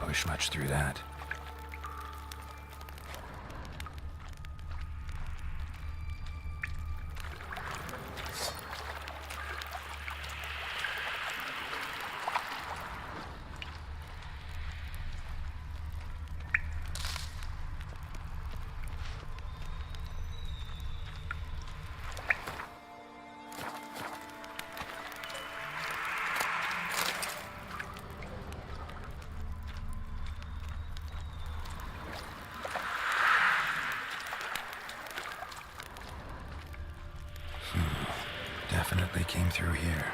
push much through that. Definitely came through here.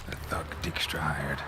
The thug Dijkstra hired.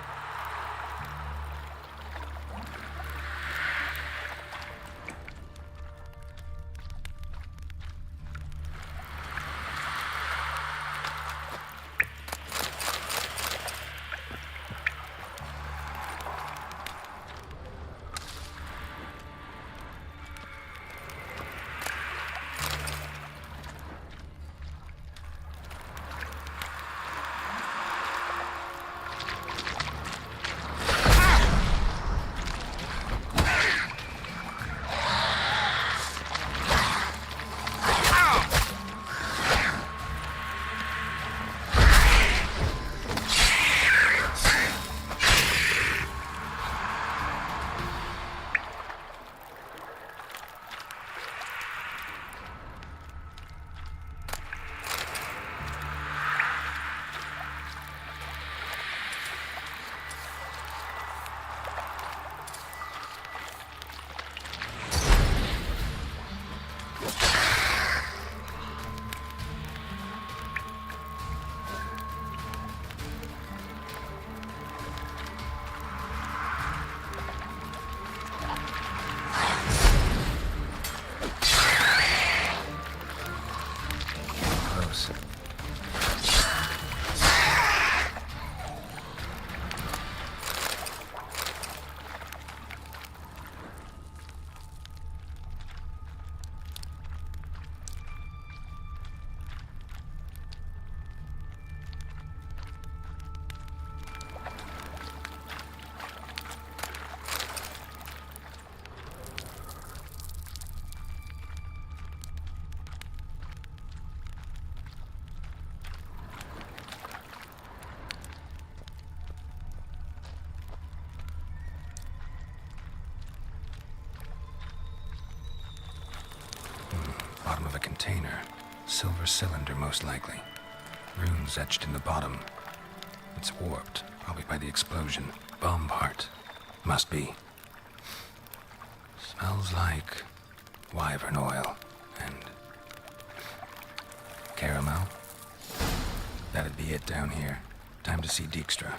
Bottom of a container. Silver cylinder, most likely. Runes etched in the bottom. It's warped, probably by the explosion. Bomb part. Must be. Smells like wyvern oil and caramel. That'd be it down here. Time to see Dijkstra.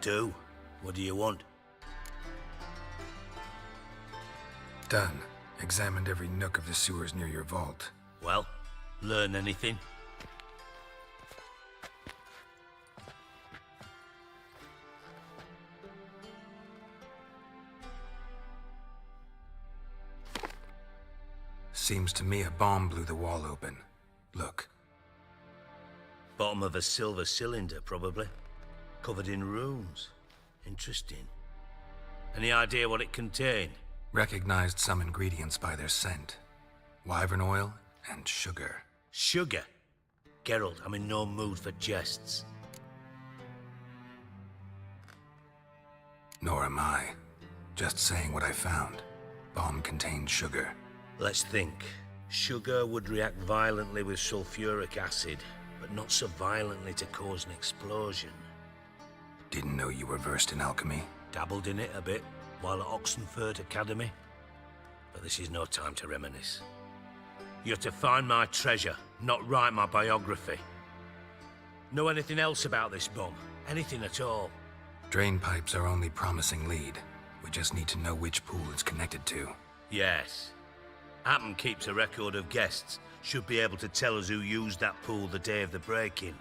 do. What do you want? Done. Examined every nook of the sewers near your vault. Well, learn anything? Seems to me a bomb blew the wall open. Look. Bottom of a silver cylinder, probably. Covered in runes. Interesting. Any idea what it contained? Recognized some ingredients by their scent. Wyvern oil and sugar. Sugar? Geralt, I'm in no mood for jests. Nor am I. Just saying what I found. Bomb contained sugar. Let's think. Sugar would react violently with sulfuric acid, but not so violently to cause an explosion. Didn't know you were versed in alchemy. Dabbled in it a bit while at Oxenford Academy. But this is no time to reminisce. You're to find my treasure, not write my biography. Know anything else about this bomb? Anything at all? Drain pipes are only promising lead. We just need to know which pool it's connected to. Yes. Hammond keeps a record of guests. Should be able to tell us who used that pool the day of the break-in.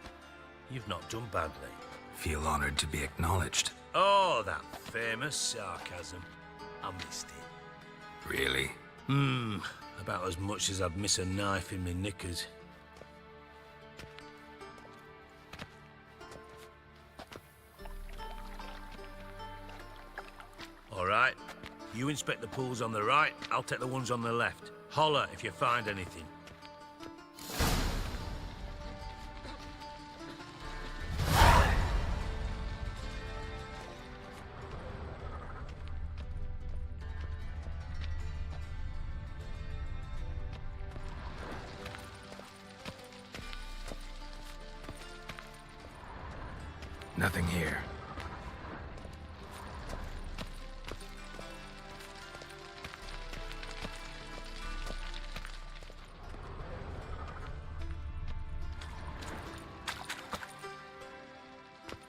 You've not done badly. Feel honored to be acknowledged. Oh, that famous sarcasm. I missed it. Really? About as much as I'd miss a knife in my knickers. All right. You inspect the pools on the right, I'll take the ones on the left. Holler if you find anything. Nothing here.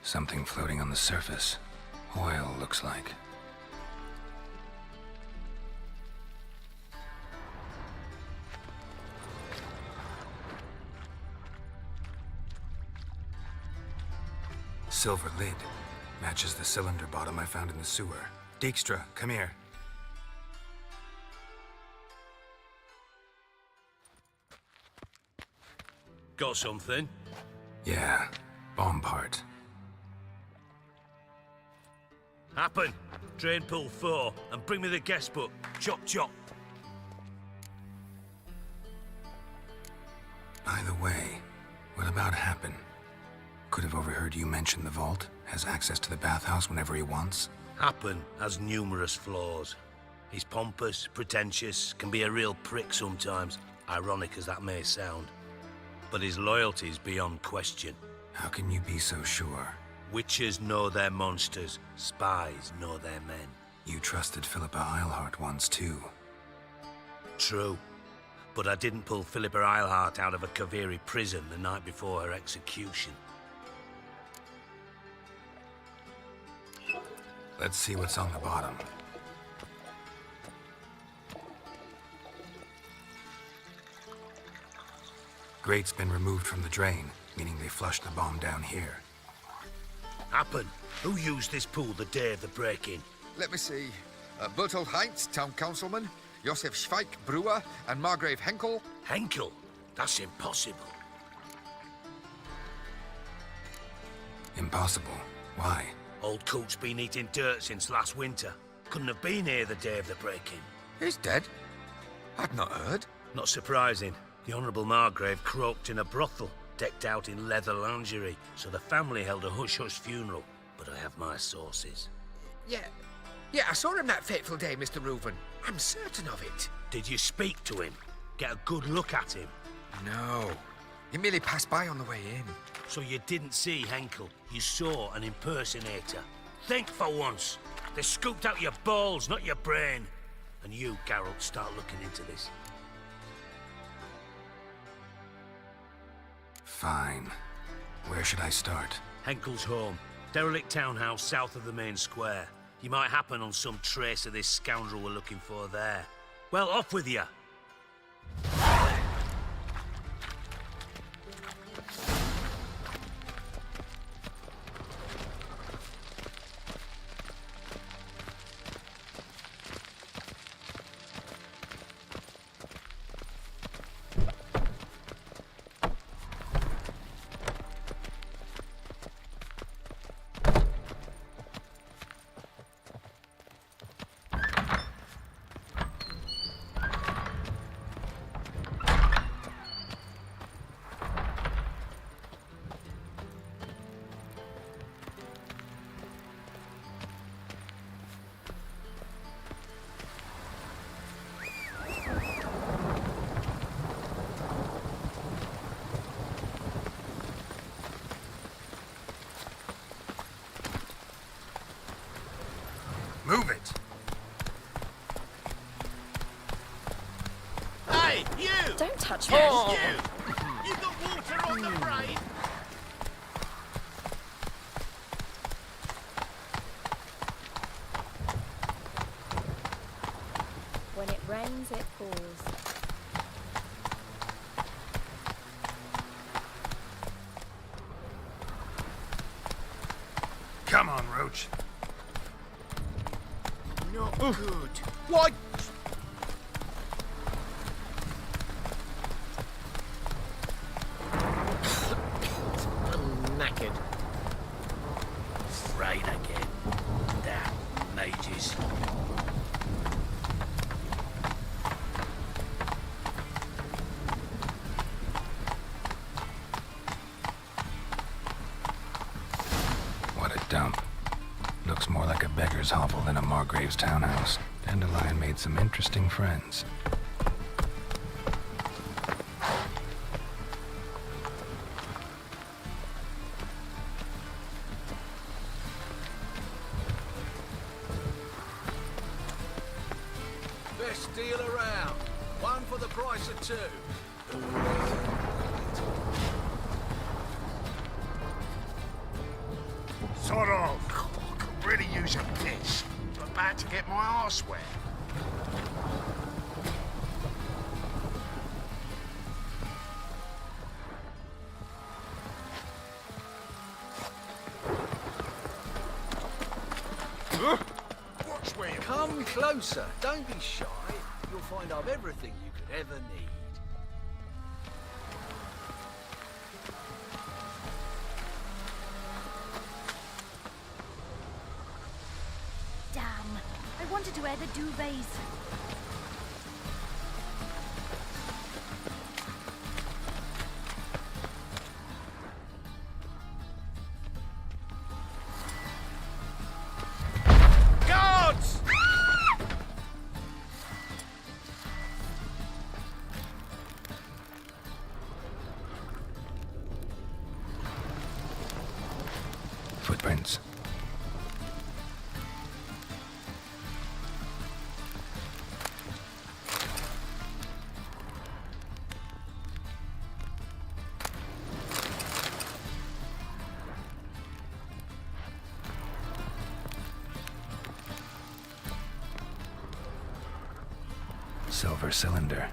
Something floating on the surface. Oil, looks like. Silver lid. Matches the cylinder bottom I found in the sewer. Dijkstra, come here. Got something? Yeah, bomb part. Happen. Drain pool 4, and bring me the guest book. Chop chop. By the way, what about Happen? Could have overheard you mention the vault. Has access to the bathhouse whenever he wants. Happen has numerous flaws. He's pompous, pretentious, can be a real prick sometimes, ironic as that may sound. But his loyalty's beyond question. How can you be so sure? Witches know their monsters, spies know their men. You trusted Philippa Eilhart once too. True. But I didn't pull Philippa Eilhart out of a Kaviri prison the night before her execution. Let's see what's on the bottom. Grate's been removed from the drain, meaning they flushed the bomb down here. Happen. Who used this pool the day of the break-in? Let me see. Bertold Heinz, town councilman, Josef Schweik, brewer, and Margrave Henkel. Henkel? That's impossible. Impossible. Why? Old coot's been eating dirt since last winter. Couldn't have been here the day of the break-in. He's dead? I'd not heard. Not surprising. The Honourable Margrave croaked in a brothel, decked out in leather lingerie, so the family held a hush-hush funeral. But I have my sources. Yeah, I saw him that fateful day, Mr. Reuven. I'm certain of it. Did you speak to him? Get a good look at him? No. He merely passed by on the way in. So you didn't see Henkel, you saw an impersonator. Think for once. They scooped out your balls, not your brain. And you, Geralt, start looking into this. Fine. Where should I start? Henkel's home. Derelict townhouse south of the main square. You might happen on some trace of this scoundrel we're looking for there. Well, off with you! Move it! Hey, you! Don't touch me. Yes, you! You've got water on the brain! When it rains, it pours. Come on, Roach. Not good. Why? I'm knackered. Rain again. Damn mages. What a dump. Looks more like a beggar's hovel than a Margrave's townhouse. Dandelion made some interesting friends. Best deal around. One for the price of two. Sort of. I could really use a piss. I'm about to get my arse wet. Watch where you Come closer. Don't be shy. You'll find I've everything you could ever need. Damn. I wanted to wear the duvets. Guards! Footprints. Silver cylinder.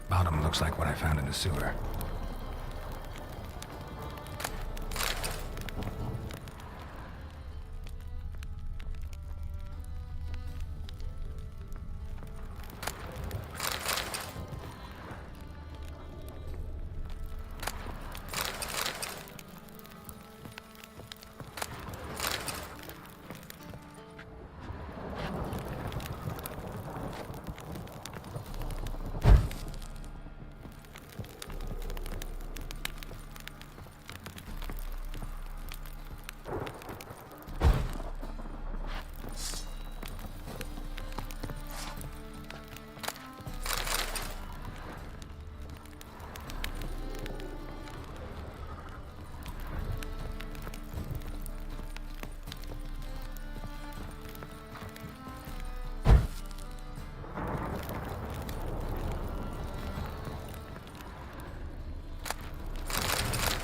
Bottom looks like what I found in the sewer.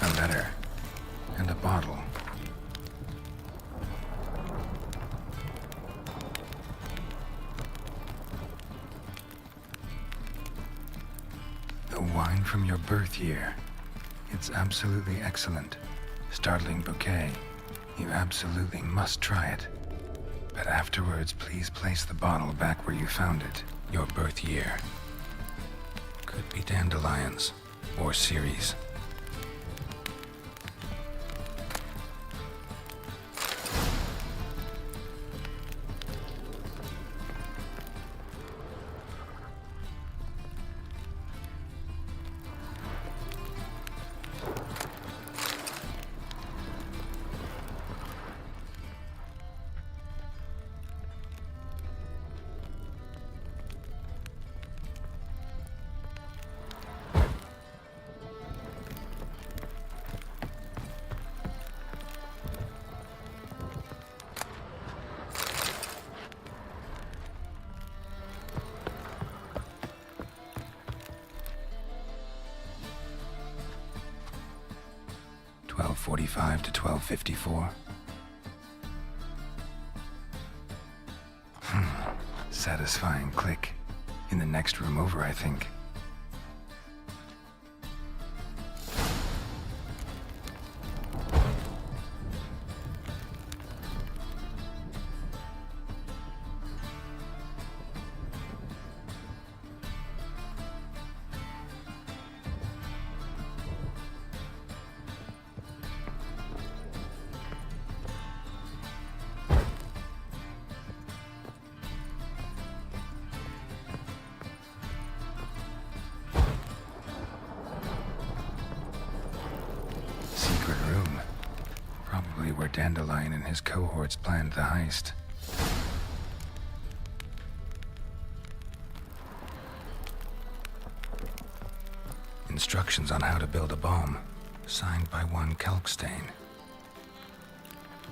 A letter. And a bottle. wine from your birth year. It's absolutely excellent. Startling bouquet. You absolutely must try it. But afterwards, please place the bottle back where you found it. Your birth year. Could be dandelions or Ceres. .45 to 12:54. Satisfying click. In the next room over, I think. Secret room. Probably where Dandelion and his cohorts planned the heist. Instructions on how to build a bomb. Signed by one Kalkstain.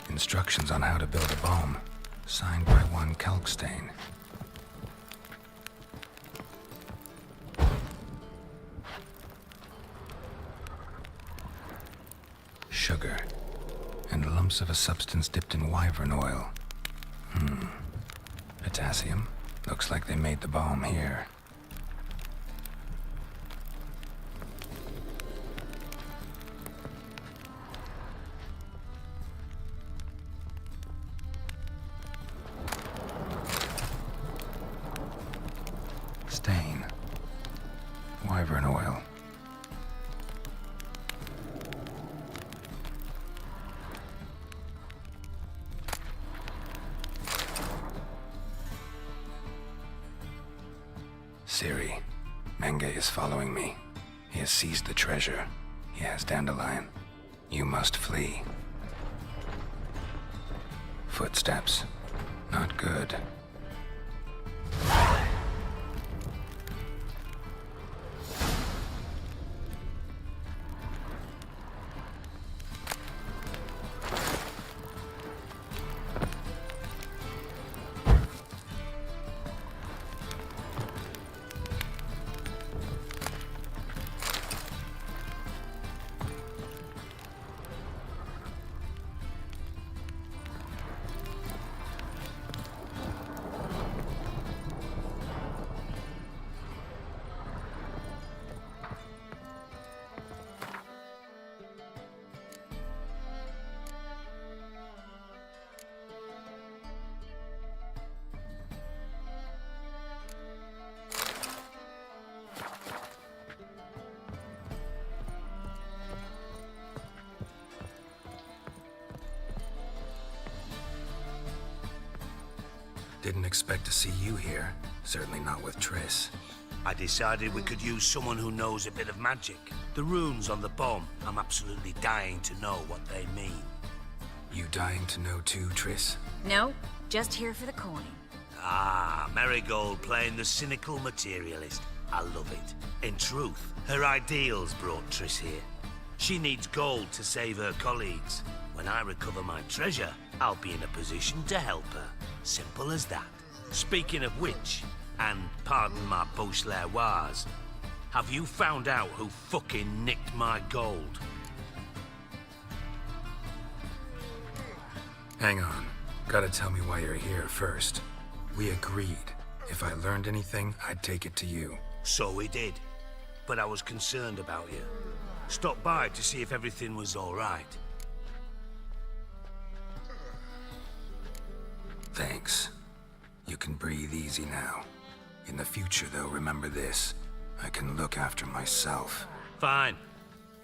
Instructions on how to build a bomb. Signed by one Kalkstain. Sugar, and lumps of a substance dipped in wyvern oil. Potassium. Looks like they made the bomb here. Stain. Wyvern oil. Siri, Menge is following me. He has seized the treasure. He has Dandelion. You must flee. Footsteps. Not good. Didn't expect to see you here. Certainly not with Triss. I decided we could use someone who knows a bit of magic. The runes on the bomb, I'm absolutely dying to know what they mean. You dying to know too, Triss? No, just here for the coin. Ah, Marigold playing the cynical materialist. I love it. In truth, her ideals brought Triss here. She needs gold to save her colleagues. When I recover my treasure, I'll be in a position to help her. Simple as that. Speaking of which, and pardon my Beauclervoise, have you found out who fucking nicked my gold? Hang on. Gotta tell me why you're here first. We agreed. If I learned anything, I'd take it to you. So we did. but I was concerned about you. Stopped by to see if everything was all right. Thanks. You can breathe easy now. In the future, though, remember this. I can look after myself. Fine.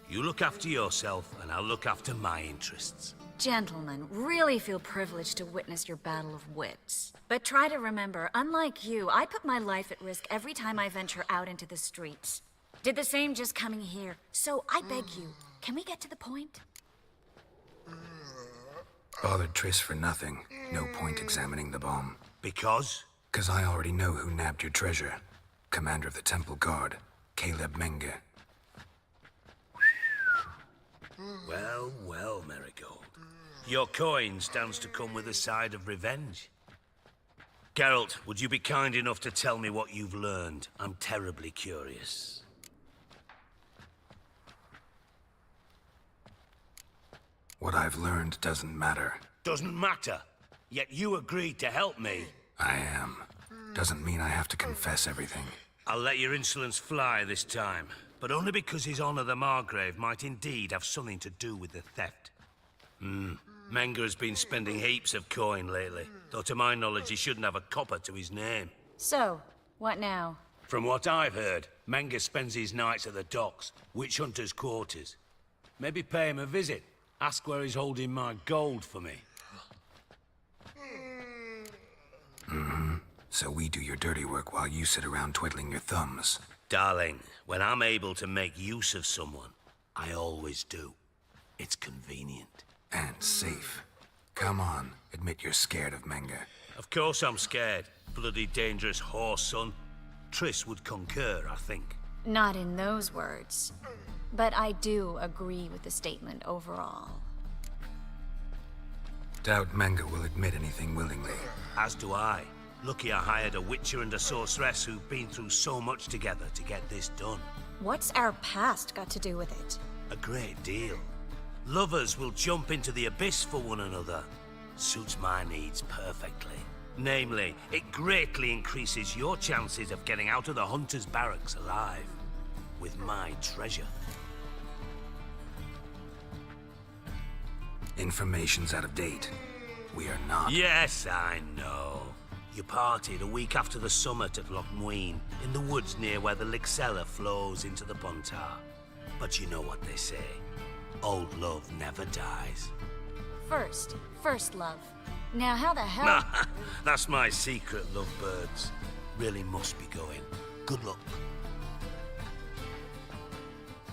You look after yourself, and I'll look after my interests. Gentlemen, really feel privileged to witness your battle of wits. But try to remember, unlike you, I put my life at risk every time I venture out into the streets. Did the same just coming here. So I beg you, can we get to the point? Bothered Triss for nothing. No point examining the bomb. Because? 'Cause I already know who nabbed your treasure. Commander of the Temple Guard, Caleb Menge. Well, well, Marigold. Your coin stands to come with a side of revenge. Geralt, would you be kind enough to tell me what you've learned? I'm terribly curious. What I've learned doesn't matter. Doesn't matter. Yet you agreed to help me. I am. Doesn't mean I have to confess everything. I'll let your insolence fly this time, but only because His Honor the Margrave might indeed have something to do with the theft. Menge has been spending heaps of coin lately, though to my knowledge he shouldn't have a copper to his name. So, what now? From what I've heard, Menge spends his nights at the docks, witch hunters' quarters. Maybe pay him a visit. Ask where he's holding my gold for me. So we do your dirty work while you sit around twiddling your thumbs. Darling, when I'm able to make use of someone, I always do. It's convenient. And safe. Come on, admit you're scared of Menge. Of course I'm scared. Bloody dangerous horse, son. Triss would concur, I think. Not in those words. But I do agree with the statement overall. Doubt Menge will admit anything willingly. As do I. Lucky I hired a witcher and a sorceress who've been through so much together to get this done. What's our past got to do with it? A great deal. Lovers will jump into the abyss for one another. Suits my needs perfectly. Namely, it greatly increases your chances of getting out of the hunter's barracks alive. With my treasure. Information's out of date. We are not. Yes, I know. You partied a week after the summit at Loch Muin, in the woods near where the Lixella flows into the Pontar. But you know what they say. Old love never dies. First love. Now how the hell... That's my secret, lovebirds. Really must be going. Good luck.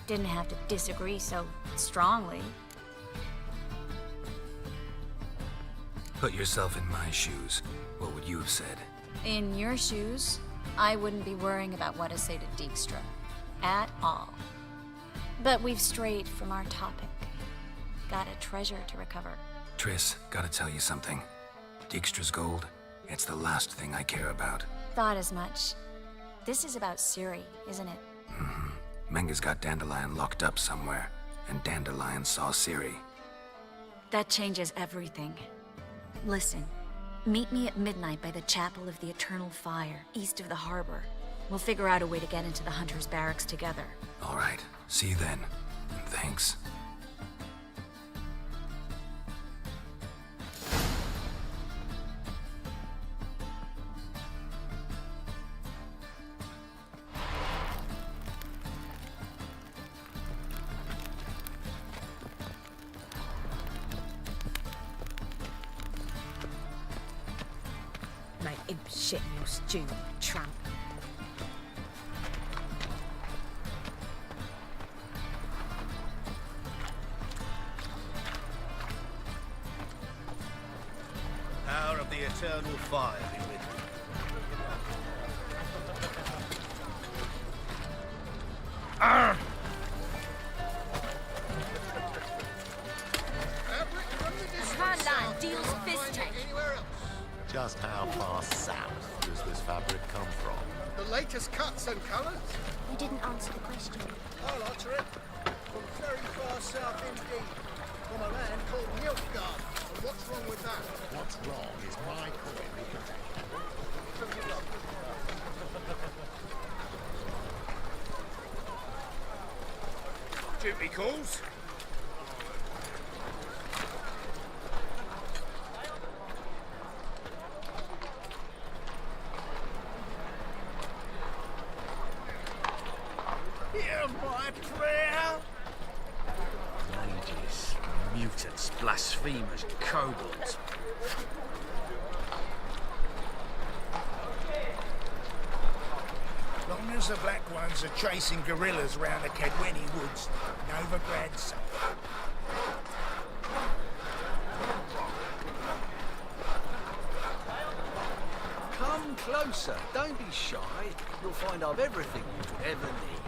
Didn't have to disagree so strongly. Put yourself in my shoes. What would you have said? In your shoes, I wouldn't be worrying about what to say to Dijkstra. At all. But we've strayed from our topic. Got a treasure to recover. Triss, gotta tell you something. Dijkstra's gold, it's the last thing I care about. Thought as much. This is about Ciri, isn't it? Menge's got Dandelion locked up somewhere, and Dandelion saw Ciri. That changes everything. Listen, meet me at midnight by the Chapel of the Eternal Fire, east of the harbor. We'll figure out a way to get into the Hunter's Barracks together. All right, see you then. And thanks. Make him shit in your stew, tramp. Power of the eternal fire be with you. Handline deals fist take. Just how far south does this fabric come from? The latest cuts and colours? You didn't answer the question. I'll answer it. From very far south indeed. From a land called Nilfgaard. And what's wrong with that? What's wrong is my coin. duty calls. Hear my prayer. Mages, mutants, blasphemers, kobolds. Long as the Black Ones are chasing gorillas round the Kedweni woods, Novigrad's safe. Come closer. Don't be shy. You'll find I've everything you could ever need.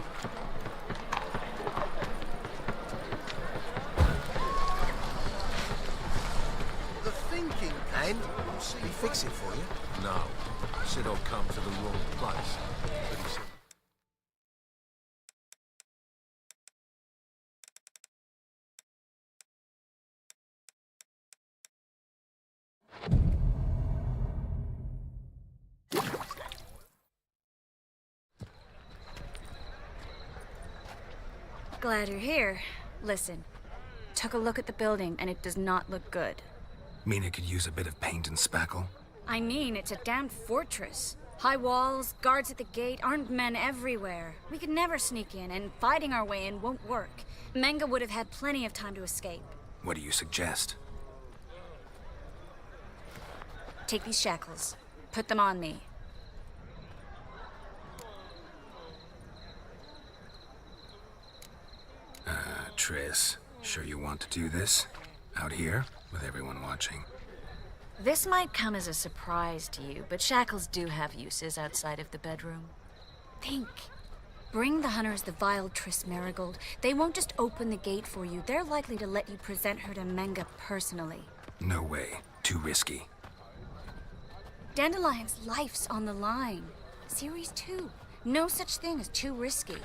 The thinking pen. We'll see. He fix it for you. No. Said I'd come to the wrong place. But he said... Glad you're here. Listen, took a look at the building and it does not look good. Mean it could use a bit of paint and spackle? I mean, it's a damn fortress. High walls, guards at the gate, armed men everywhere. We could never sneak in, and fighting our way in won't work. Menga would have had plenty of time to escape. What do you suggest? Take these shackles. Put them on me. Triss, sure you want to do this? Out here, with everyone watching? This might come as a surprise to you, but shackles do have uses outside of the bedroom. Think. Bring the hunters the vile Triss Marigold. They won't just open the gate for you. They're likely to let you present her to Menga personally. No way. Too risky. Dandelion's life's on the line. Series 2. No such thing as too risky.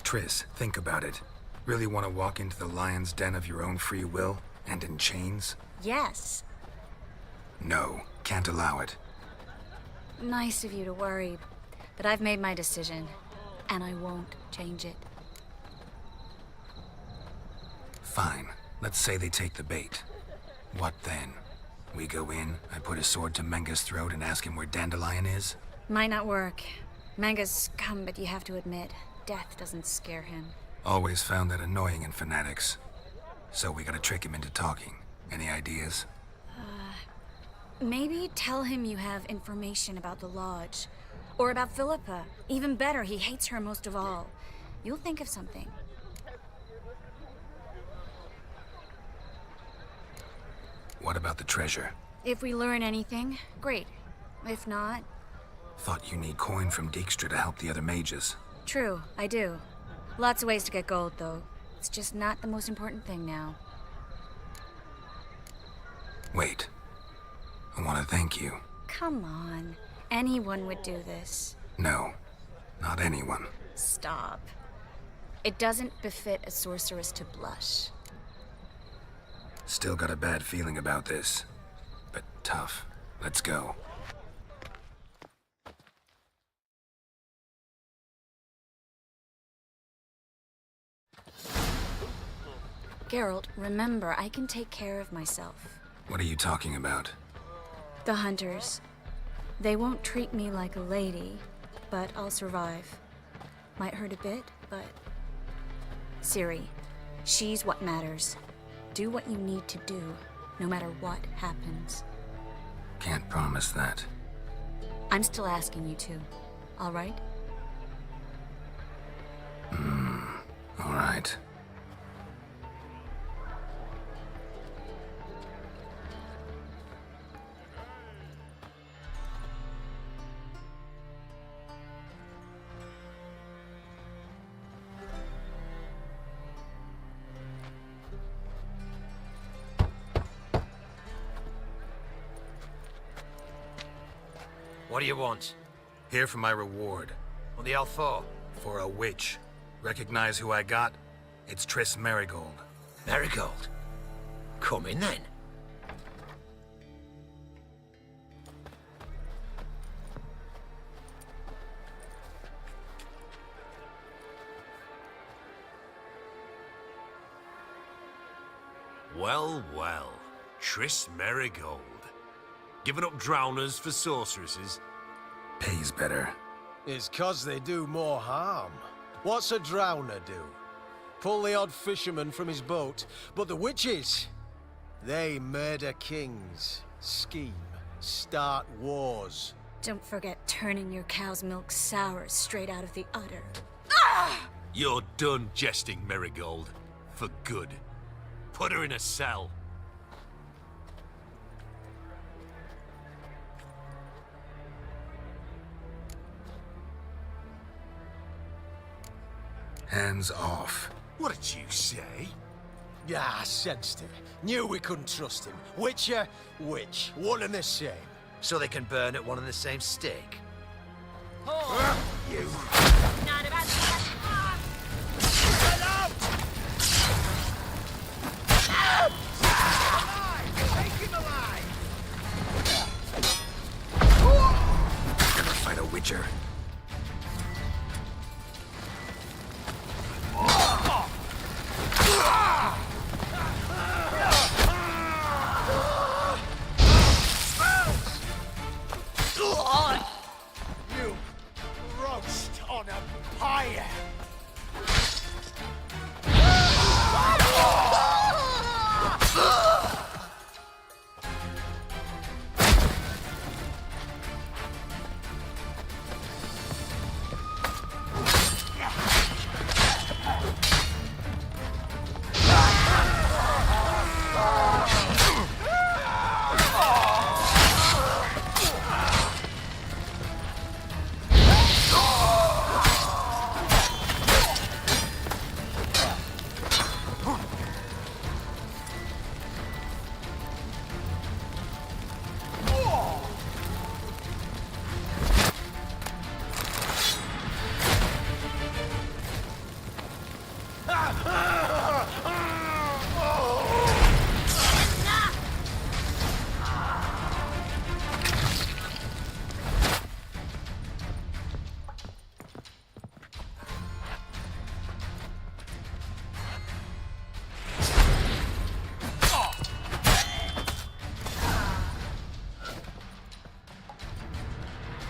Triss, think about it. Really want to walk into the lion's den of your own free will, and in chains? Yes. No, can't allow it. Nice of you to worry, but I've made my decision, and I won't change it. Fine. Let's say they take the bait. What then? We go in, I put a sword to Menga's throat and ask him where Dandelion is? Might not work. Menga's scum, but you have to admit, death doesn't scare him. Always found that annoying in fanatics. So we gotta trick him into talking. Any ideas? Maybe tell him you have information about the Lodge. Or about Philippa. Even better, he hates her most of all. You'll think of something. What about the treasure? If we learn anything, great. If not, Thought you need coin from Dijkstra to help the other mages. true, I do. Lots of ways to get gold, though. It's just not the most important thing now. Wait. I want to thank you. Come on. Anyone would do this. No, not anyone. Stop. It doesn't befit a sorceress to blush. Still got a bad feeling about this. But tough. Let's go. Geralt, remember, I can take care of myself. What are you talking about? The hunters. They won't treat me like a lady, but I'll survive. Might hurt a bit, but... Ciri, she's what matters. Do what you need to do, no matter what happens. Can't promise that. I'm still asking you to, all right? All right. What do you want? Here for my reward. On the L4? For a witch. Recognize who I got? It's Triss Marigold. Marigold. Come in then. Well, well. Triss Merigold. Giving up drowners for sorceresses? Pays better. It's 'cause they do more harm. What's a drowner do? Pull the odd fisherman from his boat. But the witches, they murder kings, scheme, start wars. Don't forget turning your cow's milk sour straight out of the udder. You're done jesting, Merigold. For good. Put her in a cell. Hands off. What did you say? Yeah, I sensed it. Knew we couldn't trust him. Witcher, witch, one and the same. So they can burn at one and the same stake. You. Not about that. Take him alive! Never fight a witcher. You roast on a pyre!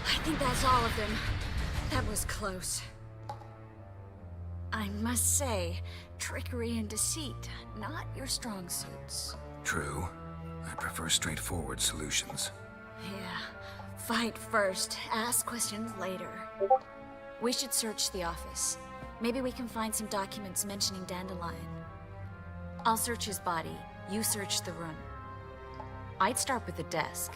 I think that's all of them. That was close. I must say, trickery and deceit, not your strong suits. True. I prefer straightforward solutions. Yeah. Fight first, ask questions later. We should search the office. Maybe we can find some documents mentioning Dandelion. I'll search his body, you search the room. I'd start with the desk.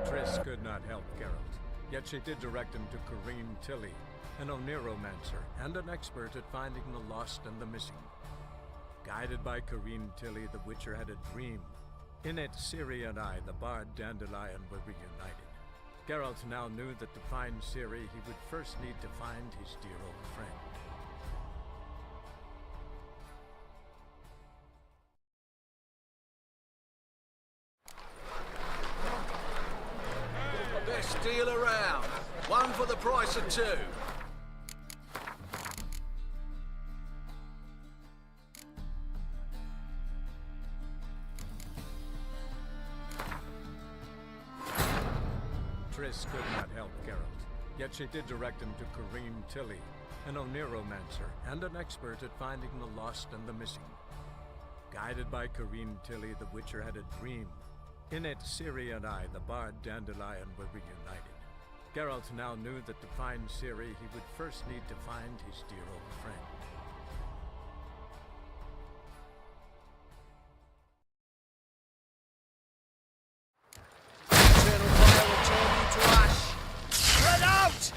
Triss could not help Geralt, yet she did direct him to Kareem Tilly, an Oniromancer and an expert at finding the lost and the missing. Guided by Kareem Tilly, the Witcher had a dream. In it, Ciri and I, the bard Dandelion, were reunited. Geralt now knew that to find Ciri, he would first need to find his dear old friend. Best deal around. One for the price of two. Triss could not help Geralt, yet she did direct him to Corrine Tilly, an oneromancer and an expert at finding the lost and the missing. Guided by Corrine Tilly, the Witcher had a dream. In it, Ciri and I, the bard Dandelion, were reunited. Geralt now knew that to find Ciri, he would first need to find his dear old friend. Eternal fire will turn you to ash. Spread out!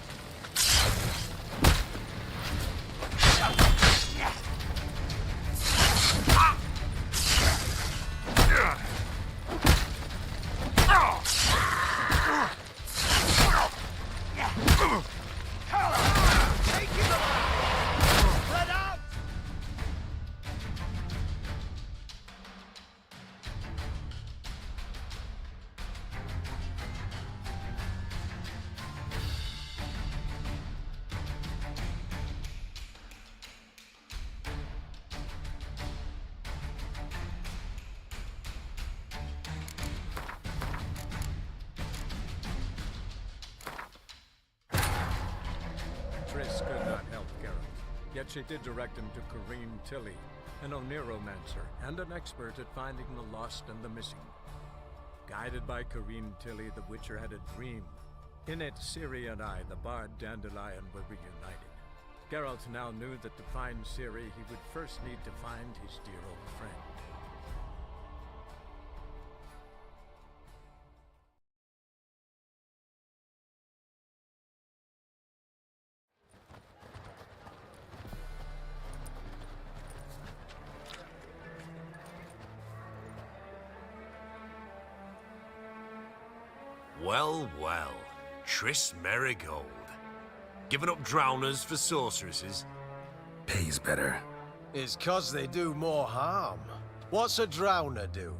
Triss could not help Geralt, yet she did direct him to Corrine Tilly, an oneromancer and an expert at finding the lost and the missing. Guided by Corrine Tilly, the Witcher had a dream. In it, Ciri and I, the bard Dandelion, were reunited. Geralt now knew that to find Ciri, he would first need to find his dear old friend. Well, well. Triss Merigold. Giving up drowners for sorceresses? Pays better. It's 'cause they do more harm. What's a drowner do?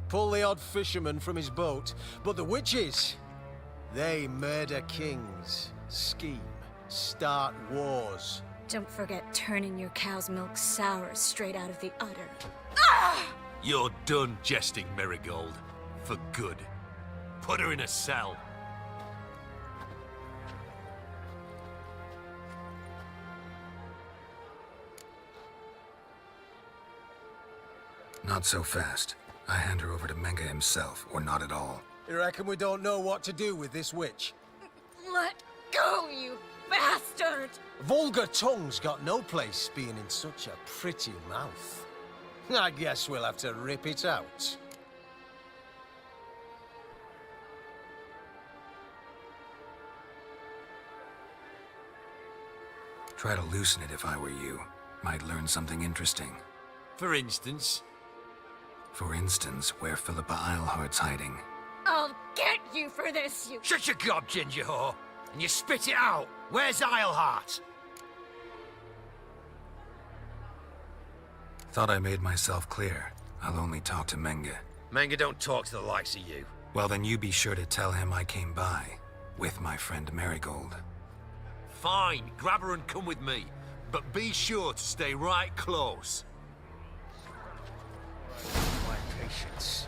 Pull the odd fisherman from his boat, but the witches, they murder kings, scheme, start wars. Don't forget turning your cow's milk sour straight out of the udder. You're done jesting, Merigold. For good. Put her in a cell. Not so fast. I hand her over to Menge himself, or not at all. You reckon we don't know what to do with this witch? Let go, you bastard! Vulgar tongue's got no place being in such a pretty mouth. I guess we'll have to rip it out. Try to loosen it if I were you. Might learn something interesting. For instance? For instance, where Philippa Eilhart's hiding. I'll get you for this, you... Shut your gob, ginger whore, and you spit it out. Where's Eilhart? Thought I made myself clear. I'll only talk to Menge. Menge don't talk to the likes of you. Well, then you be sure to tell him I came by. With my friend Marigold. Fine, grab her and come with me. But be sure to stay right close. My patience.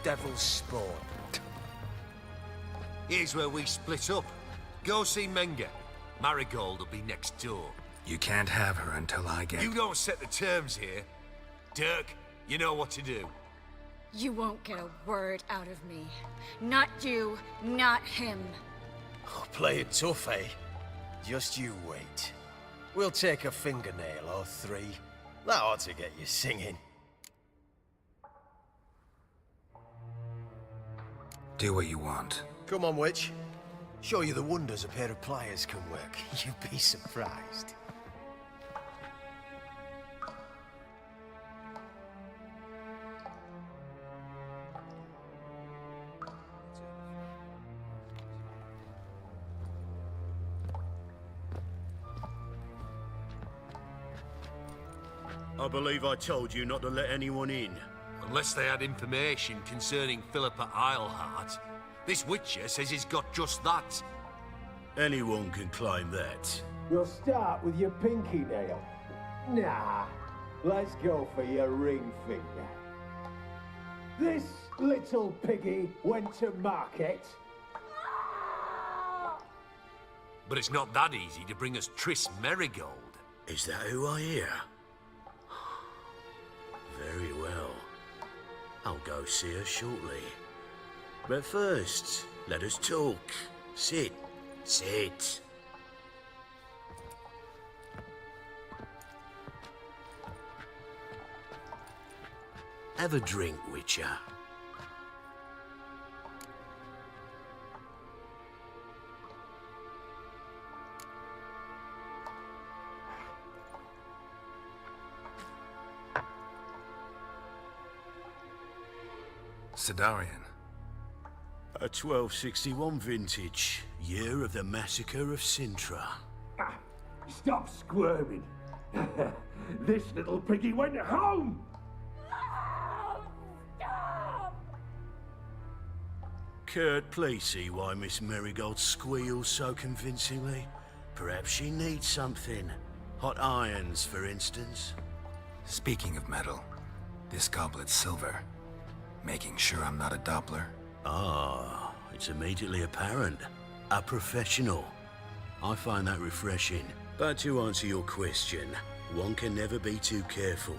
Devil's spawn. Here's where we split up. Go see Menge. Marigold will be next door. You can't have her until I get... You don't set the terms here. Dirk, you know what to do. You won't get a word out of me. Not you, not him. Oh, play it tough, eh? Just you wait. We'll take a fingernail or three. That ought to get you singing. Do what you want. Come on, witch. Show you the wonders a pair of pliers can work. You'd be surprised. I believe I told you not to let anyone in. Unless they had information concerning Philippa Eilhart. This Witcher says he's got just that. Anyone can claim that. You'll start with your pinky nail. Nah, let's go for your ring finger. This little piggy went to market. But it's not that easy to bring us Triss Merigold. Is that who I hear? Very well. I'll go see her shortly. But first, let us talk. Sit. Sit. Have a drink, Witcher. Sidarian. A 1261 vintage, year of the massacre of Sintra. Stop squirming. This little piggy went home. Kurt, please see why Miss Merigold squeals so convincingly. Perhaps she needs something. Hot irons, for instance. Speaking of metal, this goblet's silver. Making sure I'm not a Doppler. Ah, it's immediately apparent. A professional. I find that refreshing. But to answer your question, one can never be too careful.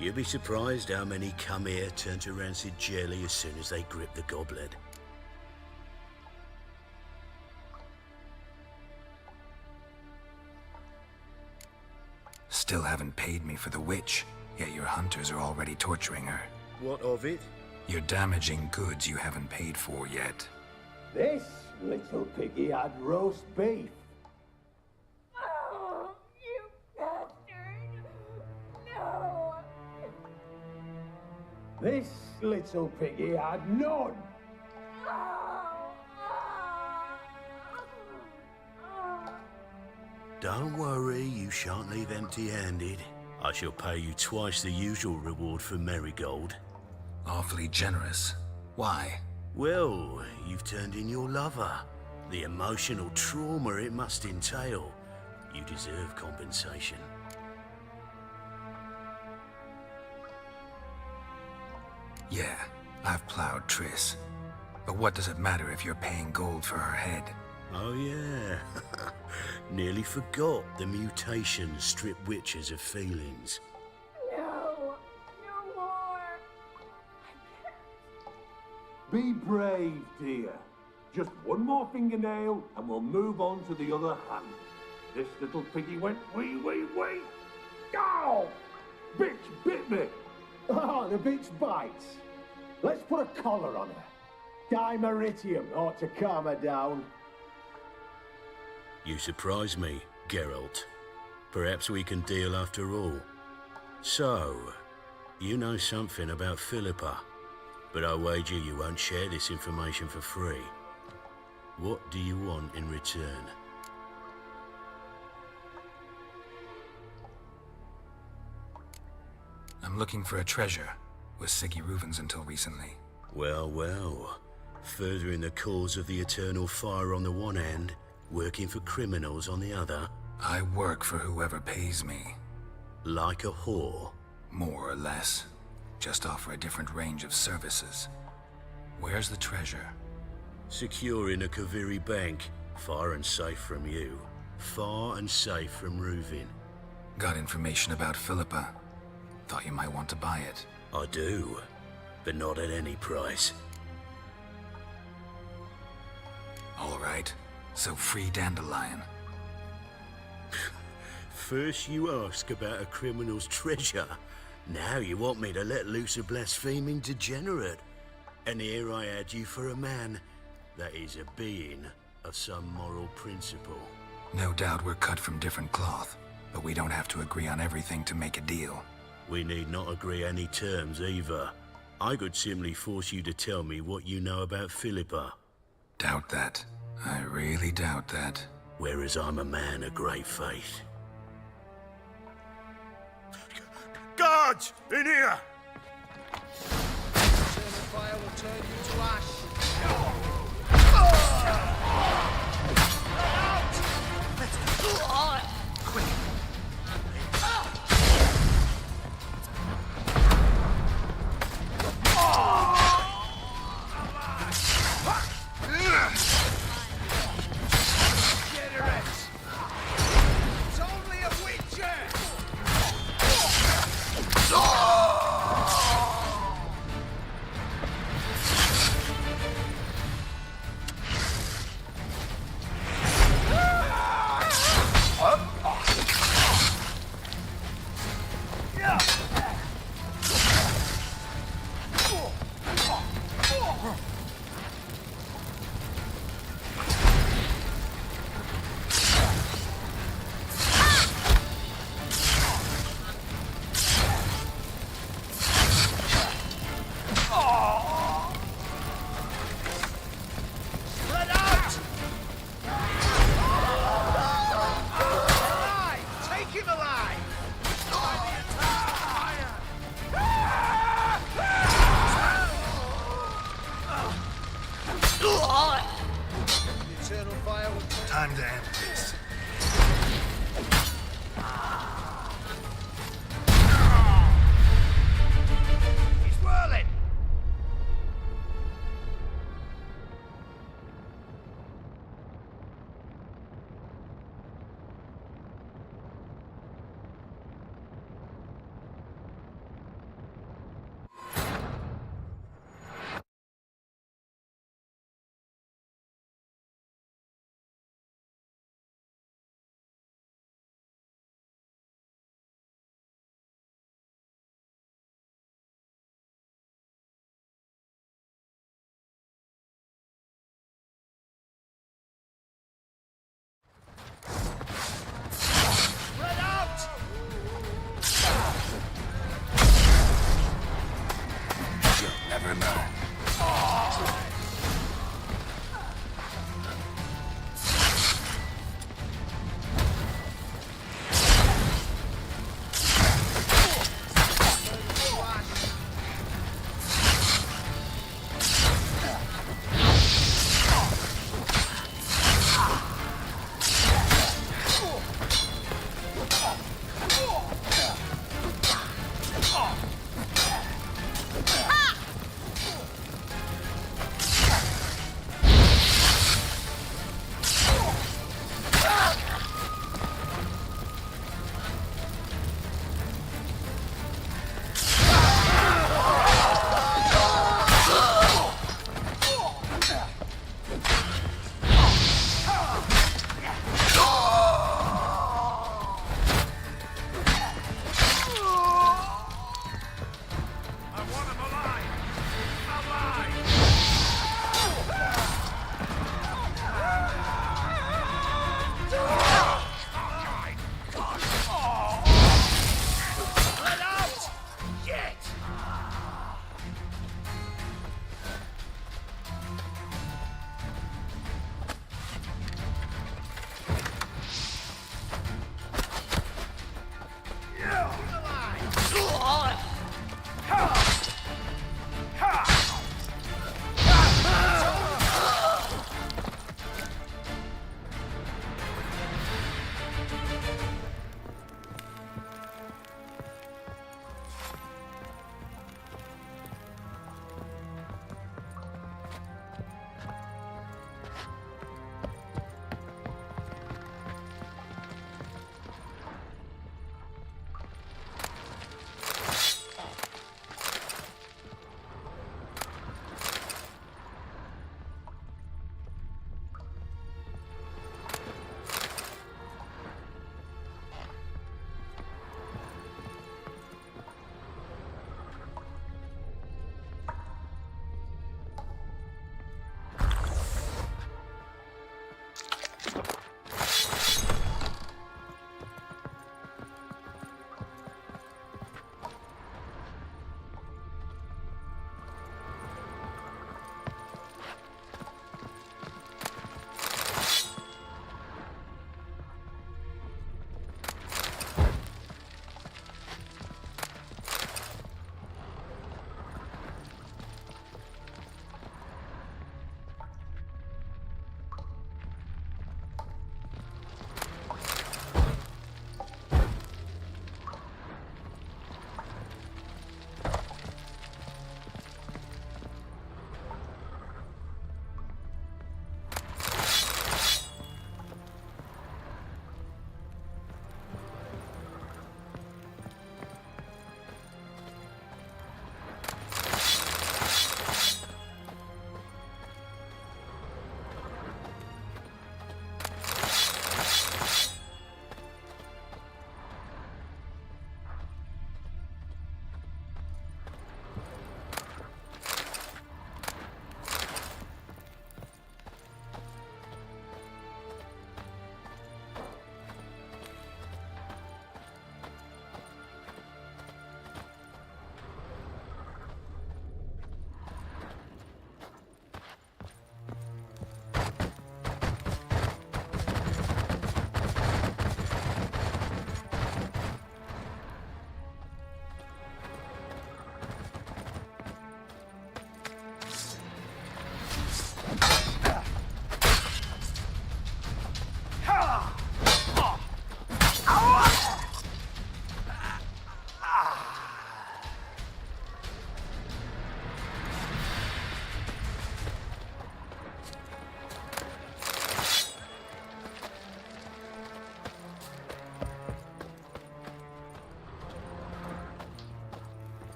You'd be surprised how many come here turn to rancid jelly as soon as they grip the goblet. Still haven't paid me for the witch, yet your hunters are already torturing her. What of it? You're damaging goods you haven't paid for yet. This little piggy had roast beef. Oh, you bastard! No! This little piggy had none. Don't worry, you shan't leave empty-handed. I shall pay you twice the usual reward for Merigold. Awfully generous. Why? Well, you've turned in your lover. The emotional trauma it must entail. You deserve compensation. Yeah, I've plowed Triss. But what does it matter if you're paying gold for her head? Oh yeah. Nearly forgot the mutations strip witches of feelings. No! No more! Be brave, dear. Just one more fingernail and we'll move on to the other hand. This little piggy went wee. Ow! Bitch bit me! Oh, the bitch bites. Let's put a collar on her. Dimeritium ought to calm her down. You surprise me, Geralt. Perhaps we can deal after all. So, you know something about Philippa, but I wager you won't share this information for free. What do you want in return? I'm looking for a treasure. Was Siggy Reuven's until recently. Well, well. Furthering the cause of the eternal fire on the one hand, working for criminals on the other. I work for whoever pays me. Like a whore? More or less. Just offer a different range of services. Where's the treasure? Secure in a Kaviri bank. Far and safe from you. Far and safe from Reuven. Got information about Philippa. Thought you might want to buy it. I do, but not at any price. All right. So free Dandelion. First you ask about a criminal's treasure. Now you want me to let loose a blaspheming degenerate. And here I had you for a man. That is a being of some moral principle. No doubt we're cut from different cloth, but we don't have to agree on everything to make a deal. We need not agree any terms either. I could simply force you to tell me what you know about Philippa. Doubt that. I really doubt that. Whereas I'm a man of great faith. Guards! In here! fire will turn you to ash. It's only a witcher! Eternal fire will turn. Time to end this.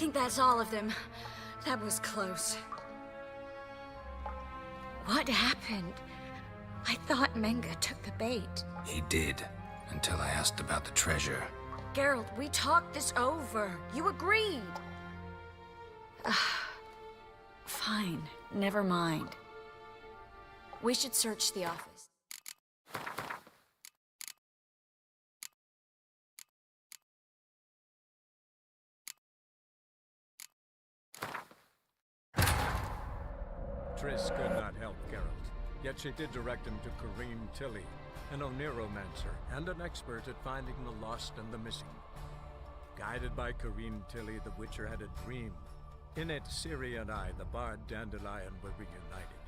think that's all of them. That was close. What happened? I thought Menga took the bait. He did, until I asked about the treasure. Geralt, we talked this over. You agreed. Fine, never mind. We should search the office. Triss could not help Geralt, yet she did direct him to Corrine Tilly, an oneromancer and an expert at finding the lost and the missing. Guided by Corrine Tilly, the Witcher had a dream. In it, Ciri and I, the bard Dandelion, were reunited.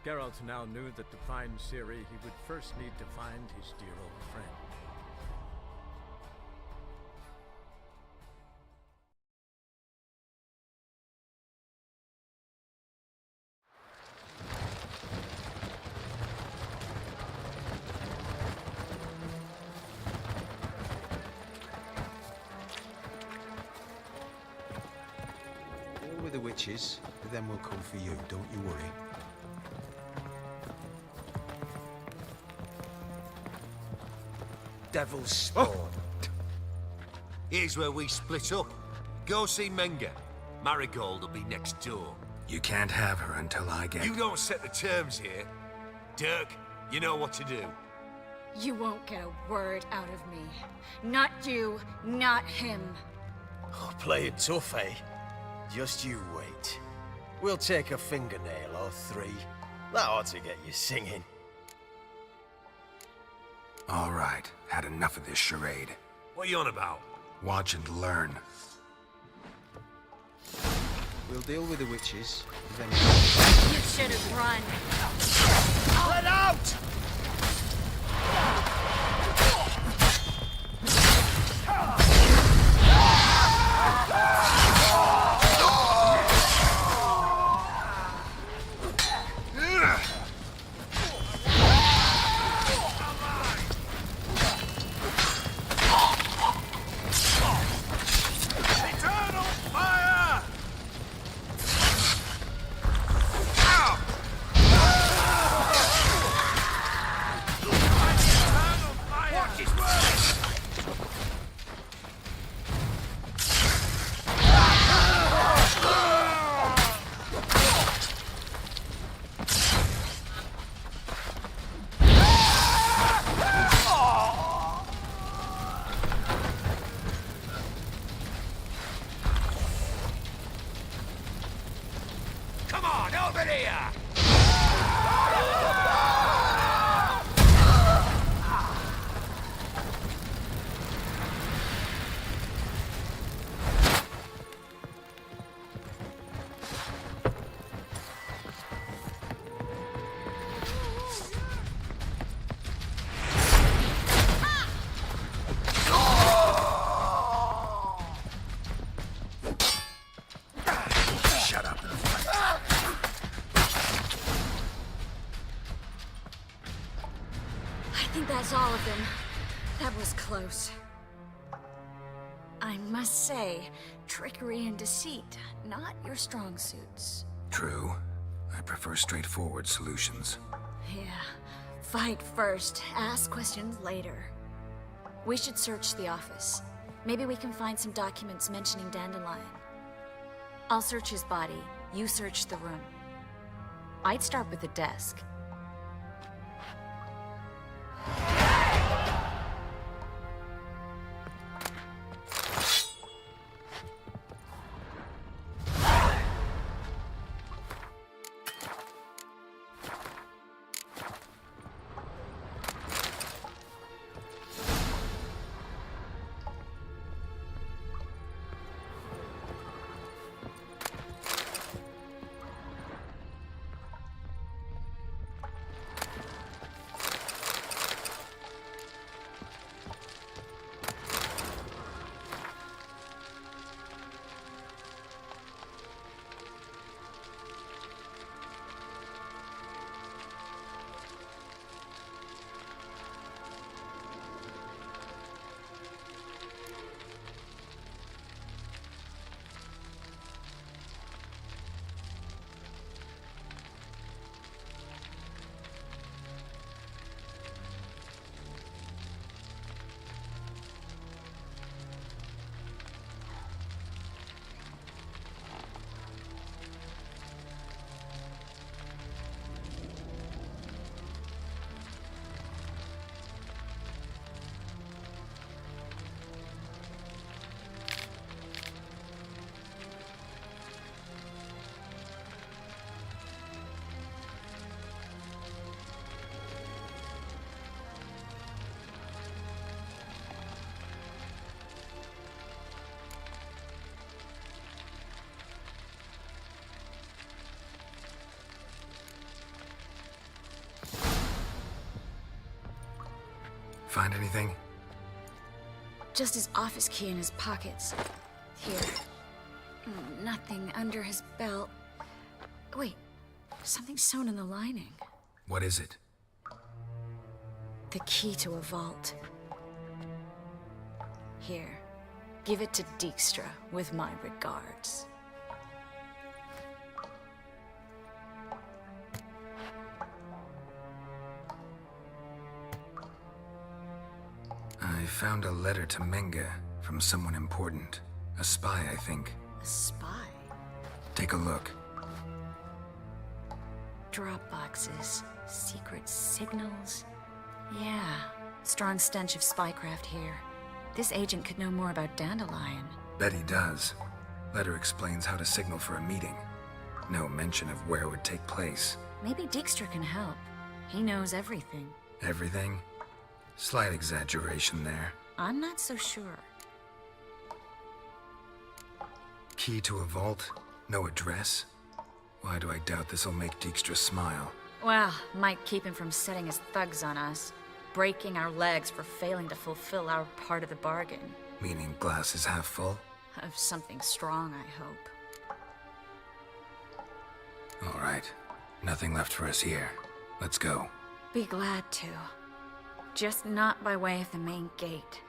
Geralt now knew that to find Ciri, he would first need to find his dear old friend. Deal with the witches, but then we'll come for you, don't you worry. Devil's spawn. Here's where we split up. Go see Menga. Marigold will be next door. You can't have her until I get... You don't set the terms here. Dirk, you know what to do. You won't get a word out of me. Not you, not him. Oh, play it tough, eh? Just you wait. We'll take a fingernail or three. That ought to get you singing. All right, had enough of this charade. What are you on about? Watch and learn. We'll deal with the witches, then... You should have run. Let out! Come on, over here! Shut up and fight. I think that's all of them. That was close. I must say, trickery and deceit, not your strong suits. True. I prefer straightforward solutions. Yeah. Fight first, ask questions later. We should search the office. Maybe we can find some documents mentioning Dandelion. I'll search his body, you search the room. I'd start with the desk. Find anything? Just his office key in his pockets. Here. Nothing under his belt. Wait, something sewn in the lining. What is it? The key to a vault. Here, give it to Dijkstra with my regards. I found a letter to Menga from someone important. A spy, I think. A spy? Take a look. Drop boxes, secret signals. Yeah, strong stench of spycraft here. This agent could know more about Dandelion. Bet he does. Letter explains how to signal for a meeting. No mention of where it would take place. Maybe Dijkstra can help. He knows everything. Everything? Slight exaggeration there. I'm not so sure. Key to a vault? No address? Why do I doubt this'll make Dijkstra smile? Well, might keep him from setting his thugs on us. Breaking our legs for failing to fulfill our part of the bargain. Meaning glass is half full? Of something strong, I hope. All right. Nothing left for us here. Let's go. Be glad to. Just not by way of the main gate.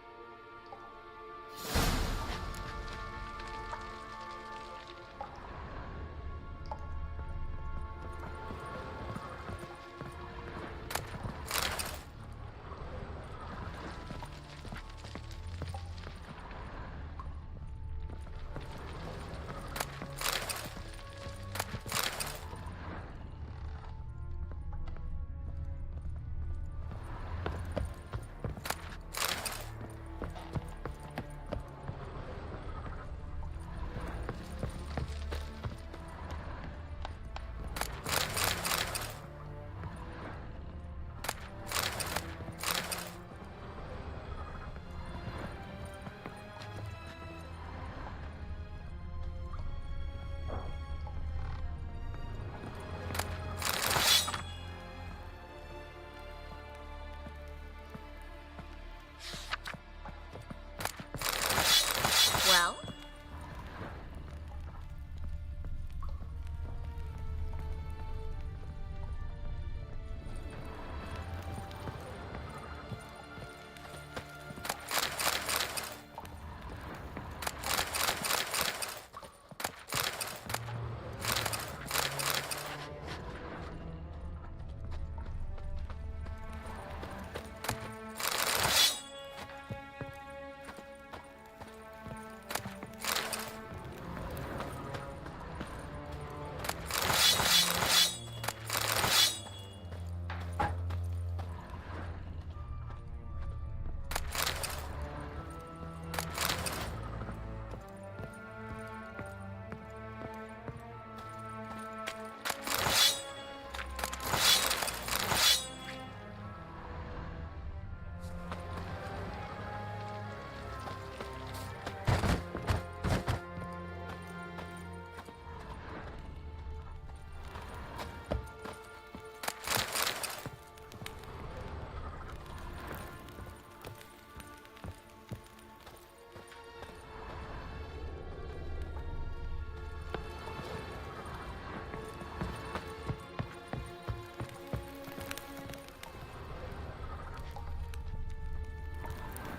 Well?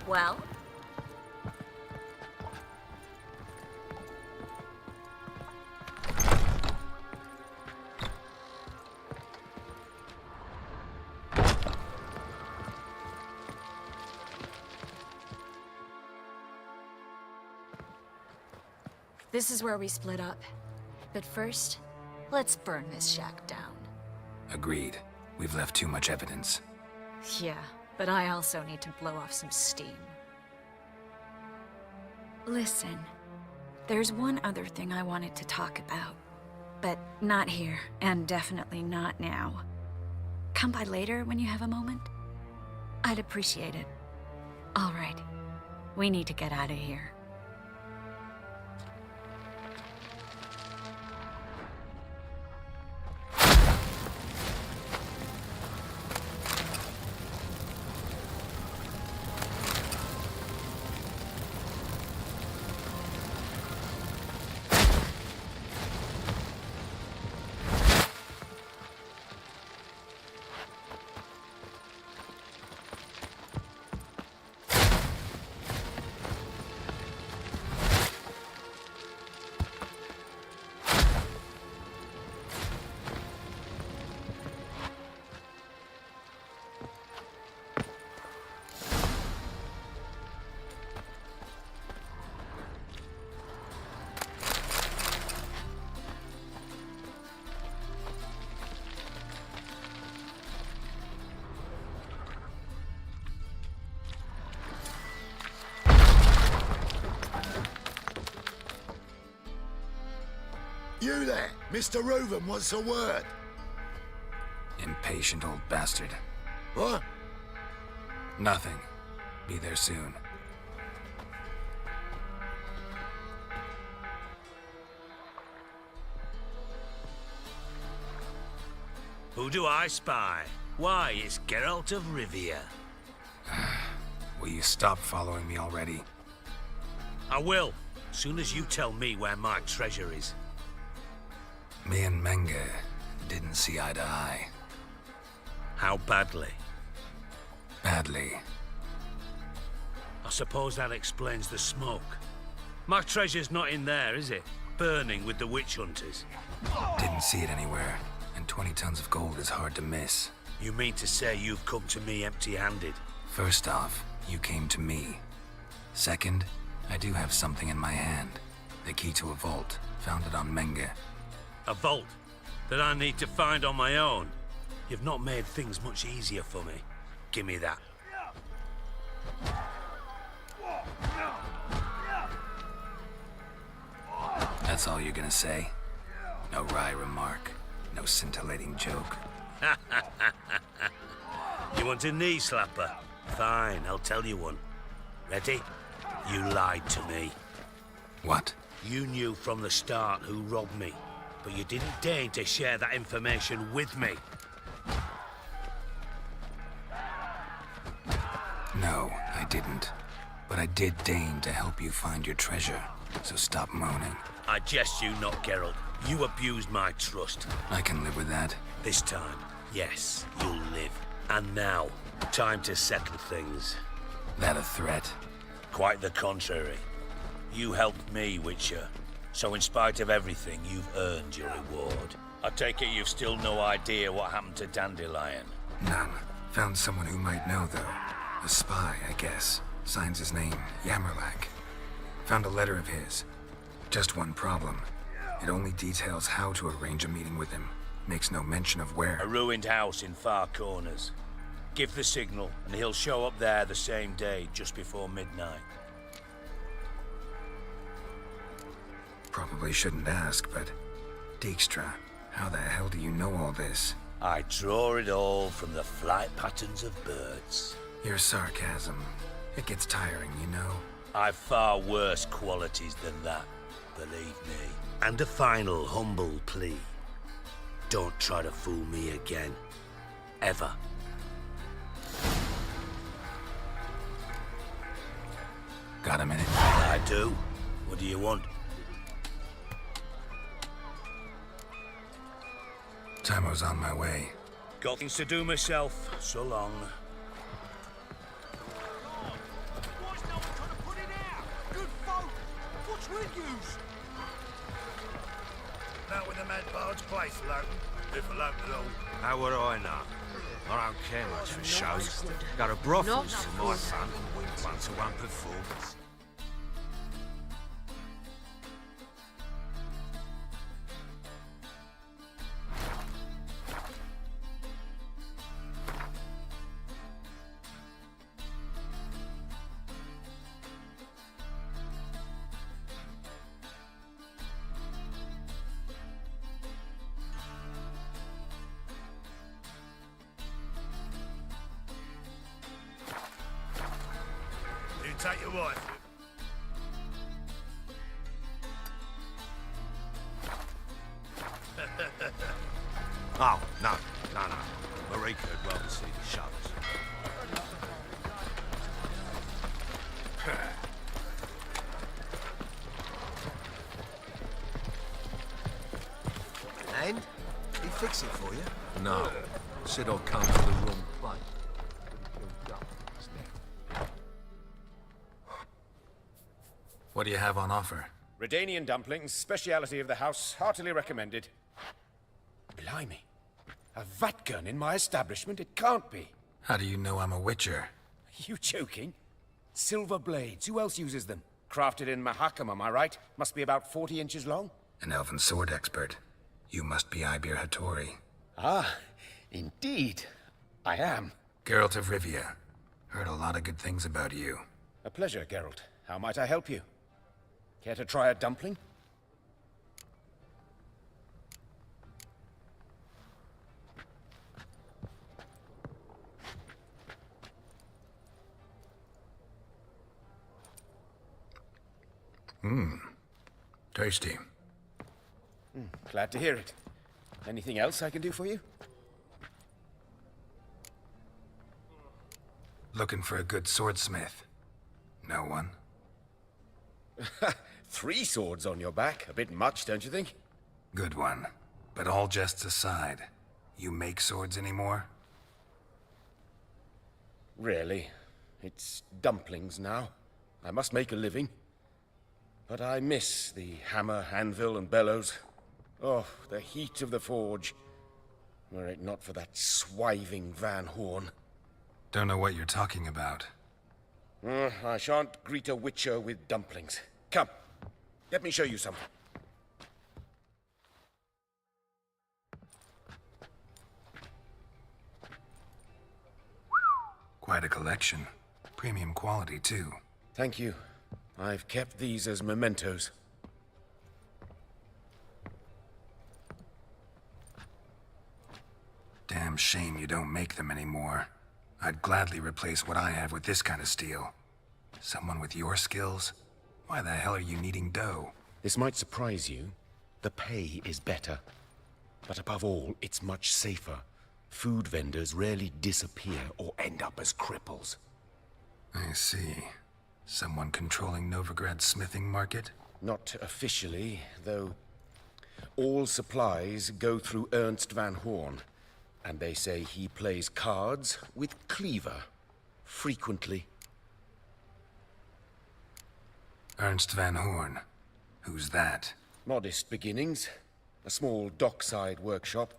Well? This is where we split up. But first, let's burn this shack down. Agreed. We've left too much evidence. Yeah, but I also need to blow off some steam. Listen, there's one other thing I wanted to talk about. But not here, and definitely not now. Come by later when you have a moment? I'd appreciate it. All right. We need to get out of here. You there, Mr. Reuven wants a word. Impatient old bastard. What? Nothing. Be there soon. Who do I spy? Why, it's Geralt of Rivia. Will you stop following me already? I will, soon as you tell me where my treasure is. Me and Menge didn't see eye to eye. How badly? Badly. I suppose that explains the smoke. My treasure's not in there, is it? Burning with the witch hunters. Didn't see it anywhere, and 20 tons of gold is hard to miss. You mean to say you've come to me empty-handed? First off, you came to me. Second, I do have something in my hand. The key to a vault, founded on Menge. A vault that I need to find on my own? You've not made things much easier for me. Give me that. That's all you're gonna say? No wry remark, no scintillating joke. You want a knee slapper? Fine, I'll tell you one. Ready? You lied to me. What? You knew from the start who robbed me, but you didn't deign to share that information with me. No, I didn't. But I did deign to help you find your treasure, so stop moaning. I jest you not, Geralt. You abused my trust. I can live with that. This time, yes, you'll live. And now, time to settle things. That a threat? Quite the contrary. You helped me, Witcher. So in spite of everything, you've earned your reward. I take it you've still no idea what happened to Dandelion. None. Found someone who might know, though. A spy, I guess. Signs his name, Yammerlack. Found a letter of his. Just one problem. It only details how to arrange a meeting with him. Makes no mention of where. A ruined house in Far Corners. Give the signal, and he'll show up there the same day, just before midnight. Probably shouldn't ask, but... Dijkstra, how the hell do you know all this? I draw it all from the flight patterns of birds. Your sarcasm. It gets tiring, you know? I've far worse qualities than that, believe me. And a final humble plea. Don't try to fool me again. Ever. Got a minute? I do. What do you want? Timo's on my way. Got things to do myself. So long. Now with the mad bard's place, Lurton. If alone at all. How would I know? I don't care much for shows. Got a brothels for my fun. One-to-one performance. Take your wife. Oh, no. Marika would rather see the shows. And? He fix it for you? No. Said I'll come to the wrong place. What do you have on offer? Redanian dumplings, speciality of the house, heartily recommended. Blimey. A vatgun in my establishment? It can't be. How do you know I'm a witcher? Are you joking? Silver blades, who else uses them? Crafted in Mahakam, am I right? Must be about 40 inches long? An elven sword expert. You must be Ibir Hattori. Ah, indeed. I am. Geralt of Rivia. Heard a lot of good things about you. A pleasure, Geralt. How might I help you? Care to try a dumpling? Tasty. Glad to hear it. Anything else I can do for you? Looking for a good swordsmith. No one? 3 swords on your back. A bit much, don't you think? Good one. But all jests aside, you make swords anymore? Really. It's dumplings now. I must make a living. But I miss the hammer, anvil, and bellows. Oh, the heat of the forge. Were it not for that swiving Van Horn. Don't know what you're talking about. I shan't greet a witcher with dumplings. Come, let me show you something. Quite a collection. Premium quality, too. Thank you. I've kept these as mementos. Damn shame you don't make them anymore. I'd gladly replace what I have with this kind of steel. Someone with your skills? Why the hell are you needing dough? This might surprise you. The pay is better. But above all, it's much safer. Food vendors rarely disappear or end up as cripples. I see. Someone controlling Novigrad's smithing market? Not officially, though all supplies go through Ernst Van Horn. And they say he plays cards with Cleaver. Frequently. Ernst Van Horn. Who's that? Modest beginnings. A small dockside workshop.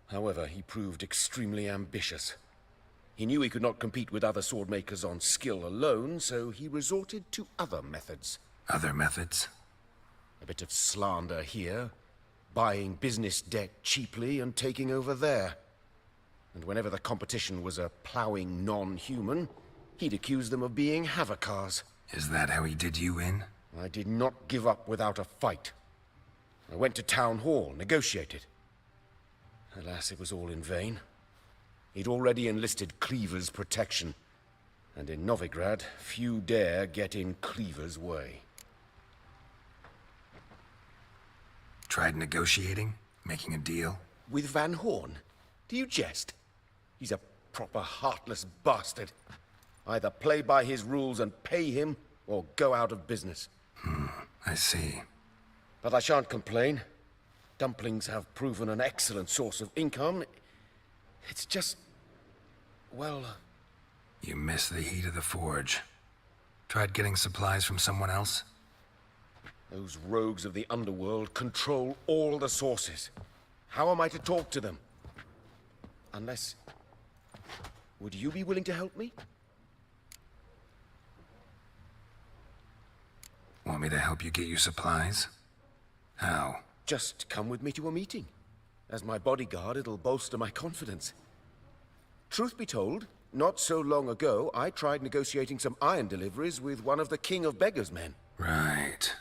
However, he proved extremely ambitious. He knew he could not compete with other swordmakers on skill alone, so he resorted to other methods. Other methods? A bit of slander here, buying business debt cheaply and taking over there. And whenever the competition was a ploughing non-human, he'd accuse them of being Havocars. Is that how he did you in? I did not give up without a fight. I went to Town Hall, negotiated. Alas, it was all in vain. He'd already enlisted Cleaver's protection. And in Novigrad, few dare get in Cleaver's way. Tried negotiating? Making a deal? With Van Horn? Do you jest? He's a proper heartless bastard. Either play by his rules and pay him, or go out of business. I see. But I shan't complain. Dumplings have proven an excellent source of income. It's just... well... You miss the heat of the forge. Tried getting supplies from someone else? Those rogues of the underworld control all the sources. How am I to talk to them? Unless... would you be willing to help me? Want me to help you get you supplies? How? Just come with me to a meeting. As my bodyguard, it'll bolster my confidence. Truth be told, not so long ago, I tried negotiating some iron deliveries with one of the King of Beggars' men. Right.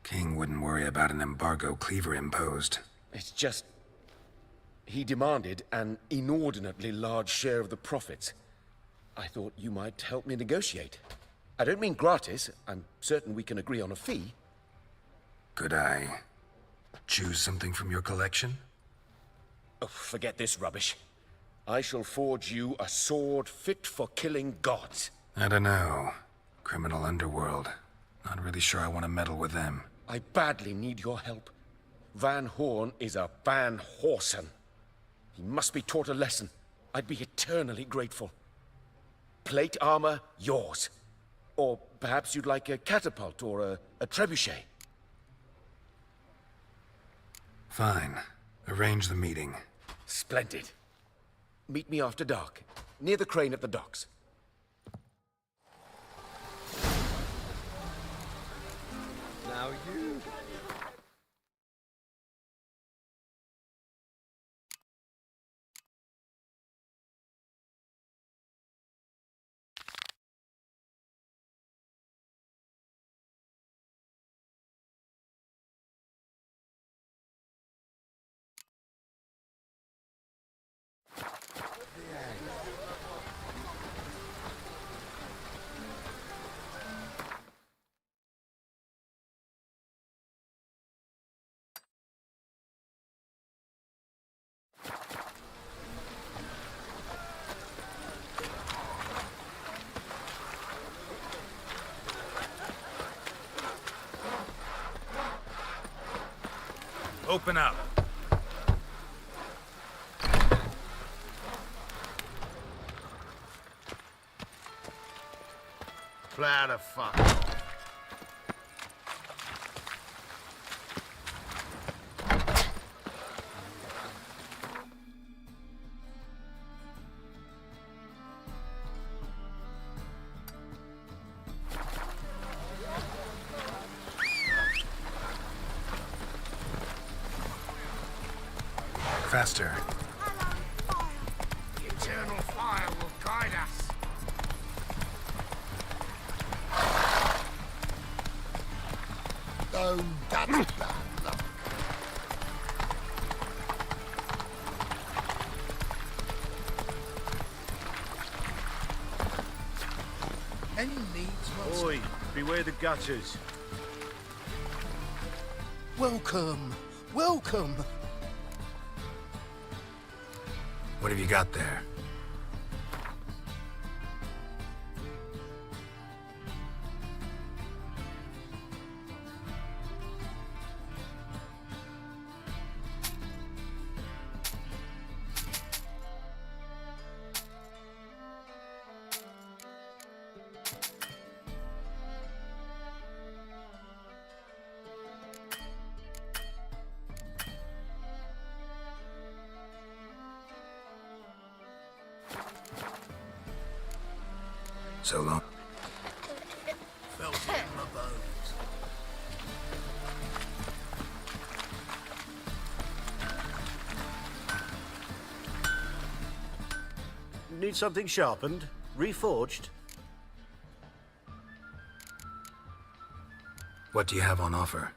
King wouldn't worry about an embargo Cleaver imposed. It's just... he demanded an inordinately large share of the profits. I thought you might help me negotiate. I don't mean gratis. I'm certain we can agree on a fee. Could I choose something from your collection? Oh, forget this rubbish. I shall forge you a sword fit for killing gods. I don't know. Criminal underworld. Not really sure I want to meddle with them. I badly need your help. Van Horn is a Van Horsen. He must be taught a lesson. I'd be eternally grateful. Plate armor, yours. Or perhaps you'd like a catapult or a trebuchet. Fine. Arrange the meeting. Splendid. Meet me after dark, near the crane at the docks. Now you... Open up. Plow the fuck off. Faster. The eternal fire will guide us. Oh, that's bad luck. Any needs, Master? Oi, beware the gutters. Welcome, welcome. What have you got there? So long. Felt it in my bones. Need something sharpened? Reforged? What do you have on offer?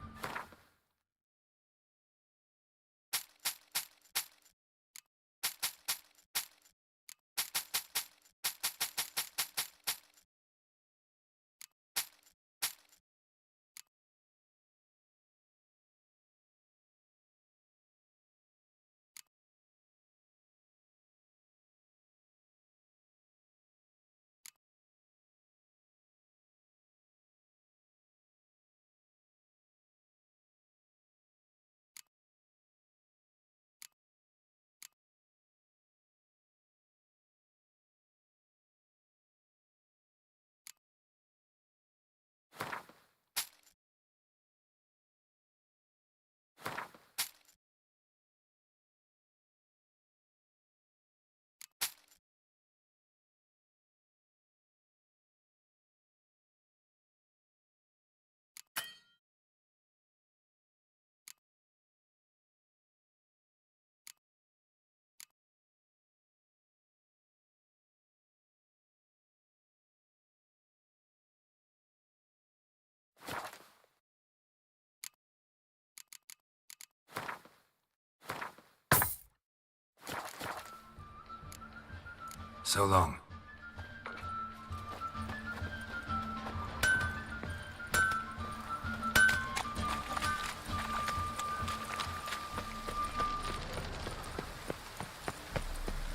So long.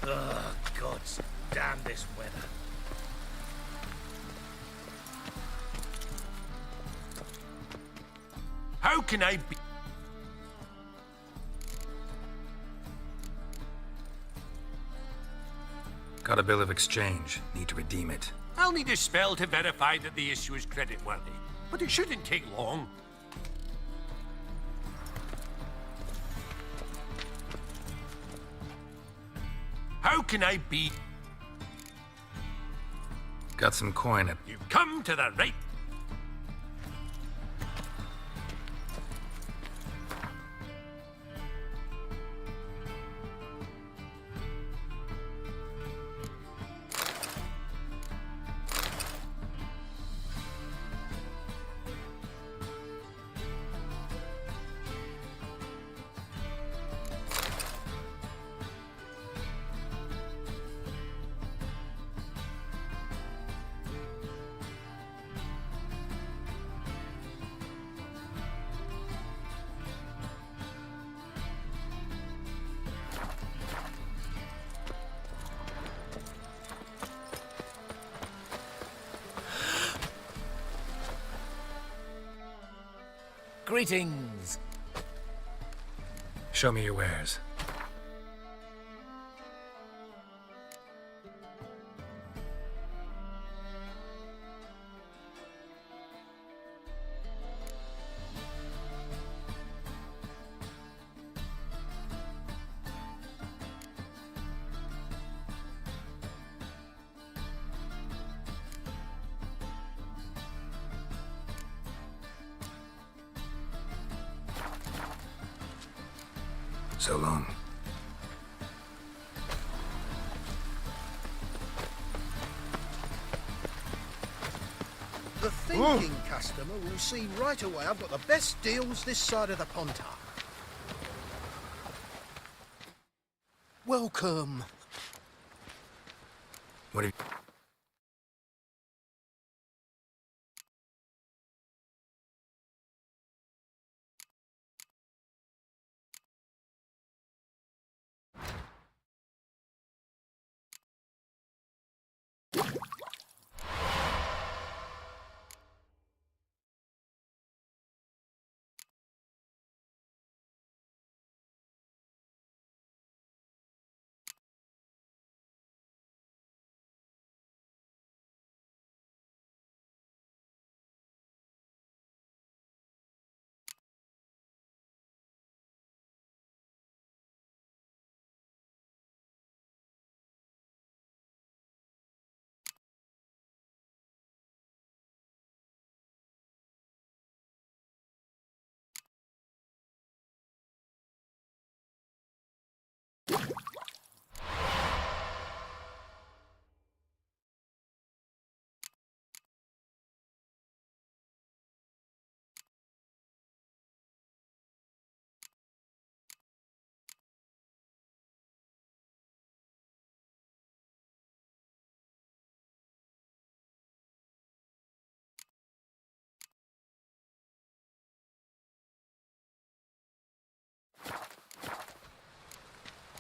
Ugh, God damn this weather. How can I be... Got a bill of exchange. Need to redeem it. I'll need a spell to verify that the issue is creditworthy, but it shouldn't take long. How can I be... Got some coin at... You've come to the right... Greetings. Show me your wares. So long. The thinking customer will see right away I've got the best deals this side of the Pontar. Welcome. What have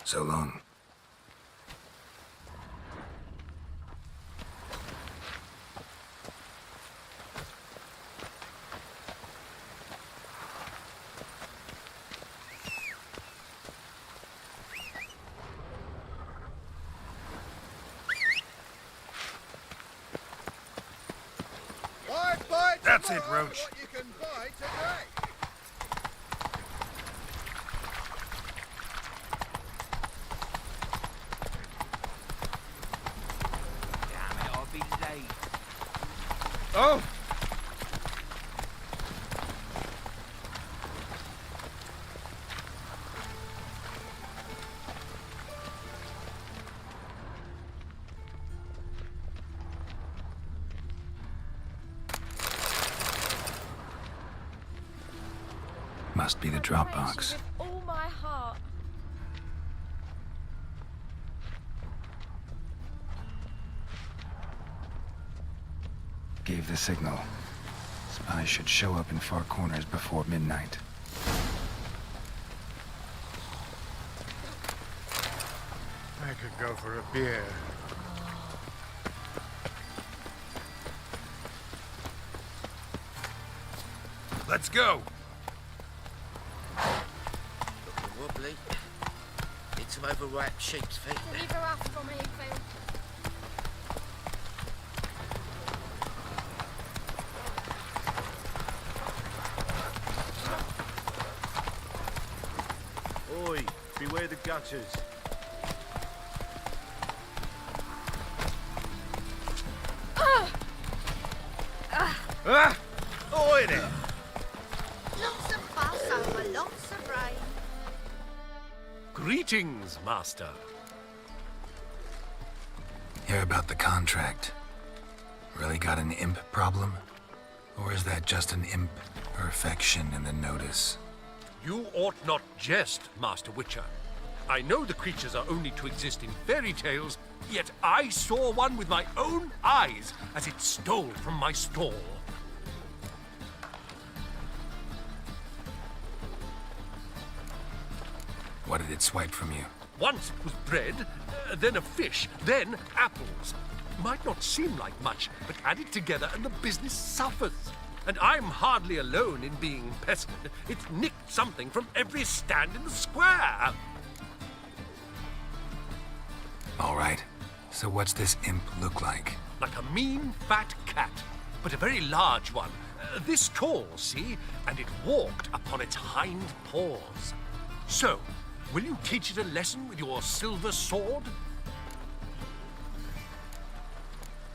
So long. That's it, Roach. What you can buy today. Damn it, I'll be late. Oh! Must be the drop box. With all my heart. Gave the signal. Spies should show up in far corners before midnight. I could go for a beer. Let's go! Looking wobbly. Need some overripe sheep's feet. Deliver us from here, Phil. Oi, beware the gutters. Ah! Oi there! Lots of fuss over lots of rain. Greetings, Master. Hear about the contract. Really got an imp problem? Or is that just an imp perfection in the notice? You ought not jest, Master Witcher. I know the creatures are only to exist in fairy tales, yet I saw one with my own eyes as it stole from my stall. What did it swipe from you? Once it was bread, then a fish, then apples. Might not seem like much, but add it together and the business suffers. And I'm hardly alone in being pestered. It's nicked something from every stand in the square. All right. So what's this imp look like? Like a mean, fat cat, but a very large one. This tall, see? And it walked upon its hind paws. So, will you teach it a lesson with your silver sword?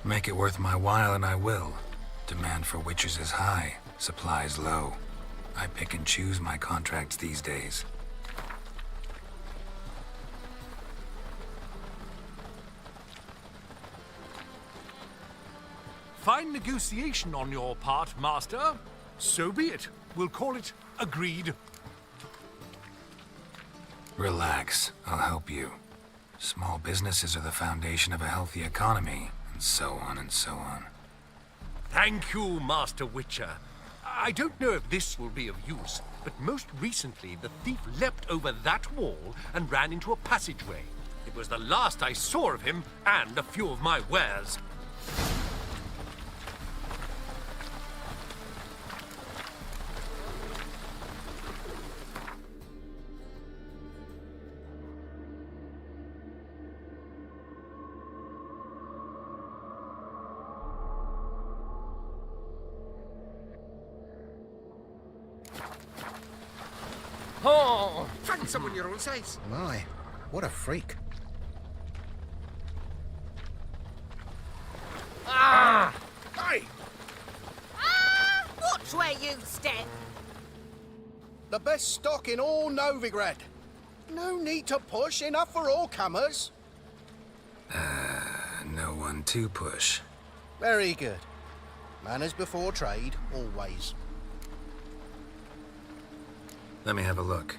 Make it worth my while and I will. Demand for witches is high, supplies low. I pick and choose my contracts these days. Fine negotiation on your part, Master. So be it. We'll call it agreed. Relax, I'll help you. Small businesses are the foundation of a healthy economy, and so on and so on. Thank you, Master Witcher. I don't know if this will be of use, but most recently the thief leapt over that wall and ran into a passageway. It was the last I saw of him and a few of my wares. Oh, find someone your own size. My, what a freak. Ah! Hey! Ah! Watch where you step! The best stock in all Novigrad. No need to push, enough for all comers. No one to push. Very good. Manners before trade, always. Let me have a look.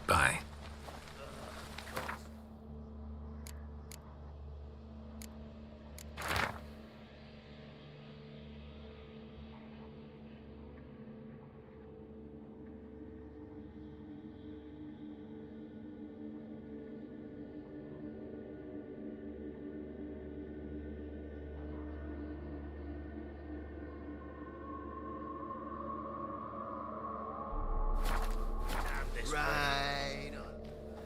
Bye. Right on.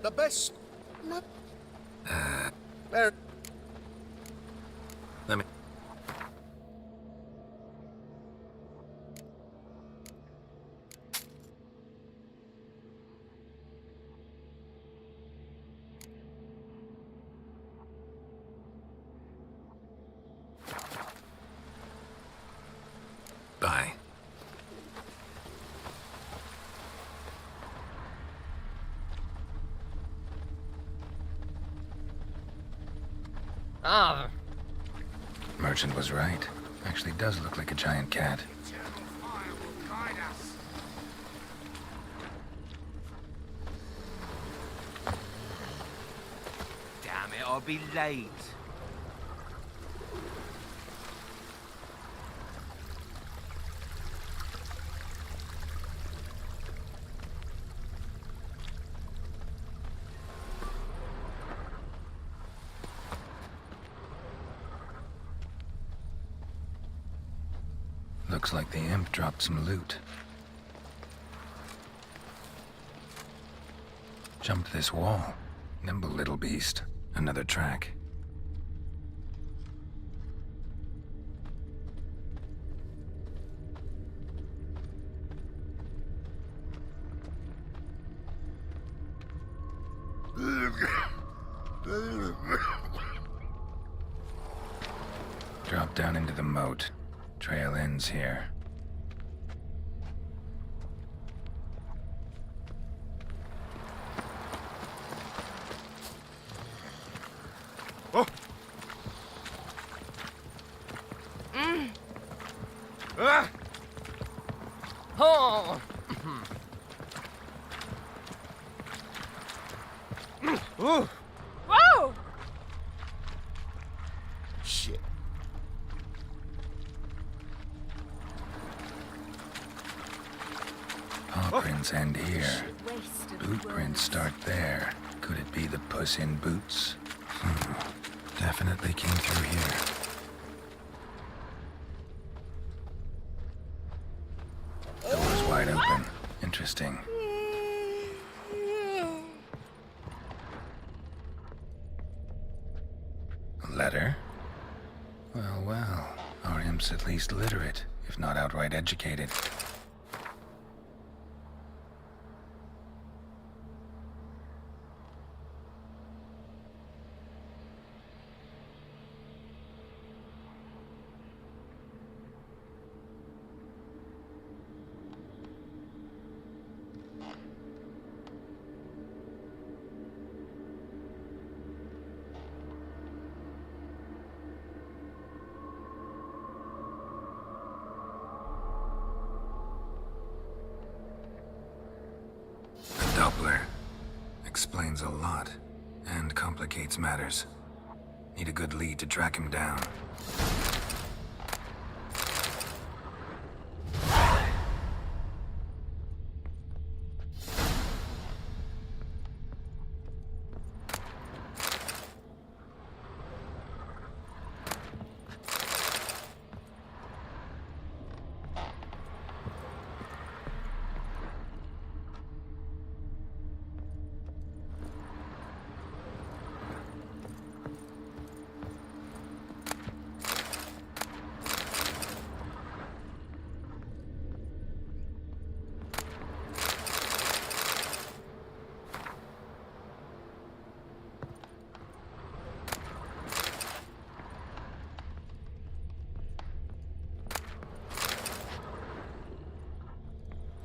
The best... No. Let me... Ah. Merchant was right. Actually does look like a giant cat. Damn it, I'll be late. Looks like the imp dropped some loot. Jumped this wall. Nimble little beast. Another track. Drop down into the moat. Trail ends here. Oh! Ah! Oh! Ooh! Whoa! Shit. Paw prints end here. Boot prints start there. Could it be the puss in boots? Definitely came through here. Door's wide open. Interesting. A letter? Well, well. Our imp's at least literate, if not outright educated. Doppler. Explains a lot, and complicates matters. Need a good lead to track him down.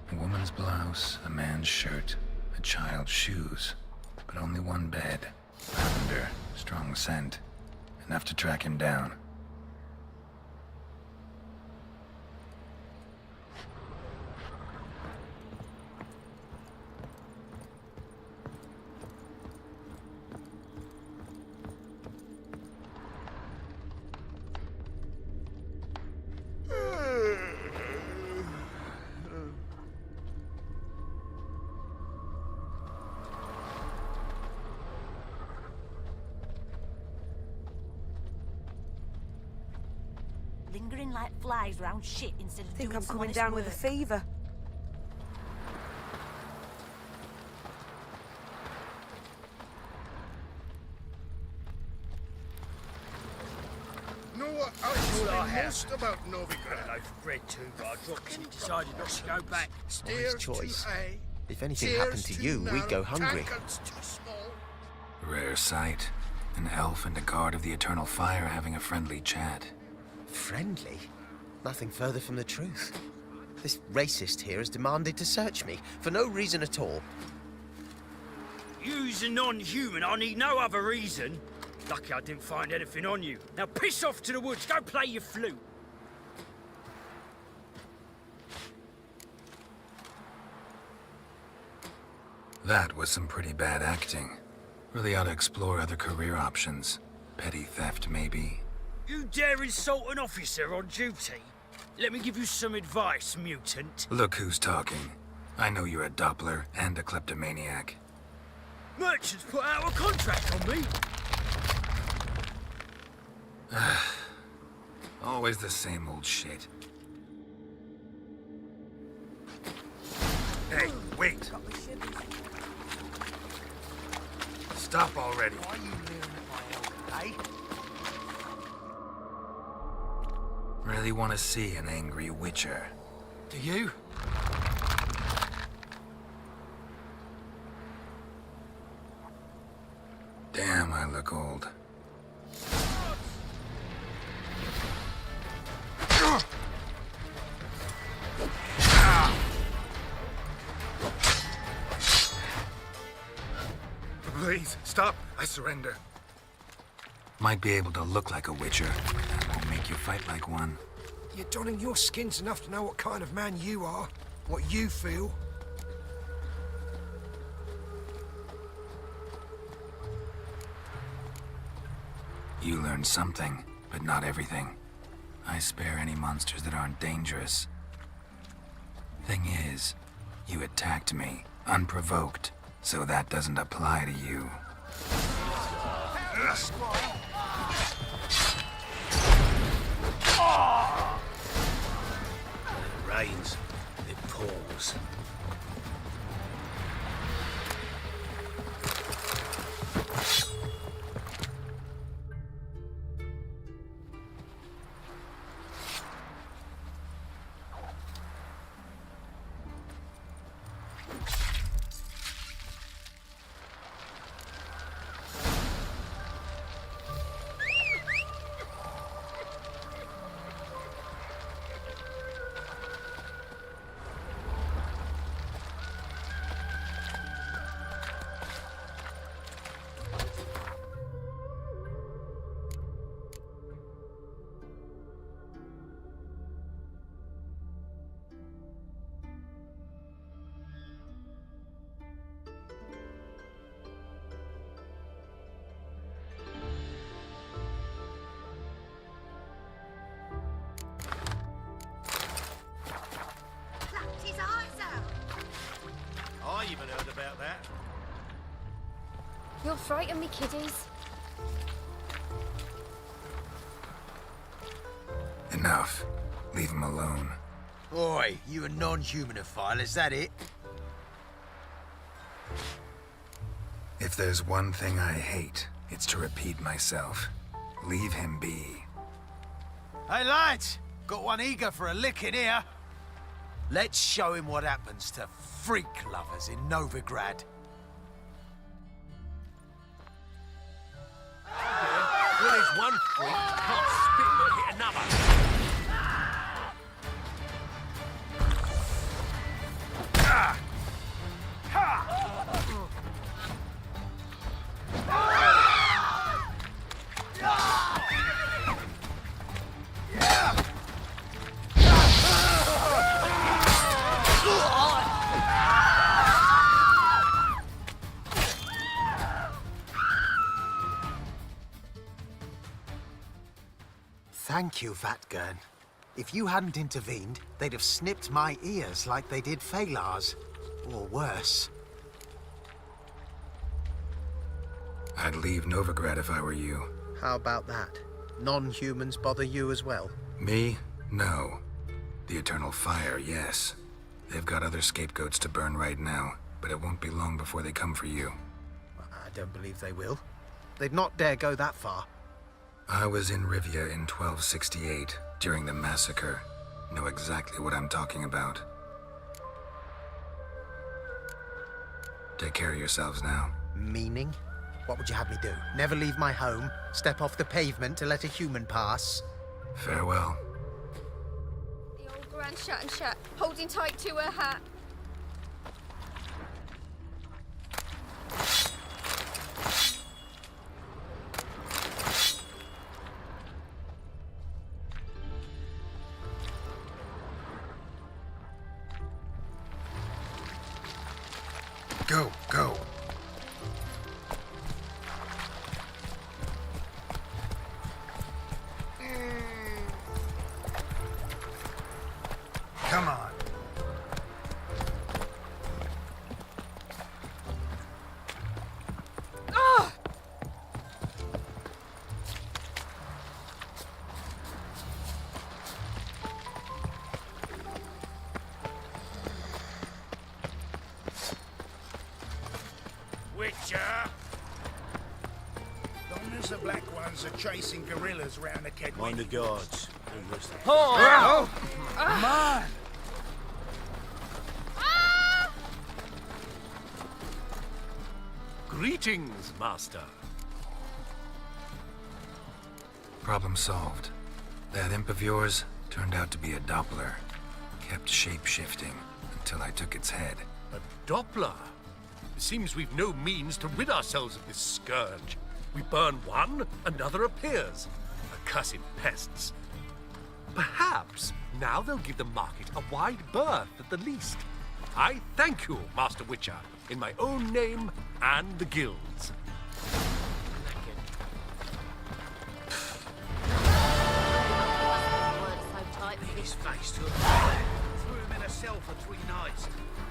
A woman's blouse, a man's shirt, a child's shoes. But only one bed. Lavender, strong scent. Enough to track him down. Lingering like flies round shit instead of Think doing I'm some coming honest down with a work. fever. Know what I think most about Novigrad? I've read too, but I dropped it. Decided not to go back. Stairs choice. too high. If anything chairs happened to too you, we'd go narrow, hungry. tankards too small. Rare sight. An elf and a guard of the Eternal Fire having a friendly chat. Friendly? Nothing further from the truth. This racist here has demanded to search me, for no reason at all. You's a non-human, I need no other reason. Lucky I didn't find anything on you. Now piss off to the woods, go play your flute. That was some pretty bad acting. Really ought to explore other career options. Petty theft, maybe. You dare insult an officer on duty? Let me give you some advice, mutant. Look who's talking. I know you're a Doppler and a kleptomaniac. Merchants put out a contract on me. Always the same old shit. Hey, wait! Stop already. Why are you leering at my elbow, eh? Really want to see an angry witcher. Do you? Damn, I look old. Please, stop. I surrender. Might be able to look like a witcher. That won't make you fight like one. You're donning your skins enough to know what kind of man you are, what you feel. You learned something, but not everything. I spare any monsters that aren't dangerous. Thing is, you attacked me, unprovoked, so that doesn't apply to you. It rains, it pours. I even heard about that. You'll frighten me, kiddies. Enough. Leave him alone. Oi, you a non-humanophile, is that it? If there's one thing I hate, it's to repeat myself. Leave him be. Hey, lads! Got one eager for a licking here. Let's show him what happens to freak lovers in Novigrad. Well, there's one freak can't spit and hit another. Thank you, Vatgern. If you hadn't intervened, they'd have snipped my ears like they did Phalar's. Or worse. I'd leave Novigrad if I were you. How about that? Non-humans bother you as well? Me? No. The Eternal Fire, yes. They've got other scapegoats to burn right now, but it won't be long before they come for you. I don't believe they will. They'd not dare go that far. I was in Rivia in 1268, during the massacre. Know exactly what I'm talking about. Take care of yourselves now. Meaning? What would you have me do? Never leave my home? Step off the pavement to let a human pass? Farewell. The old Grand Shat and Shat, holding tight to her hat. Go, go. Come on. Witcher! Long as the Black Ones are chasing guerrillas round the Kedwin. Mind the guards. Oh! Man! Greetings, Master. Problem solved. That imp of yours turned out to be a Doppler. Kept shape-shifting until I took its head. A Doppler? It seems we've no means to rid ourselves of this scourge. We burn one, another appears. Accursed pests. Perhaps now they'll give the market a wide berth at the least. I thank you, Master Witcher, in my own name and the guild's. His face to a fire. Threw him in a cell for 3 nights.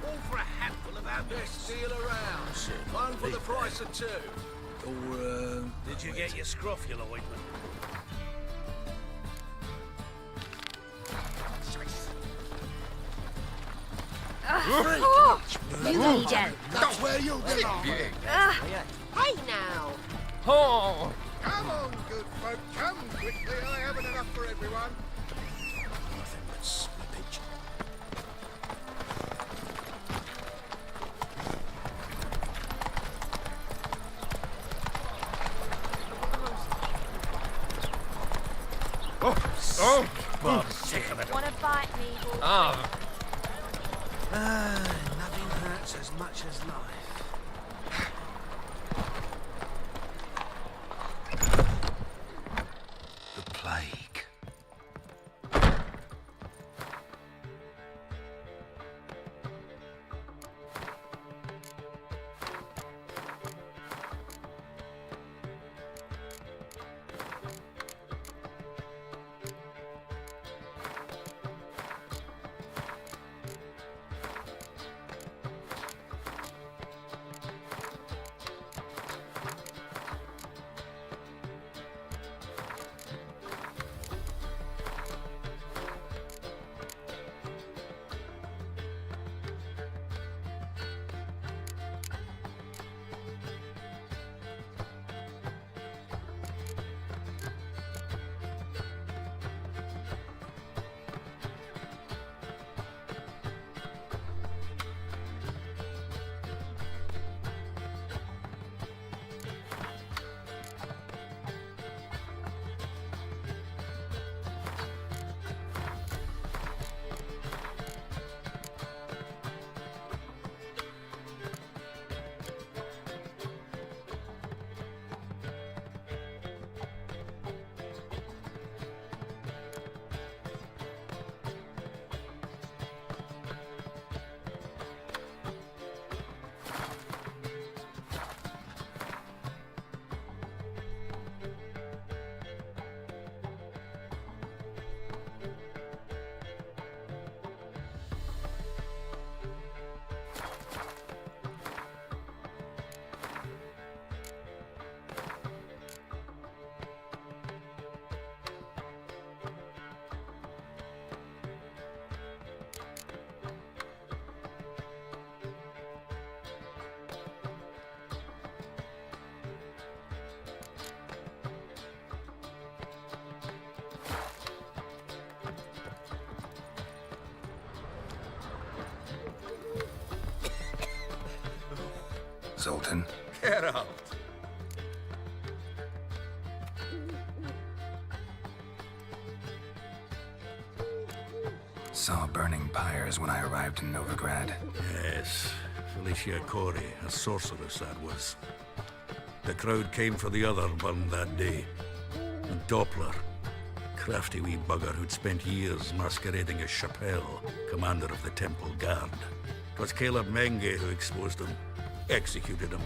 All for a handful of amber. Best deal around. One for the price of 2. Or, did you get your scrofula ointment? You need it. That's where you belong. Hey now. Oh! Come on, good folk, come quickly. I haven't enough for everyone. Nothing but slippage. Oh! Well, I'm sick of it. Wanna bite me? Ah! Nothing hurts as much as life. The plague. Zoltan. Get out! Saw burning pyres when I arrived in Novigrad. Yes, Felicia Corey, a sorceress that was. The crowd came for the other one that day. A Doppler. Crafty wee bugger who'd spent years masquerading as Chappelle, commander of the Temple Guard. It was Caleb Menge who exposed him. executed him,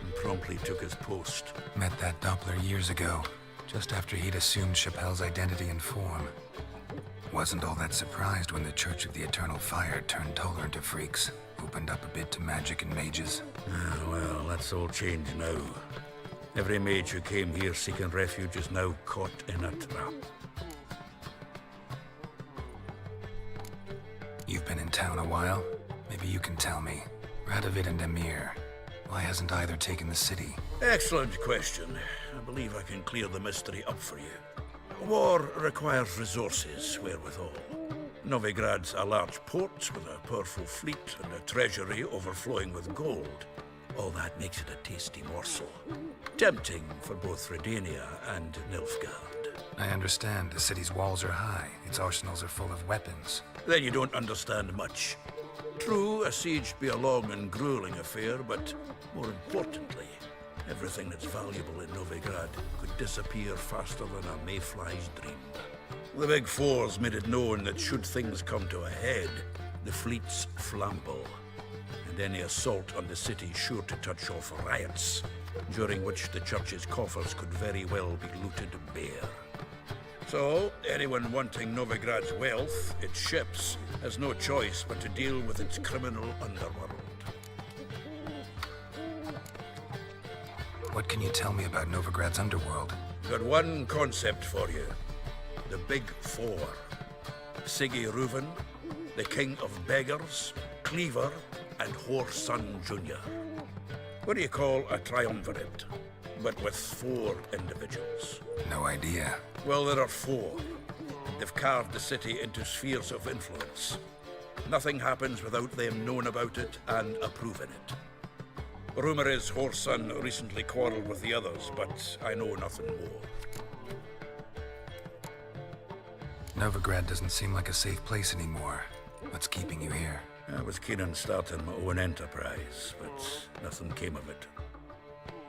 and promptly took his post. Met that Doppler years ago, just after he'd assumed Chappelle's identity and form. Wasn't all that surprised when the Church of the Eternal Fire turned Toller into freaks, opened up a bit to magic and mages. Well, that's all changed now. Every mage who came here seeking refuge is now caught in a trap. You've been in town a while. Maybe you can tell me. Radovid and Emir. Why hasn't either taken the city? Excellent question. I believe I can clear the mystery up for you. War requires resources, wherewithal. Novigrad's a large port with a powerful fleet and a treasury overflowing with gold. All that makes it a tasty morsel. Tempting for both Redania and Nilfgaard. I understand. The city's walls are high. Its arsenals are full of weapons. Then you don't understand much. True, a siege be a long and grueling affair, but more importantly, everything that's valuable in Novigrad could disappear faster than a mayfly's dream. The Big Four's made it known that should things come to a head, the fleet's flammable, and any assault on the city's sure to touch off riots, during which the church's coffers could very well be looted bare. So, anyone wanting Novigrad's wealth, its ships, has no choice but to deal with its criminal underworld. What can you tell me about Novigrad's underworld? Got one concept for you. The Big Four. Siggy Reuven, the King of Beggars, Cleaver, and Whoreson Jr. What do you call a triumvirate, but with 4 individuals? No idea. Well, there are 4. They've carved the city into spheres of influence. Nothing happens without them knowing about it and approving it. Rumor is Whoreson recently quarreled with the others, but I know nothing more. Novigrad doesn't seem like a safe place anymore. What's keeping you here? I was keen on starting my own enterprise, but nothing came of it.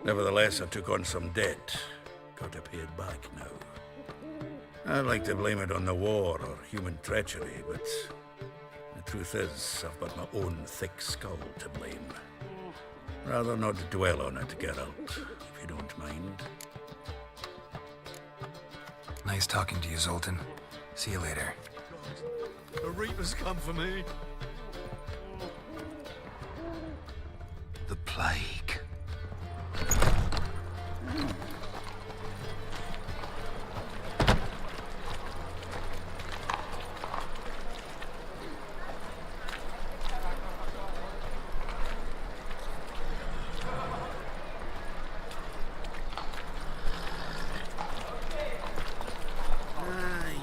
Nevertheless, I took on some debt. Got to pay it back now. I'd like to blame it on the war or human treachery, but the truth is, I've got my own thick skull to blame. Rather not dwell on it, Geralt, if you don't mind. Nice talking to you, Zoltan. See you later. The Reapers come for me. The plague.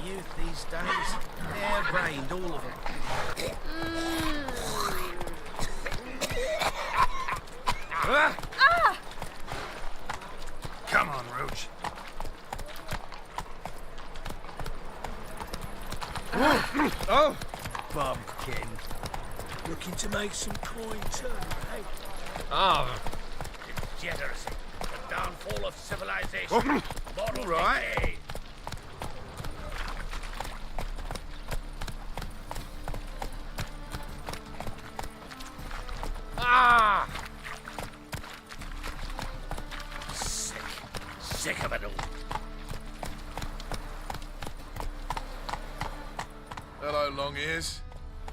Youth these days, hair-brained, all of them. Come on, Roach. Oh! Bumpkin. Looking to make some coin too, eh? Oh. Degeneracy. The downfall of civilization. Moral Right. decay. Ah! Sick of it all. Hello, long ears.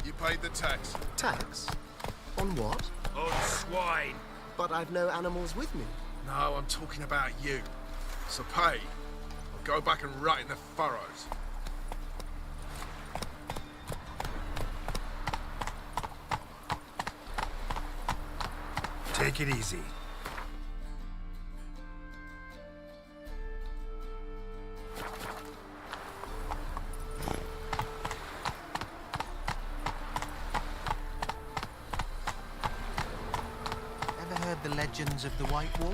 You paid the tax. Tax? On what? On swine. But I've no animals with me. No, I'm talking about you. So pay, or go back and rot in the furrows. Take it easy. Ever heard the legends of the White Wolf?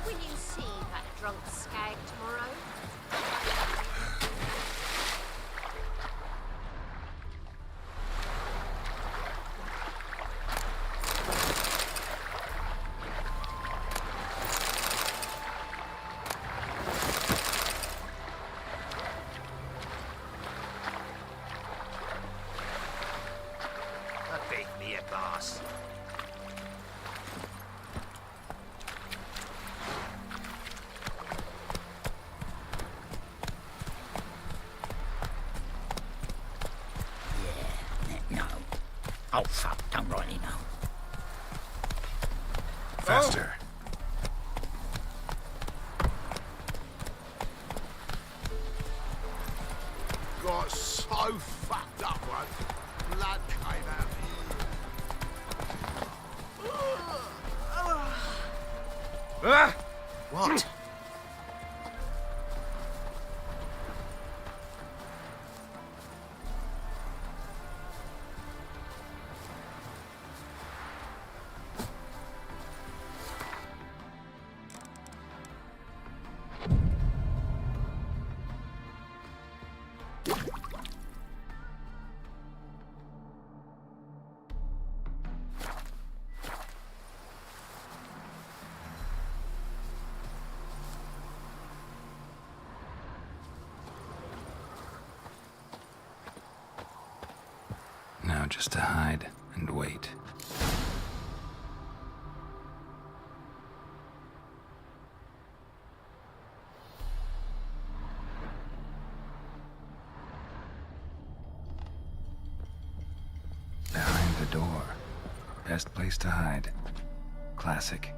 Will you see that drunk skag tomorrow? Oh, fuck, don't rightly know. Faster. Got so fucked up once. Blood came out of you. What? Now just to hide and wait. Behind the door. Best place to hide. Classic.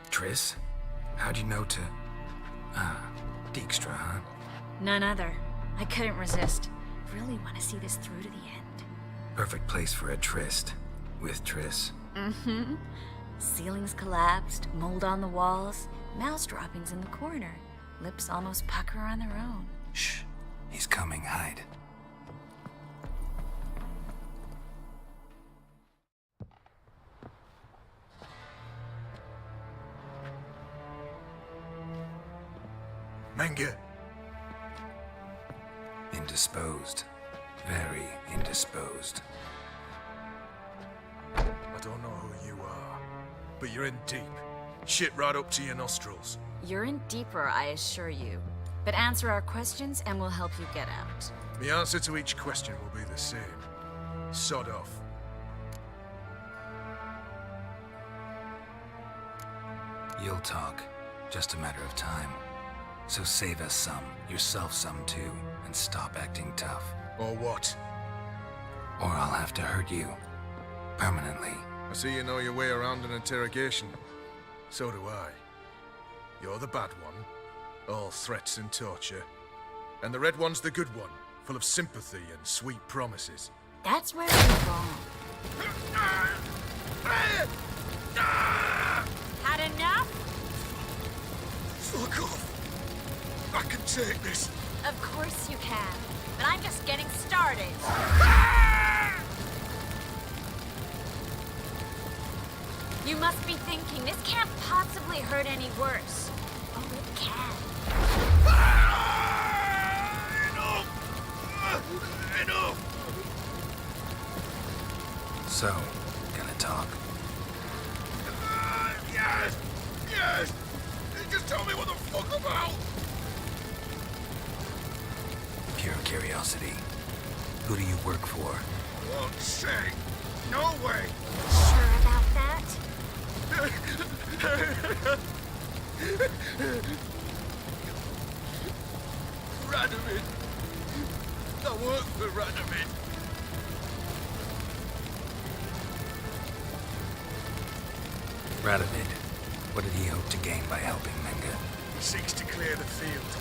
Triss? How'd you know to... Dijkstra, huh? None other. I couldn't resist. Really want to see this through to the end. Perfect place for a tryst. With Triss. Mm-hmm. Ceilings collapsed, mold on the walls, mouse droppings in the corner. Lips almost pucker on their own. Shh. He's coming. Hide. Menge. Indisposed. Very indisposed. I don't know who you are, but you're in deep. Shit right up to your nostrils. You're in deeper, I assure you. But answer our questions and we'll help you get out. The answer to each question will be the same. Sod off. You'll talk. Just a matter of time. So save us some, yourself some too, and stop acting tough. Or what? Or I'll have to hurt you. Permanently. I see you know your way around an interrogation. So do I. You're the bad one, all threats and torture. And the red one's the good one, full of sympathy and sweet promises. That's where you're wrong. Had enough? Fuck off! I can take this. Of course you can. But I'm just getting started. You must be thinking, this can't possibly hurt any worse. Oh, it can. Enough! So, gonna talk? Yes! Yes! Just tell me what the fuck about! Pure curiosity. Who do you work for? Won't say. No way! Sure about that? Radovid. I work for Radovid. Radovid. What did he hope to gain by helping Menge? He seeks to clear the field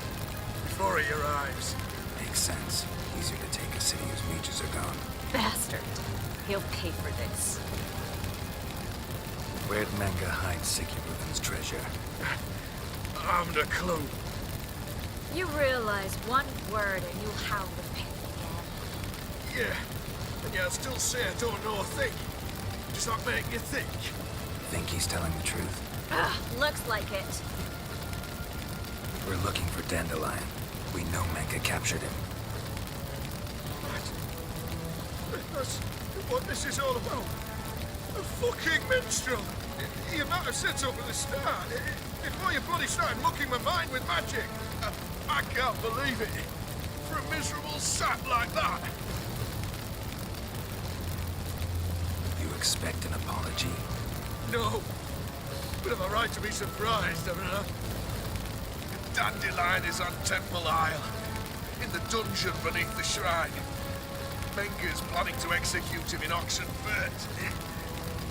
before he arrives. Makes sense. Easier to take a city whose mages are gone. Bastard. He'll pay for this. Where'd Menge hide Sikiruven's treasure? I haven't a clue. You realize one word and you'll howl with pain again. Yeah, and yet I'd still say I don't know a thing. Does that make you think? Think he's telling the truth? Ugh, looks like it. We're looking for Dandelion. We know Menge captured him. That's what this is all about. A fucking minstrel! You might have said so from the start. Before you bloody started mucking my mind with magic. I can't believe it. For a miserable sap like that. expect an apology? No. But I've a right to be surprised, haven't I? Dandelion is on Temple Isle, in the dungeon beneath the shrine. Menger's planning to execute him in Oxenfurt.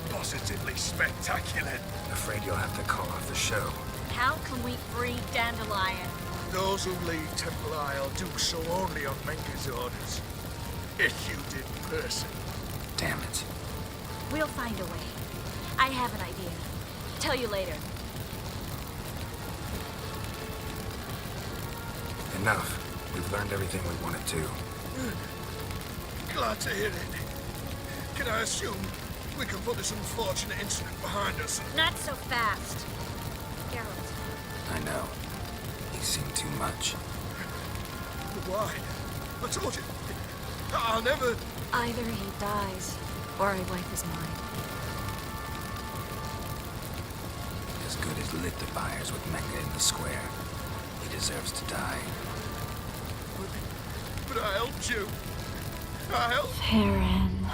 Positively spectacular. Afraid you'll have to call off the show. How can we free Dandelion? Those who leave Temple Isle do so only on Menger's orders. Issued in person. Damn it. We'll find a way. I have an idea. Tell you later. Enough. We've learned everything we wanted to. Glad to hear it. Can I assume we can put this unfortunate incident behind us? Not so fast. Geralt. I know. He's seen too much. But why? I told you. I'll never... Either he dies, or I wipe his mind. As good as lit the fires with Menga in the square. He deserves to die. But I helped you. I helped... Farron.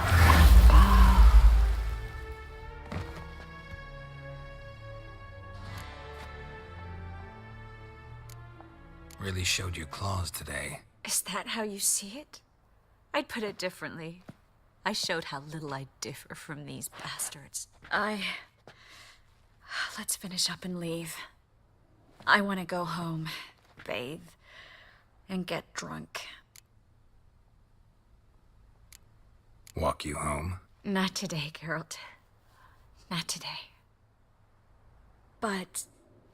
Really showed your claws today. Is that how you see it? I'd put it differently. I showed how little I differ from these bastards. Let's finish up and leave. I want to go home, bathe, and get drunk. Walk you home? Not today, Geralt. Not today. But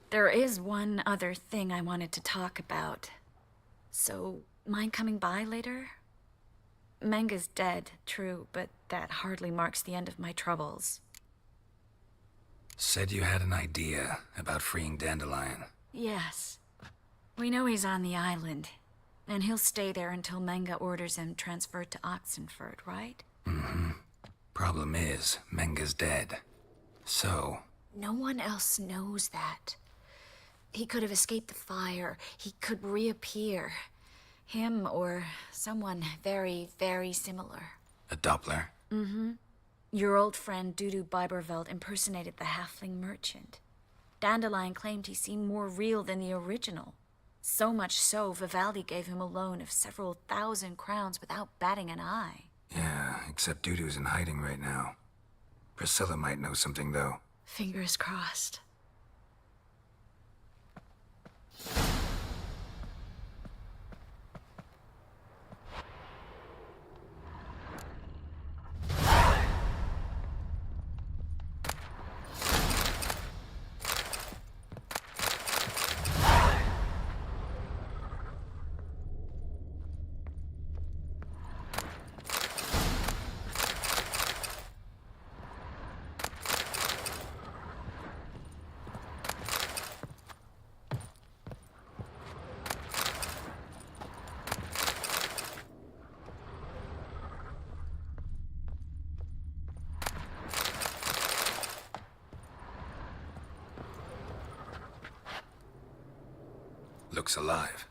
there is one other thing I wanted to talk about. So, mind coming by later? Menga's dead, true, but that hardly marks the end of my troubles. Said you had an idea about freeing Dandelion. Yes. We know he's on the island, and he'll stay there until Menga orders him transferred to Oxenfurt, right? Mm-hmm. Problem is, Menga's dead. So... No one else knows that. He could have escaped the fire. He could reappear. Him or someone very, very similar. A Doppler? Mm-hmm. Your old friend Dudu Biberveld impersonated the halfling merchant. Dandelion claimed he seemed more real than the original. So much so, Vivaldi gave him a loan of several 1,000 crowns without batting an eye. Yeah, except Dudu's in hiding right now. Priscilla might know something, though. Fingers crossed. Looks alive.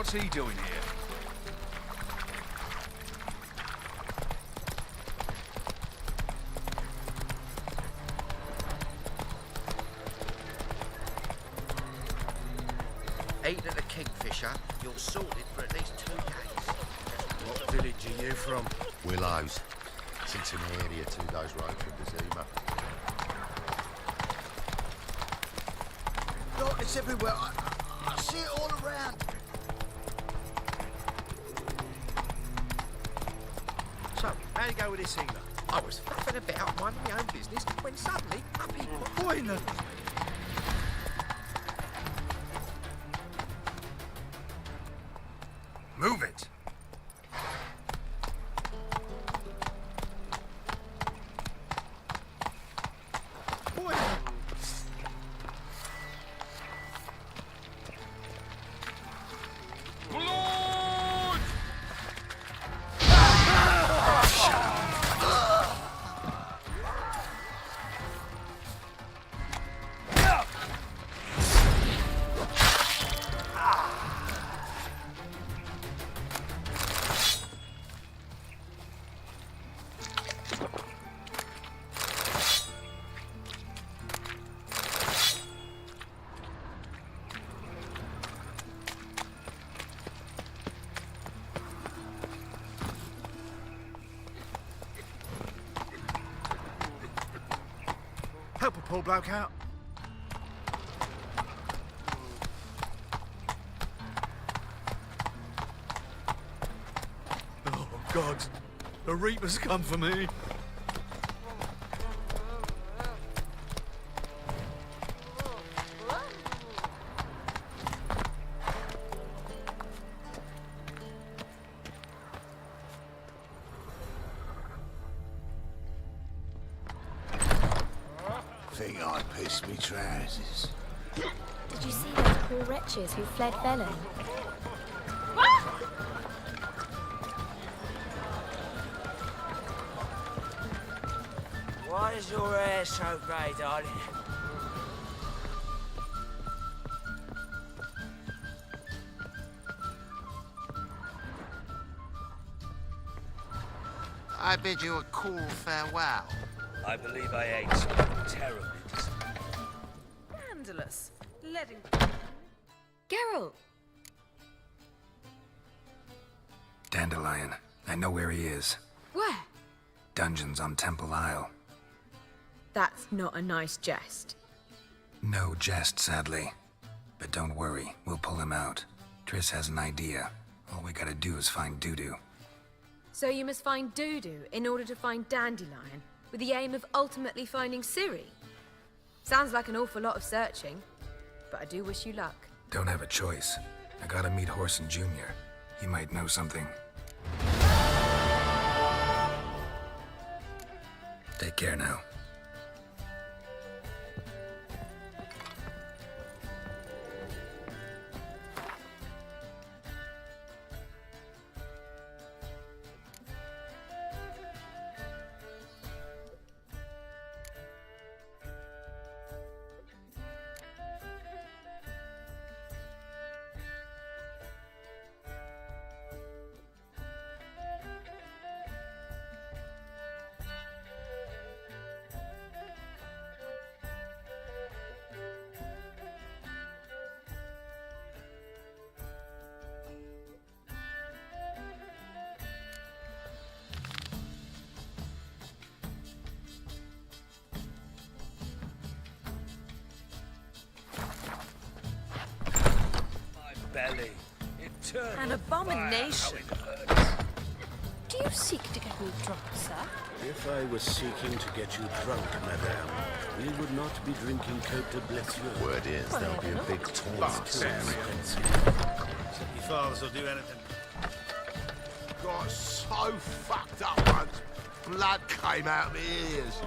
What's he doing here? Eight at the Kingfisher, you're sorted for at least 2 days. What village are you from? Willows. Sits in the area 2 days' road from Dezima. God, it's everywhere. I see it all around. So, how'd you go with this healer? I was faffing about minding my own business when suddenly up he pointed. Move it! Help a poor bloke out. Oh, God. The Reaper's come for me. Think I pissed me trousers. Did you see those poor wretches who fled Velen? Why is your hair so grey, darling? I bid you a cool farewell. I believe I ate something terribly disappointing. Scandalous. Letting... Geralt! Dandelion. I know where he is. Where? Dungeons on Temple Isle. That's not a nice jest. No jest, sadly. But don't worry, we'll pull him out. Triss has an idea. All we gotta do is find Dudu. So you must find Dudu in order to find Dandelion, with the aim of ultimately finding Ciri? Sounds like an awful lot of searching, but I do wish you luck. Don't have a choice. I gotta meet Horson Jr. He might know something. Take care now. Belly. Eternal An abomination. fire, how it hurts. Do you seek to get me drunk, sir? If I was seeking to get you drunk, madame, we would not be drinking Cote de Blessure. Word is, there'll be a big tournament. Too expensive. Your fathers will do anything. Got so fucked up once, blood came out of my ears.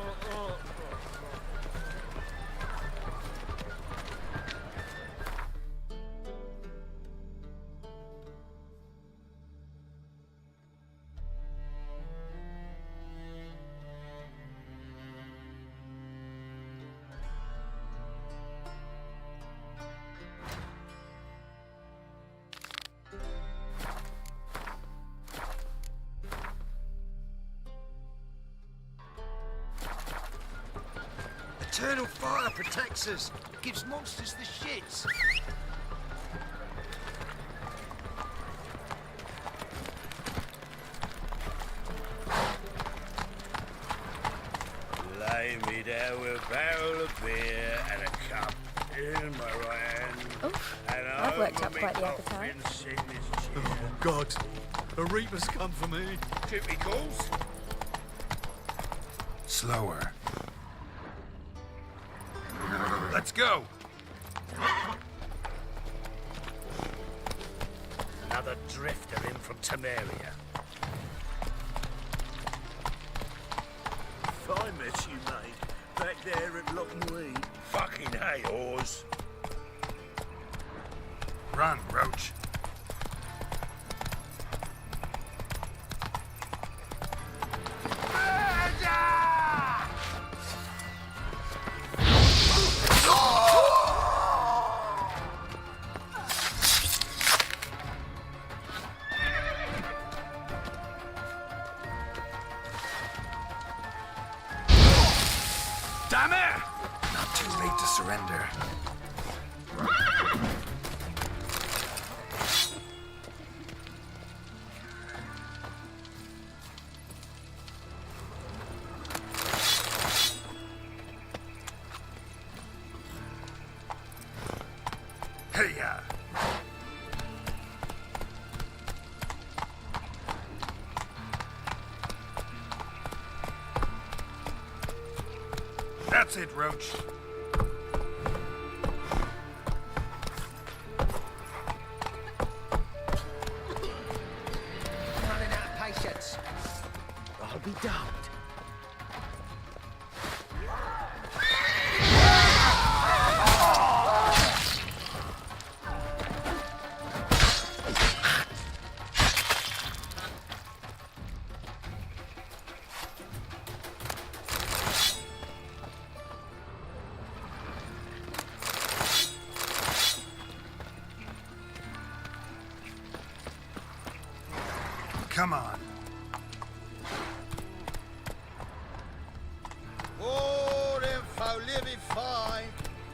eternal fire protects us. Gives monsters the shits. Lay me down with a barrel of beer and a cup in my right hand. And I've worked over up me quite the coffin appetite. sit this chair. Oh, God. A reaper's come for me. Duty calls. Slower. Let's go. Another drifter in from Temeria. Fine mess you made. Back there at Locknweed. Fucking hay, whores. Run, Roach. Damn it! Not too late to surrender. Hey-ya! That's it, Roach. Running out of patience. I'll be damned. Come on. Oh, them folk living fine.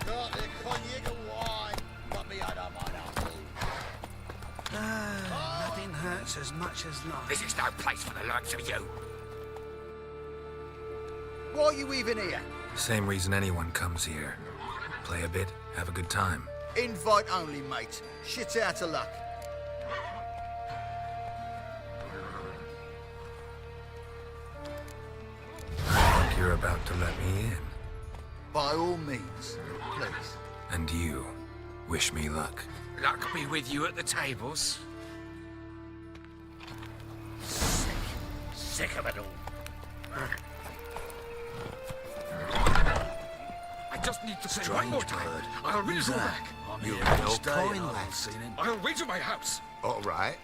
Got their cognac and wine. But me, I don't mind Nothing hurts as much as life. This is no place for the likes of you. Why are you even here? Same reason anyone comes here. Play a bit, have a good time. Invite only, mate. Shit's out of luck. I think you're about to let me in. By all means, please. And you, wish me luck. Luck be with you at the tables. Sick of it all. I just need to say Strange one more time. bird. I'll read Who's you that? back. You You'll real stay, coin I haven't lad. seen him. I'll read to my house. All right.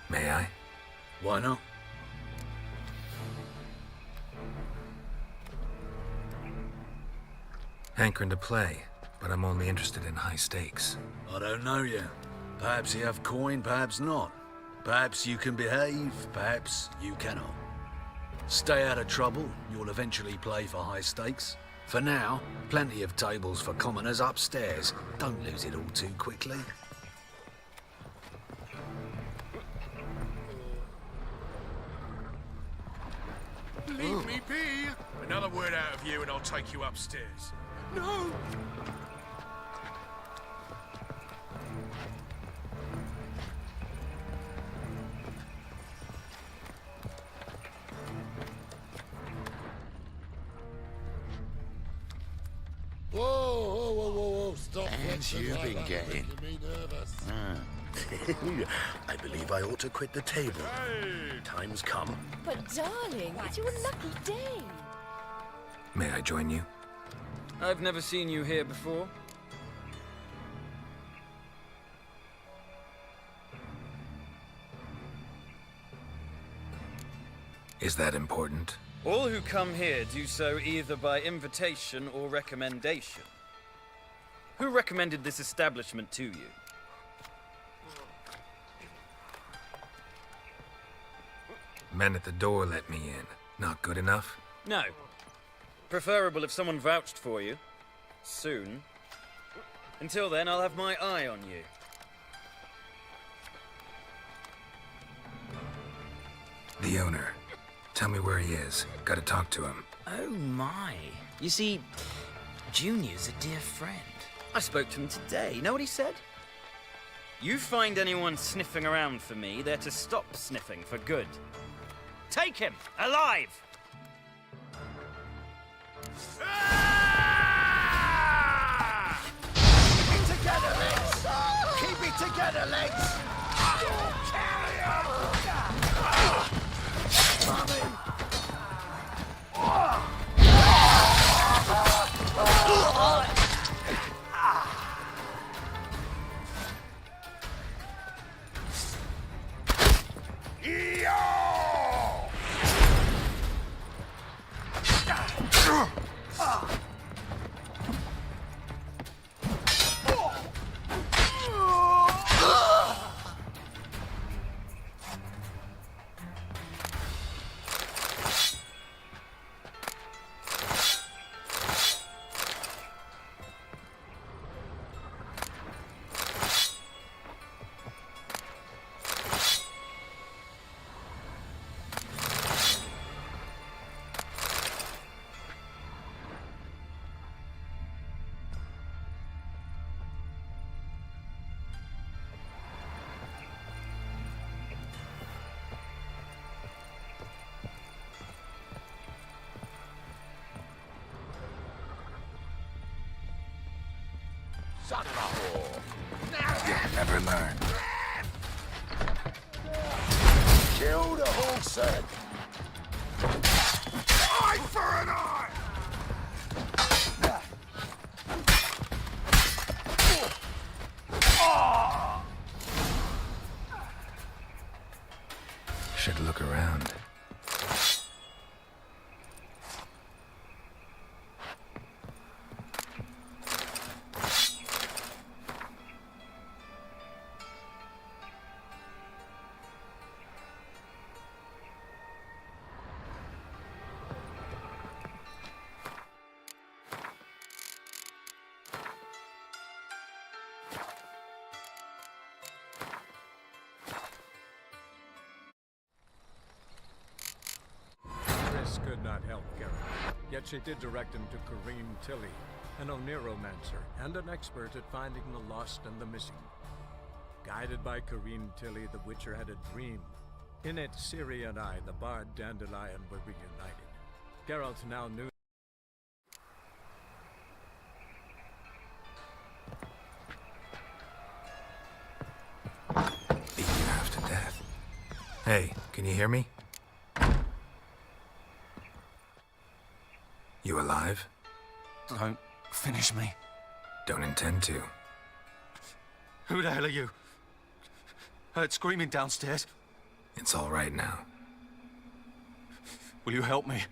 May I? Why not? Hankering to play, but I'm only interested in high stakes. I don't know yet. Perhaps you have coin, perhaps not. Perhaps you can behave, perhaps you cannot. Stay out of trouble, you'll eventually play for high stakes. For now, plenty of tables for commoners upstairs. Don't lose it all too quickly. Leave me be! Another word out of you and I'll take you upstairs. No! Whoa, stop. As you've been getting. Me nervous. I believe I ought to quit the table. Time's come. But darling, it's your lucky day. May I join you? I've never seen you here before. Is that important? All who come here do so either by invitation or recommendation. Who recommended this establishment to you? Men at the door let me in. Not good enough? No. Preferable if someone vouched for you. Soon. Until then, I'll have my eye on you. The owner. Tell me where he is. Gotta talk to him. Oh my. You see, Junior's a dear friend. I spoke to him today. Know what he said? You find anyone sniffing around for me, they're to stop sniffing for good. Take him! Alive! Keep it together, legs! Keep it together, legs! Son of a whore! You'll never learn. Kill the horse, son! Eye for an eye! Should look around. Could not help Garrett, yet she did direct him to Kareem Tilly, an Oneromancer and an expert at finding the lost and the missing. Guided by Kareem Tilly, the Witcher had a dream. In it, Ciri and I, the bard Dandelion, were reunited. Geralt now knew. Beat you half to death. Hey, can you hear me? You alive? Don't finish me. Don't intend to. Who the hell are you? Heard screaming downstairs. It's all right now. Will you help me?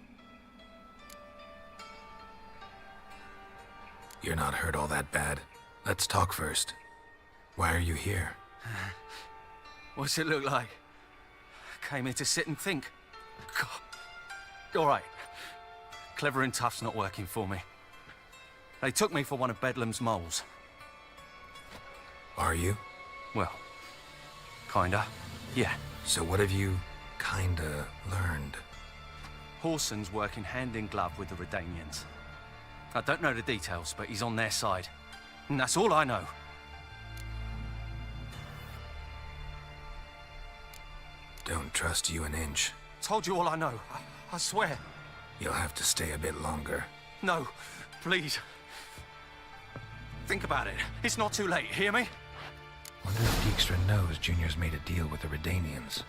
You're not hurt all that bad. Let's talk first. Why are you here? What's it look like? Came here to sit and think. God. All right. Clever and tough's not working for me. They took me for one of Bedlam's moles. Are you? Well, kinda, yeah. So what have you kinda learned? Whoreson's working hand in glove with the Redanians. I don't know the details, but he's on their side. And that's all I know. Don't trust you an inch. Told you all I know. I swear. You'll have to stay a bit longer. No, please. Think about it. It's not too late, hear me? Wonder if Dijkstra knows Junior's made a deal with the Redanians.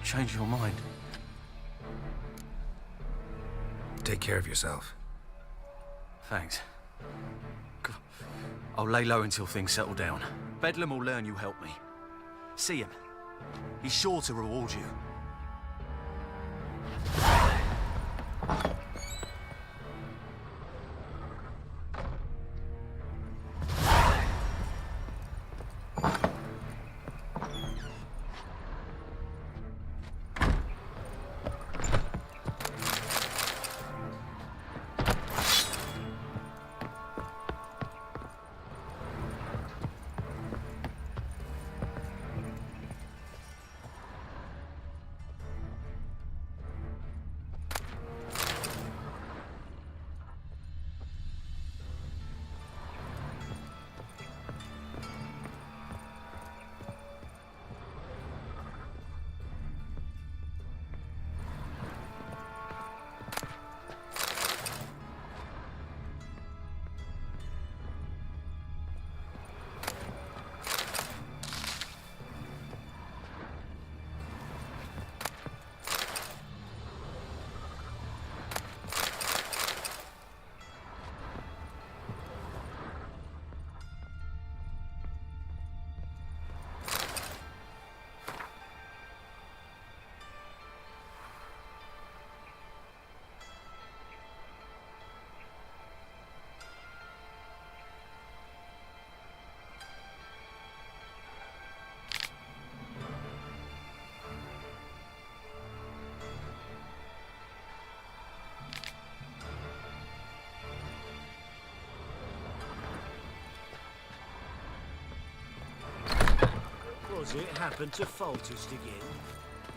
Change your mind. Take care of yourself. Thanks. I'll lay low until things settle down. Bedlam will learn you helped me. See him. He's sure to reward you. Was it happened to Foltest again?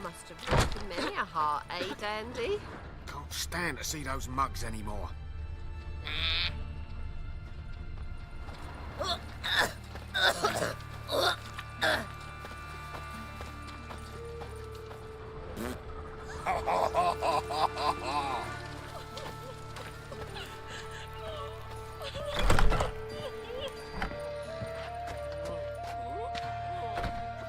Must have broken many a heart, eh, Dandy? Can't stand to see those mugs anymore.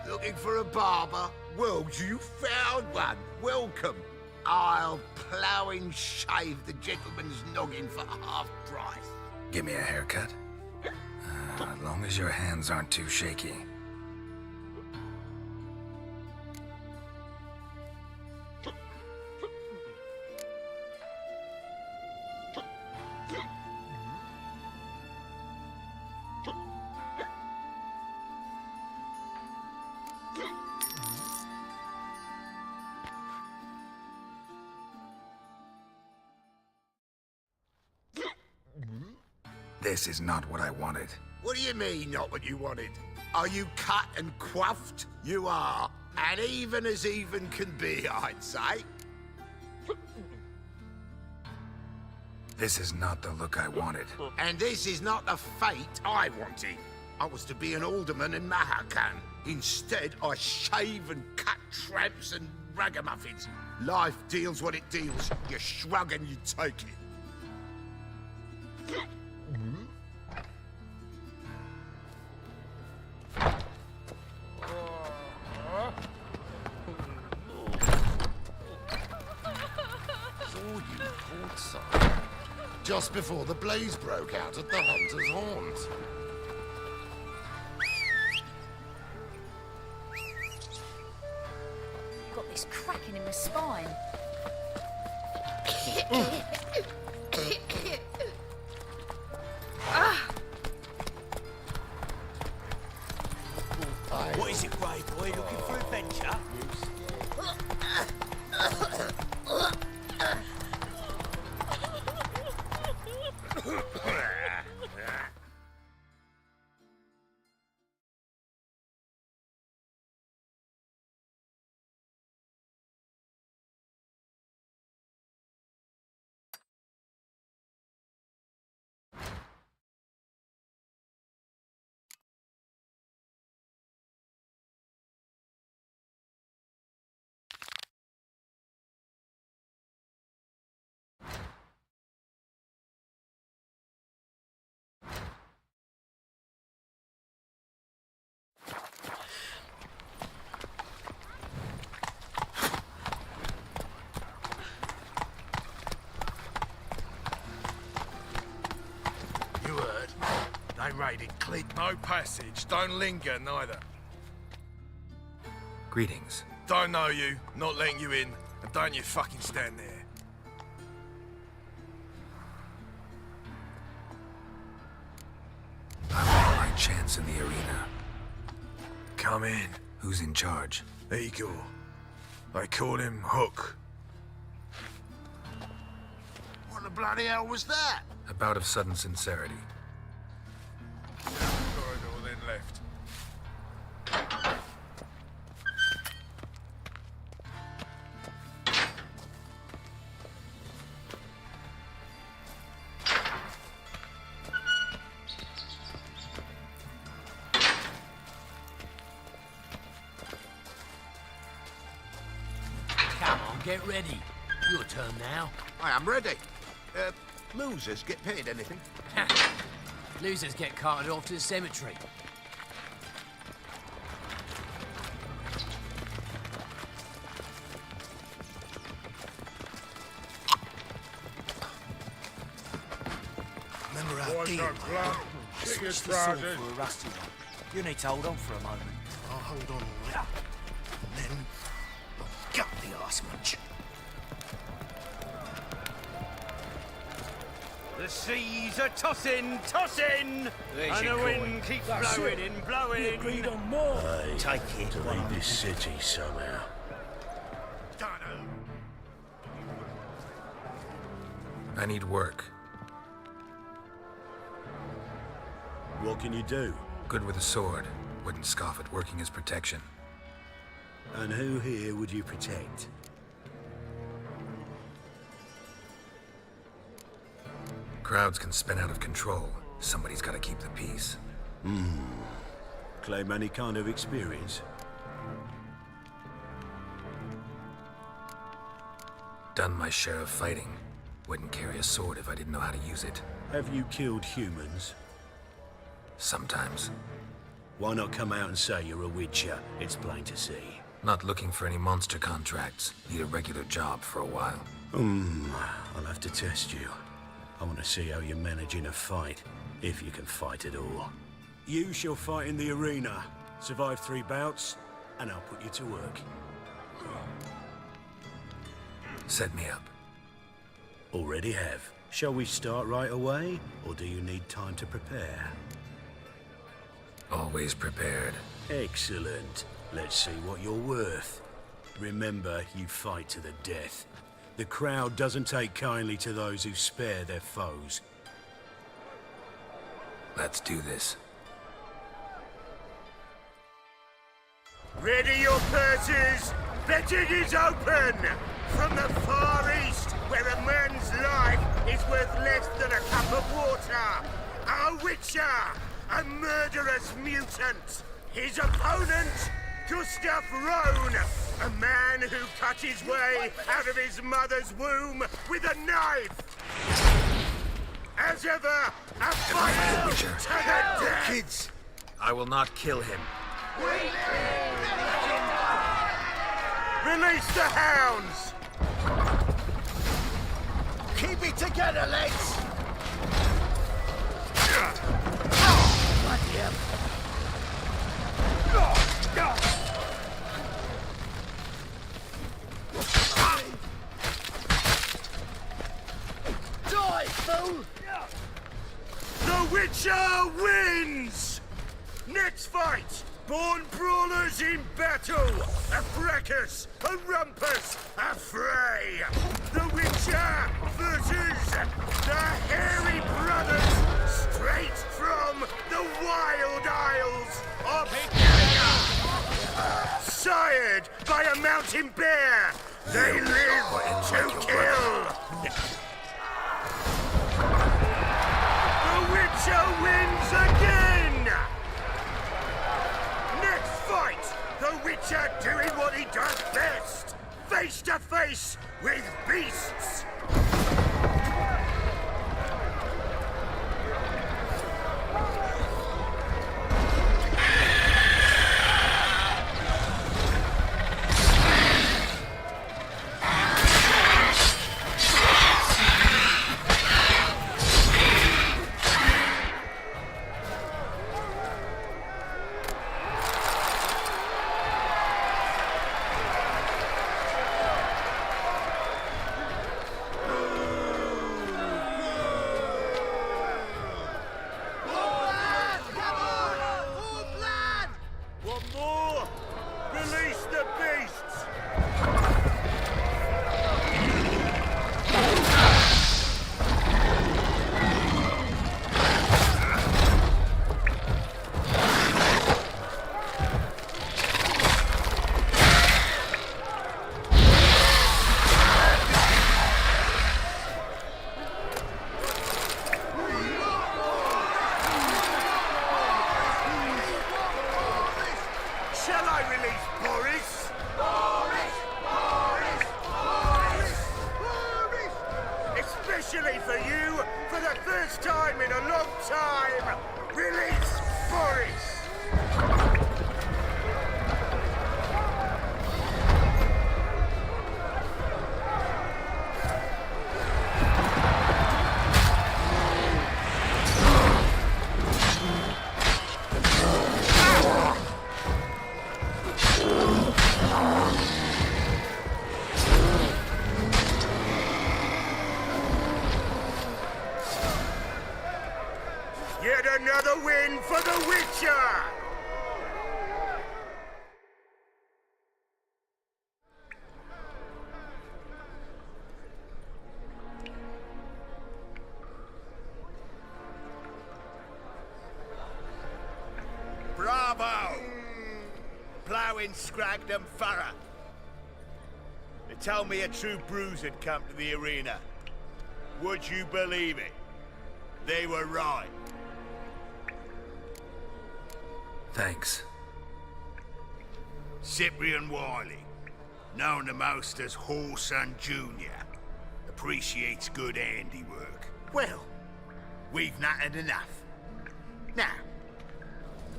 Looking for a barber? Well, you found one. Welcome. I'll plough and shave the gentleman's noggin for half price. Give me a haircut. As long as your hands aren't too shaky. This is not what I wanted. What do you mean, not what you wanted? Are you cut and quaffed? You are. And even as even can be, I'd say. This is not the look I wanted. And this is not the fate I wanted. I was to be an alderman in Mahakan. Instead, I shave and cut tramps and ragamuffins. Life deals what it deals. You shrug and you take it. Just before the blaze broke out at the Hunter's Haunt. Got this cracking in my spine. What is it, brave boy? Looking for adventure? click, no passage. Don't linger, neither. Greetings. Don't know you, not letting you in, and don't you fucking stand there. I want my chance in the arena. Come in. Who's in charge? Igor. They call him Hook. What the bloody hell was that? A bout of sudden sincerity. Down the corridor, then left. Come on, get ready. Your turn now. I am ready. Losers get paid anything? Losers get carted off to the cemetery. Remember our deal, mate? Switch the sword for a rusty one. You need to hold on for a moment. I'll hold on all right. And then I'll gut the arse munch. The seas are tossing, tossing, There's and your the coin. wind keeps That's blowing it. and blowing. We agreed on more. Take it. To leave this city somehow. I need work. What can you do? Good with a sword. Wouldn't scoff at working as protection. And who here would you protect? Crowds can spin out of control. Somebody's got to keep the peace. Claim any kind of experience? Done my share of fighting. Wouldn't carry a sword if I didn't know how to use it. Have you killed humans? Sometimes. Why not come out and say you're a witcher? It's plain to see. Not looking for any monster contracts. Need a regular job for a while. I'll have to test you. I want to see how you manage in a fight, if you can fight at all. You shall fight in the arena. Survive 3 bouts, and I'll put you to work. Set me up. Already have. Shall we start right away, or do you need time to prepare? Always prepared. Excellent. Let's see what you're worth. Remember, you fight to the death. The crowd doesn't take kindly to those who spare their foes. Let's do this. Ready your purses! Betting is open! From the far east, where a man's life is worth less than a cup of water, a witcher, a murderous mutant. His opponent, Gustav Rohn, a man who cut his way out of his mother's womb with a knife. As ever, a fight Witcher. to the death! Kids! I will not kill him. Release the hounds! Keep it together, lads! Bloody hell. Die, fool! The Witcher wins! Next fight! Born brawlers in battle! A fracas! A rumpus! A fray! The Witcher versus the Hairy Brothers! Straight from the Wild Isles of Hiria! Sired by a mountain bear! They live to kill! The Witcher wins again! Next fight, the Witcher doing what he does best, face to face with beasts. Release Boris! Especially for you, for the first time in a long time! Release Boris! Yet another win for the Witcher! Bravo! Ploughing Scragdom Furrow. They told me a true bruise had come to the arena. Would you believe it? They were right. Thanks. Cyprian Wiley, known the most as Whoreson Jr., appreciates good handiwork. Well, we've not had enough. Now,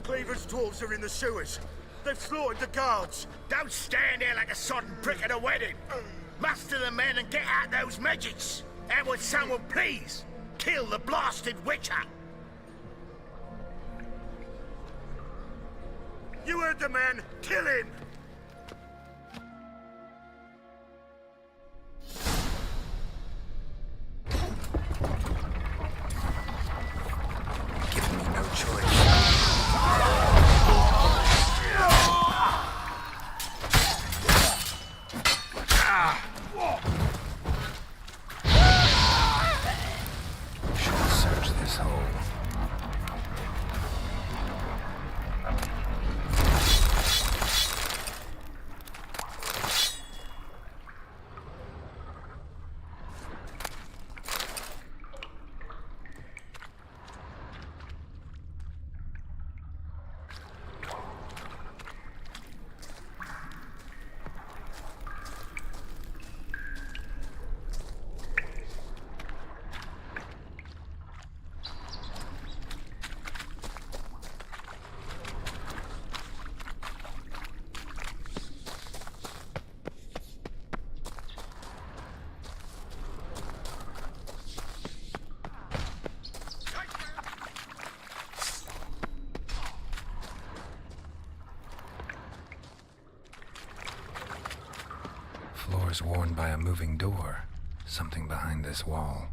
Cleaver's dwarves are in the sewers. They've slaughtered the guards. don't stand there like a sodden prick at a wedding. Muster the men and get out those midgets. And would someone please kill the blasted Witcher? You heard the man. Kill him! Giving me no choice. Should search this hole. Floors worn by a moving door. Something behind this wall.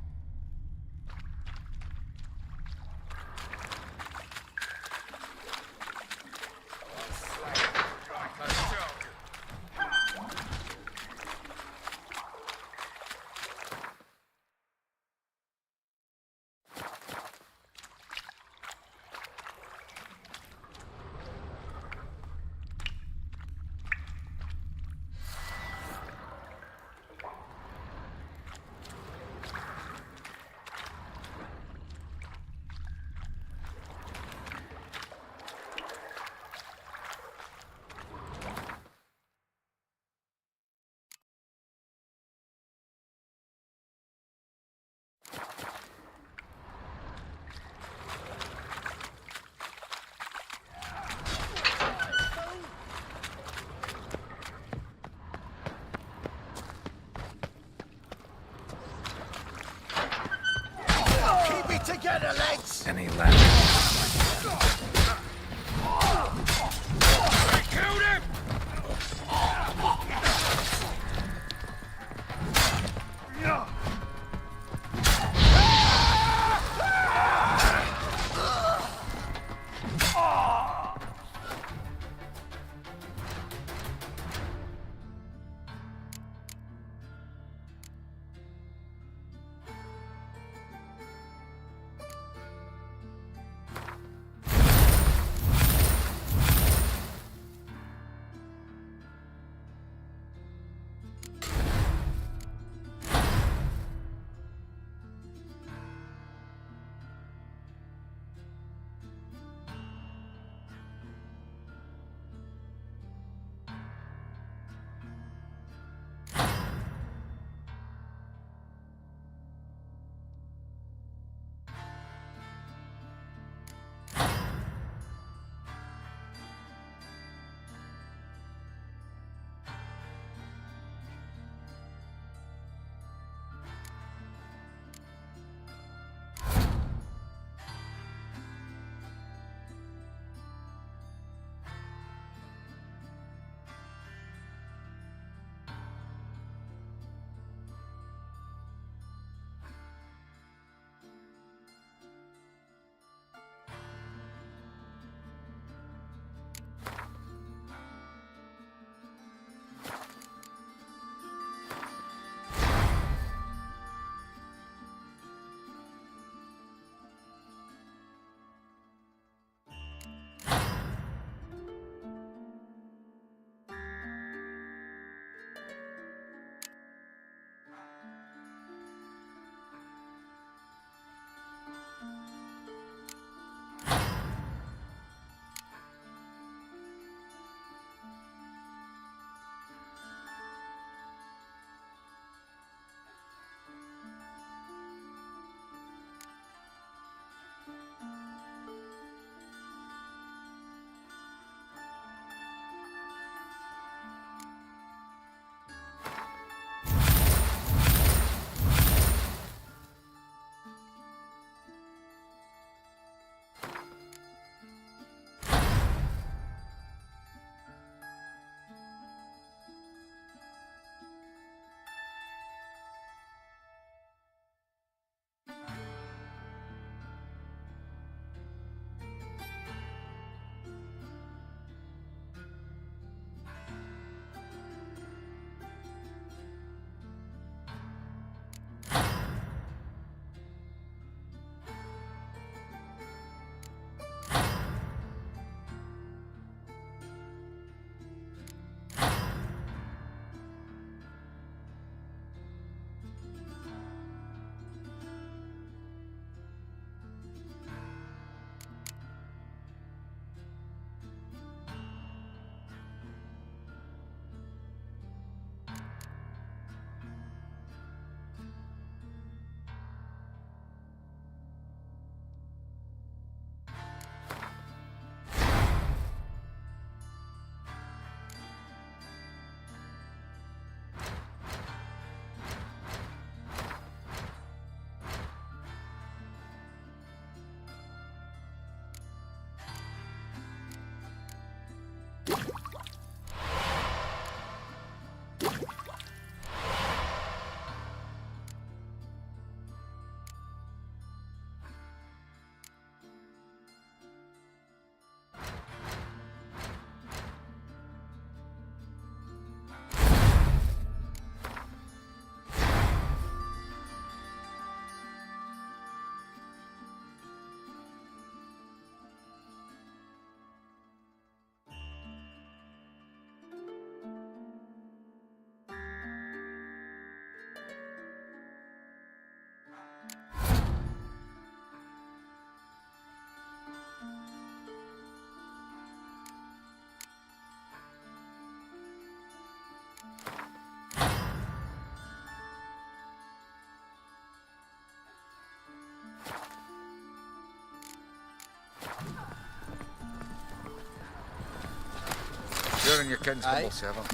You're in your King's humble servant.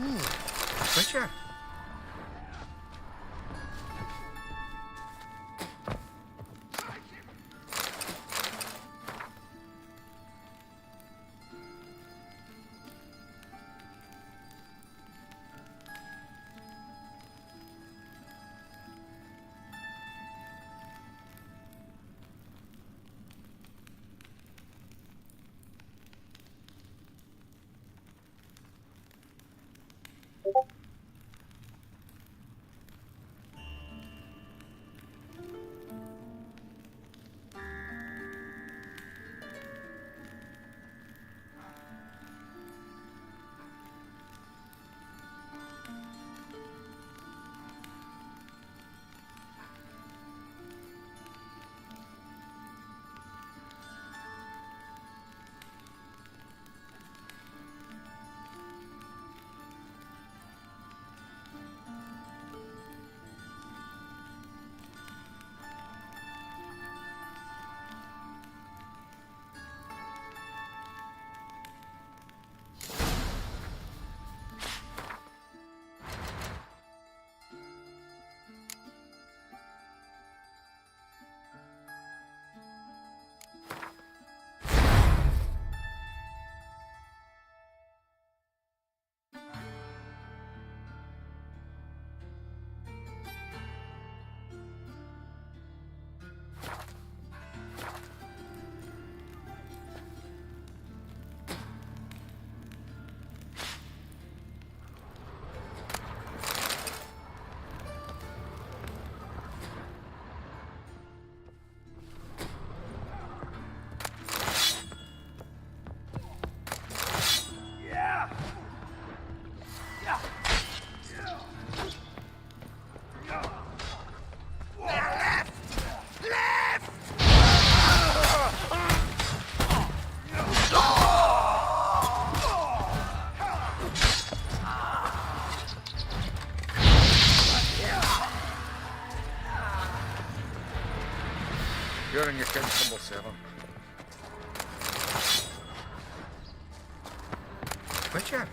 Witcher? You're in your King's humble servant. Witcher?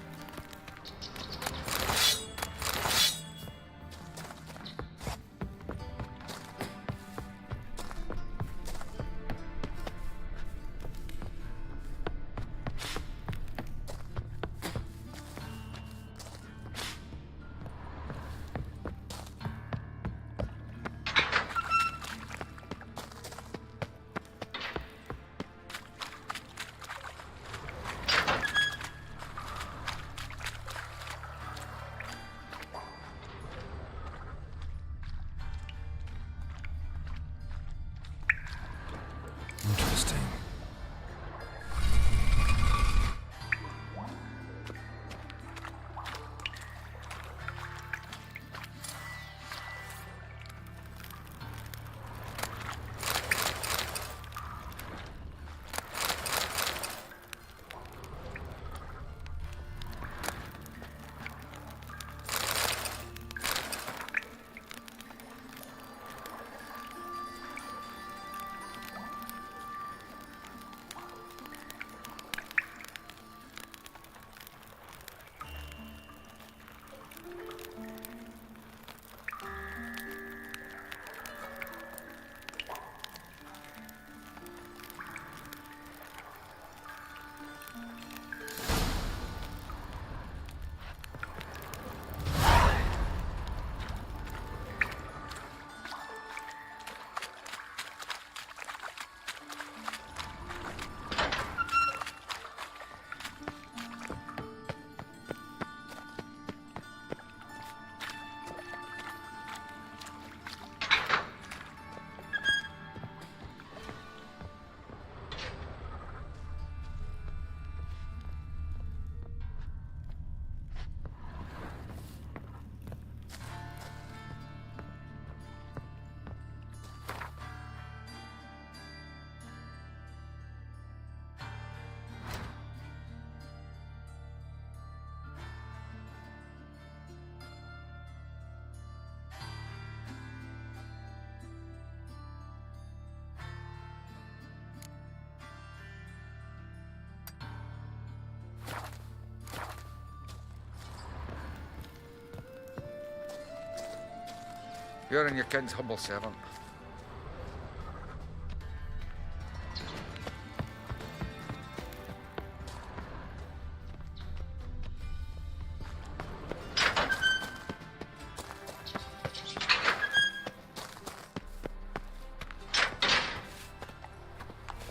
You're and your king's humble servant.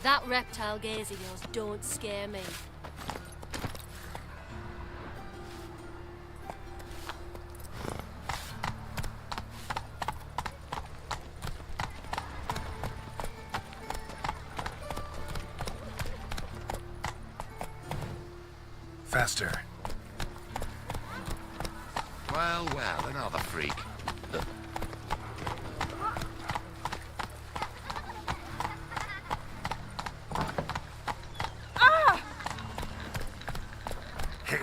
That reptile gaze of yours don't scare me. Faster. Well, well, another freak. Hey.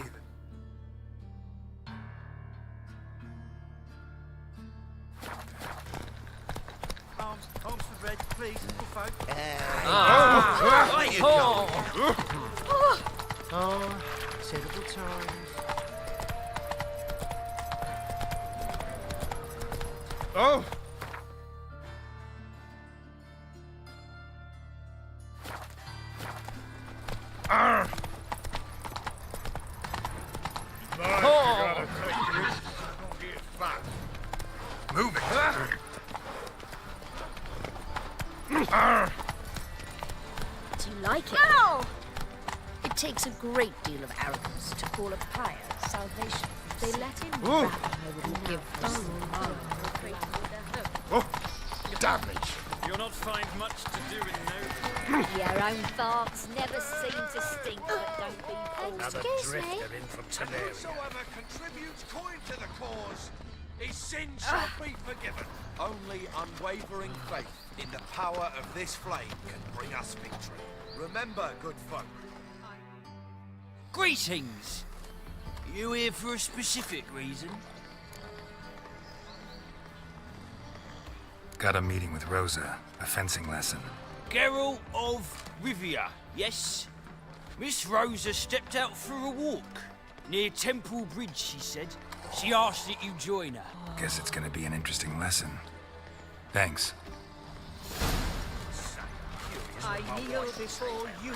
Arms for bread, please, little folk. Oh, terrible times. Oh! Arr! Move it. Arr! Do you like it? Ow! It takes a great deal of arrogance to call a pyre salvation. They let him Ooh. rap. I wouldn't give Oh! Damage! You'll not find much to do in Nova. Your own farts never seem to stink, but don't be false. Another drifter in from Teneria. Whosoever contributes coin to the cause, his sins shall be forgiven. Only unwavering faith in the power of this flame can bring us victory. Remember, good folk. Greetings! You here for a specific reason? Got a meeting with Rosa. A fencing lesson. Geralt of Rivia, yes? Miss Rosa stepped out for a walk. Near Temple Bridge, she said. She asked that you join her. Guess it's gonna be an interesting lesson. Thanks. I kneel before you.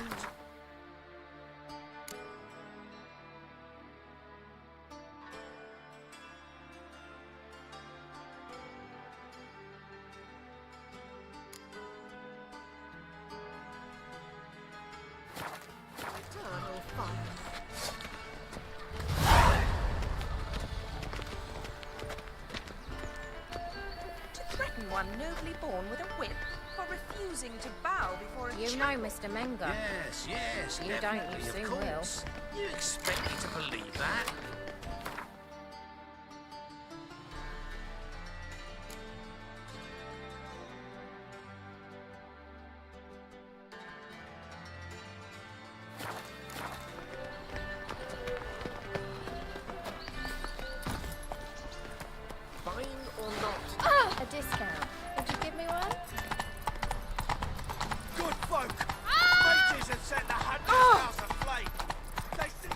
One nobly born with a whip for refusing to bow before a You know, Mr. Menger. Yes, yes, You don't, definitely, you of soon course. You expect me to believe that? fine or not. A discount. Would you give me one? Good folk! Mages have set the Hunter's house aflame. They think...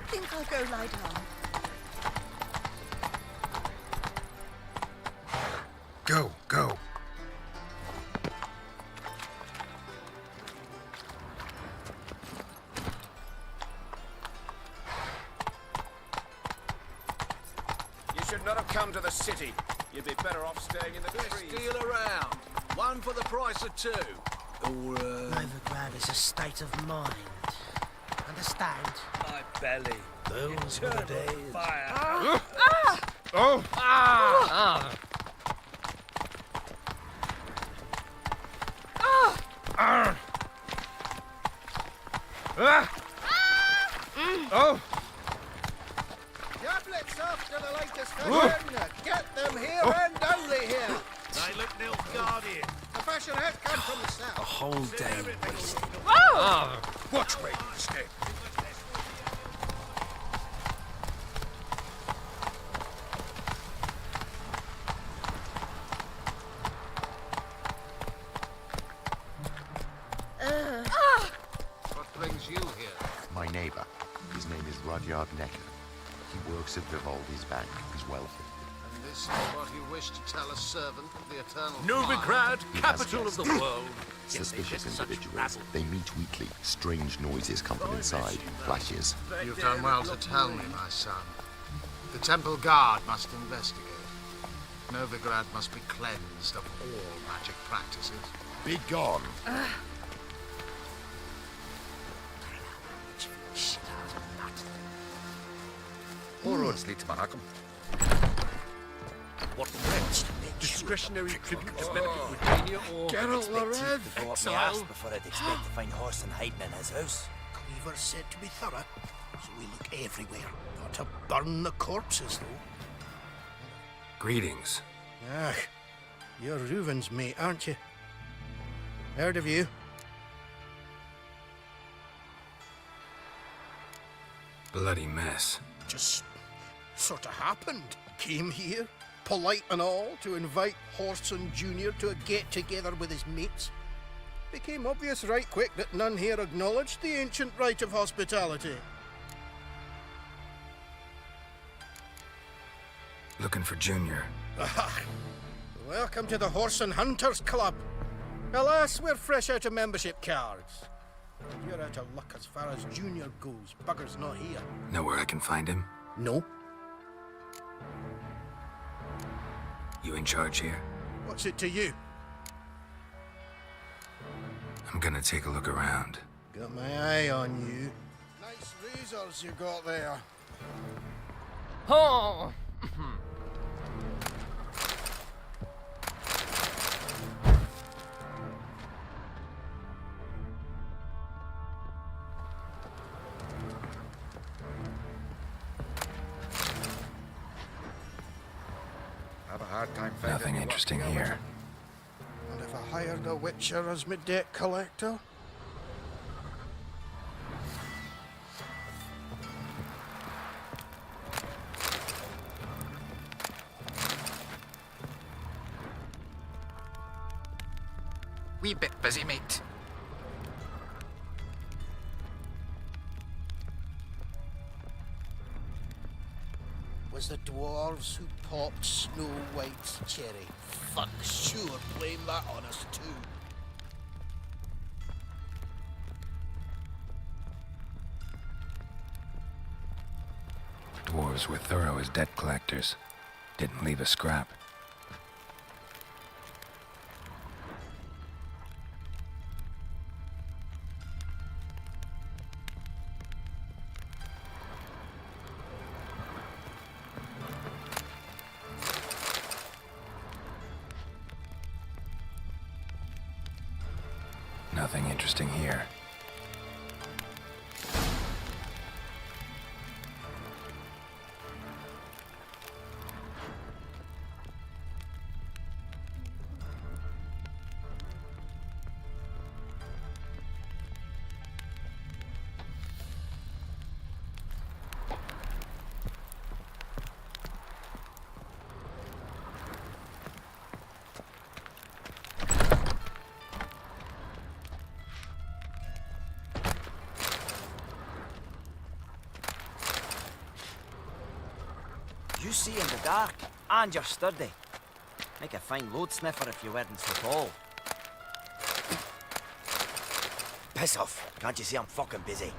Think I'll go lie down. Go, go. You should not have come to the city. You'd be better off staying in the trees. Deal around. One for the price of two. Or, Novigrad is a state of mind. Understand? My belly. Those Eternal were the days. fire. Oh! Arr! Oh! Tablets after the latest fashion. Get them here and only here. They look Nilfgaardian. The fashion has come from the south. A whole day wasted. Watch me, step. Necker. He works at Vivaldi's bank. He's wealthy. And this is what you wish to tell a servant of the Eternal Novigrad, He capital has of the world. Suspicious individuals. They meet weekly. Strange noises come from inside. Flashes. You've done well to tell me, my son. The Temple Guard must investigate. Novigrad must be cleansed of all magic practices. Be gone. All roads lead to Mahakam. What next? Discretionary tribute to benefit Britannia or... Geralt Lored, exile. Before I'd expect to find Horson hiding in his house. Cleaver said to be thorough, so we look everywhere. Not to burn the corpses, though. Greetings. Ah, you're Reuven's mate, aren't you? Heard of you. Bloody mess. Just sort of happened. Came here, polite and all, to invite Horson Jr. to a get-together with his mates. Became obvious right quick that none here acknowledged the ancient rite of hospitality. Looking for Junior. Ah, welcome to the Horson Hunters Club. Alas, we're fresh out of membership cards. You're out of luck as far as Junior goes. Bugger's not here. Know where I can find him? No. You in charge here? What's it to you? I'm gonna take a look around. Got my eye on you. Nice razors you got there. Oh! Have a hard time finding Nothing anyone interesting else. here. And if I hired a witcher as my debt collector? Wee bit busy, mate. Was the dwarves who popped Snow White's cherry. Fuck, sure, blame that on us too. Dwarves were thorough as debt collectors. Didn't leave a scrap. Nothing interesting here. You see in the dark, and you're sturdy. Make a fine load sniffer if you weren't so tall. Piss off. Can't you see I'm fucking busy?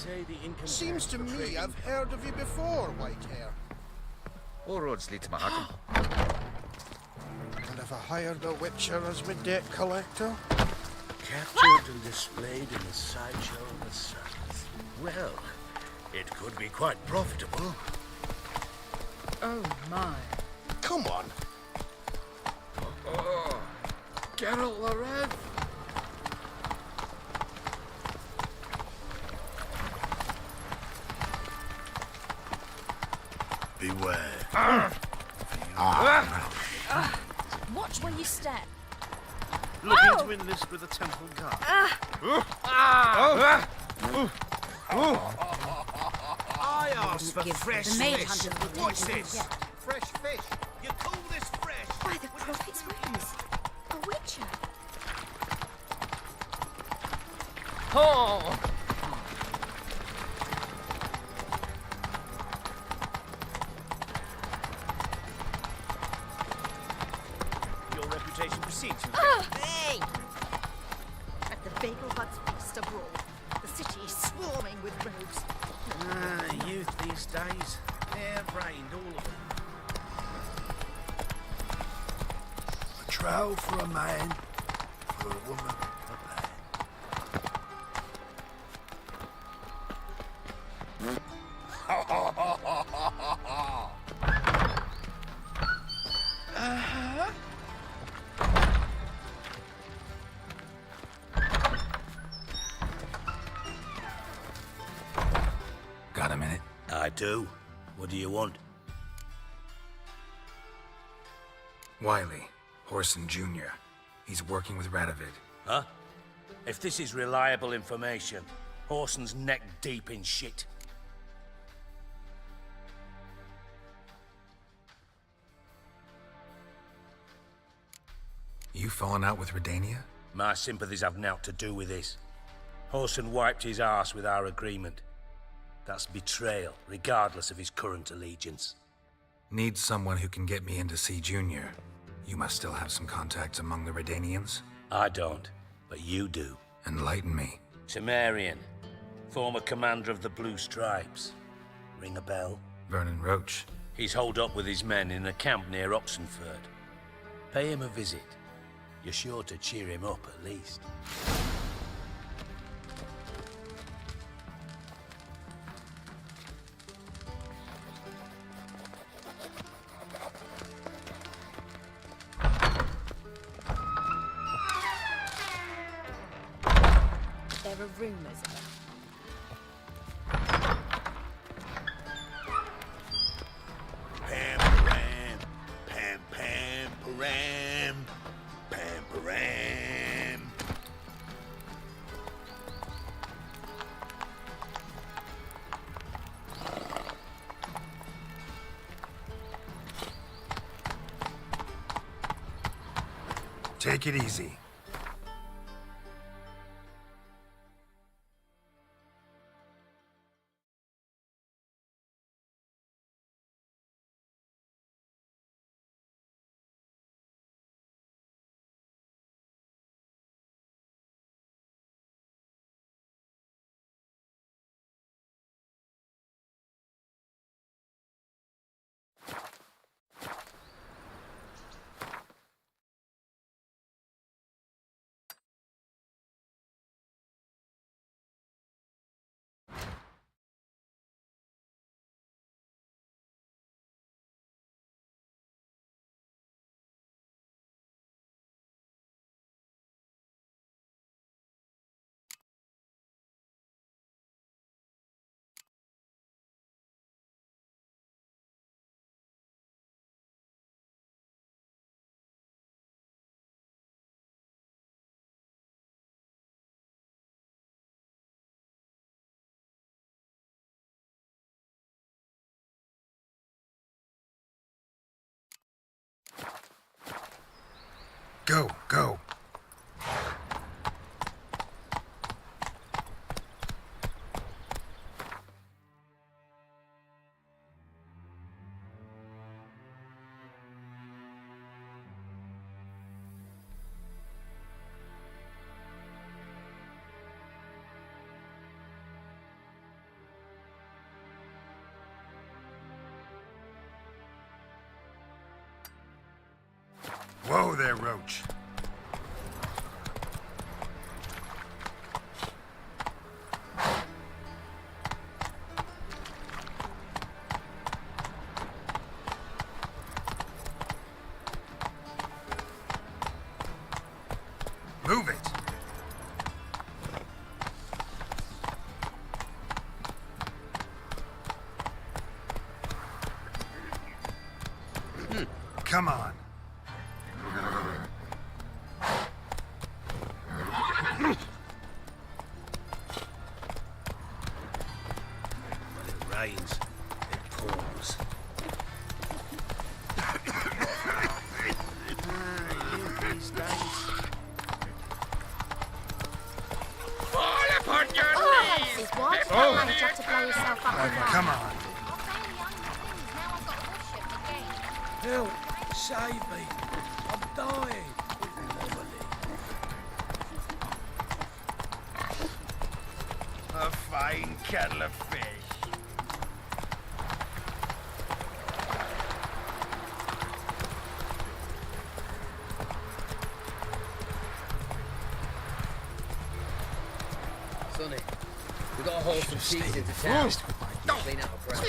say the income Seems tax to for me trading- I've heard of you before, Whitehair. All roads lead to Mahakam. And have I hired a witcher as my debt collector? Captured and displayed in the sideshow of the South. Well, it could be quite profitable. Oh my. Come on. Oh, Geralt Lorem. Beware. Watch where you step. Looking to enlist with the temple guard. I asked for fresh the maid fish. hunters will What's take this? it. Fresh fish. You call this fresh? By the prophet's wings. A witcher. Oh. Your reputation precedes you. Hey! At the Bagel Hut's feast abroad, the city is swarming with rogues. Youth these days. Hair-brained, all of them. A trowel for a man, for a woman, a man. Uh-huh. Got a minute? I do. What do you want? Wiley, Horson Jr. He's working with Radovid. Huh? If this is reliable information, Horson's neck deep in shit. You falling out with Redania? My sympathies have naught to do with this. Horson wiped his arse with our agreement. That's betrayal, regardless of his current allegiance. Need someone who can get me in to see Junior. You must still have some contacts among the Redanians? I don't, but you do. Enlighten me. Temerian, former commander of the Blue Stripes. Ring a bell? Vernon Roach. He's holed up with his men in a camp near Oxenford. Pay him a visit. You're sure to cheer him up, at least. There are rumors of it. Pam param, pam pam param, pam param. Take it easy. Go, go. Whoa there, Roach. Move it! Come on. When it rains, it pours. Fall upon your knees! What? Oh, Manage not to blow yourself up. Come on. Help! Save me! I'm dying! A fine kettle of fish. Sonny, we got to haul some cheese into town. Clean out a brown.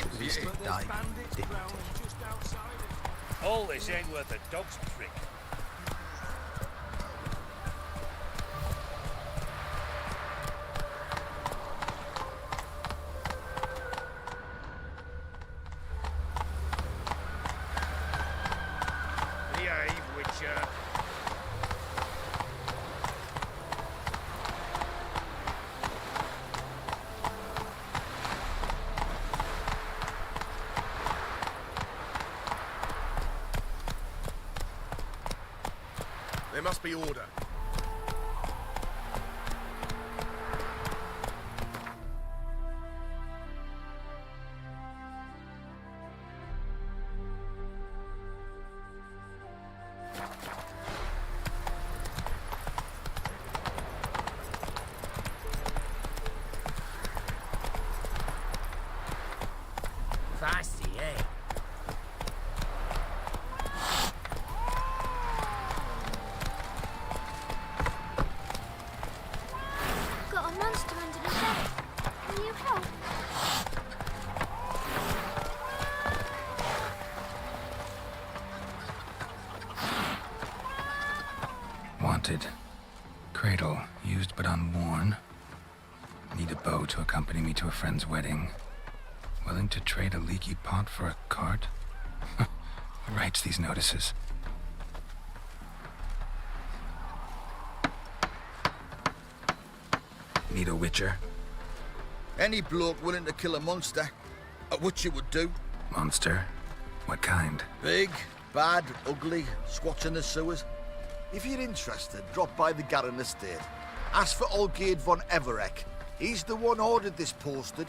All this ain't worth a dog's prick. Behave, Witcher. There must be order. Fancy, eh? Got a monster under the bed. Can you help? Wanted. Cradle, used but unworn. Need a bow to accompany me to a friend's wedding. Willing to trade a leaky pot for a cart? Who writes these notices? Need a witcher? Any bloke willing to kill a monster, a witcher would do. Monster? What kind? Big, bad, ugly, squats in the sewers. If you're interested, drop by the Garren estate. Ask for Olgierd von Everek. He's the one ordered this posted,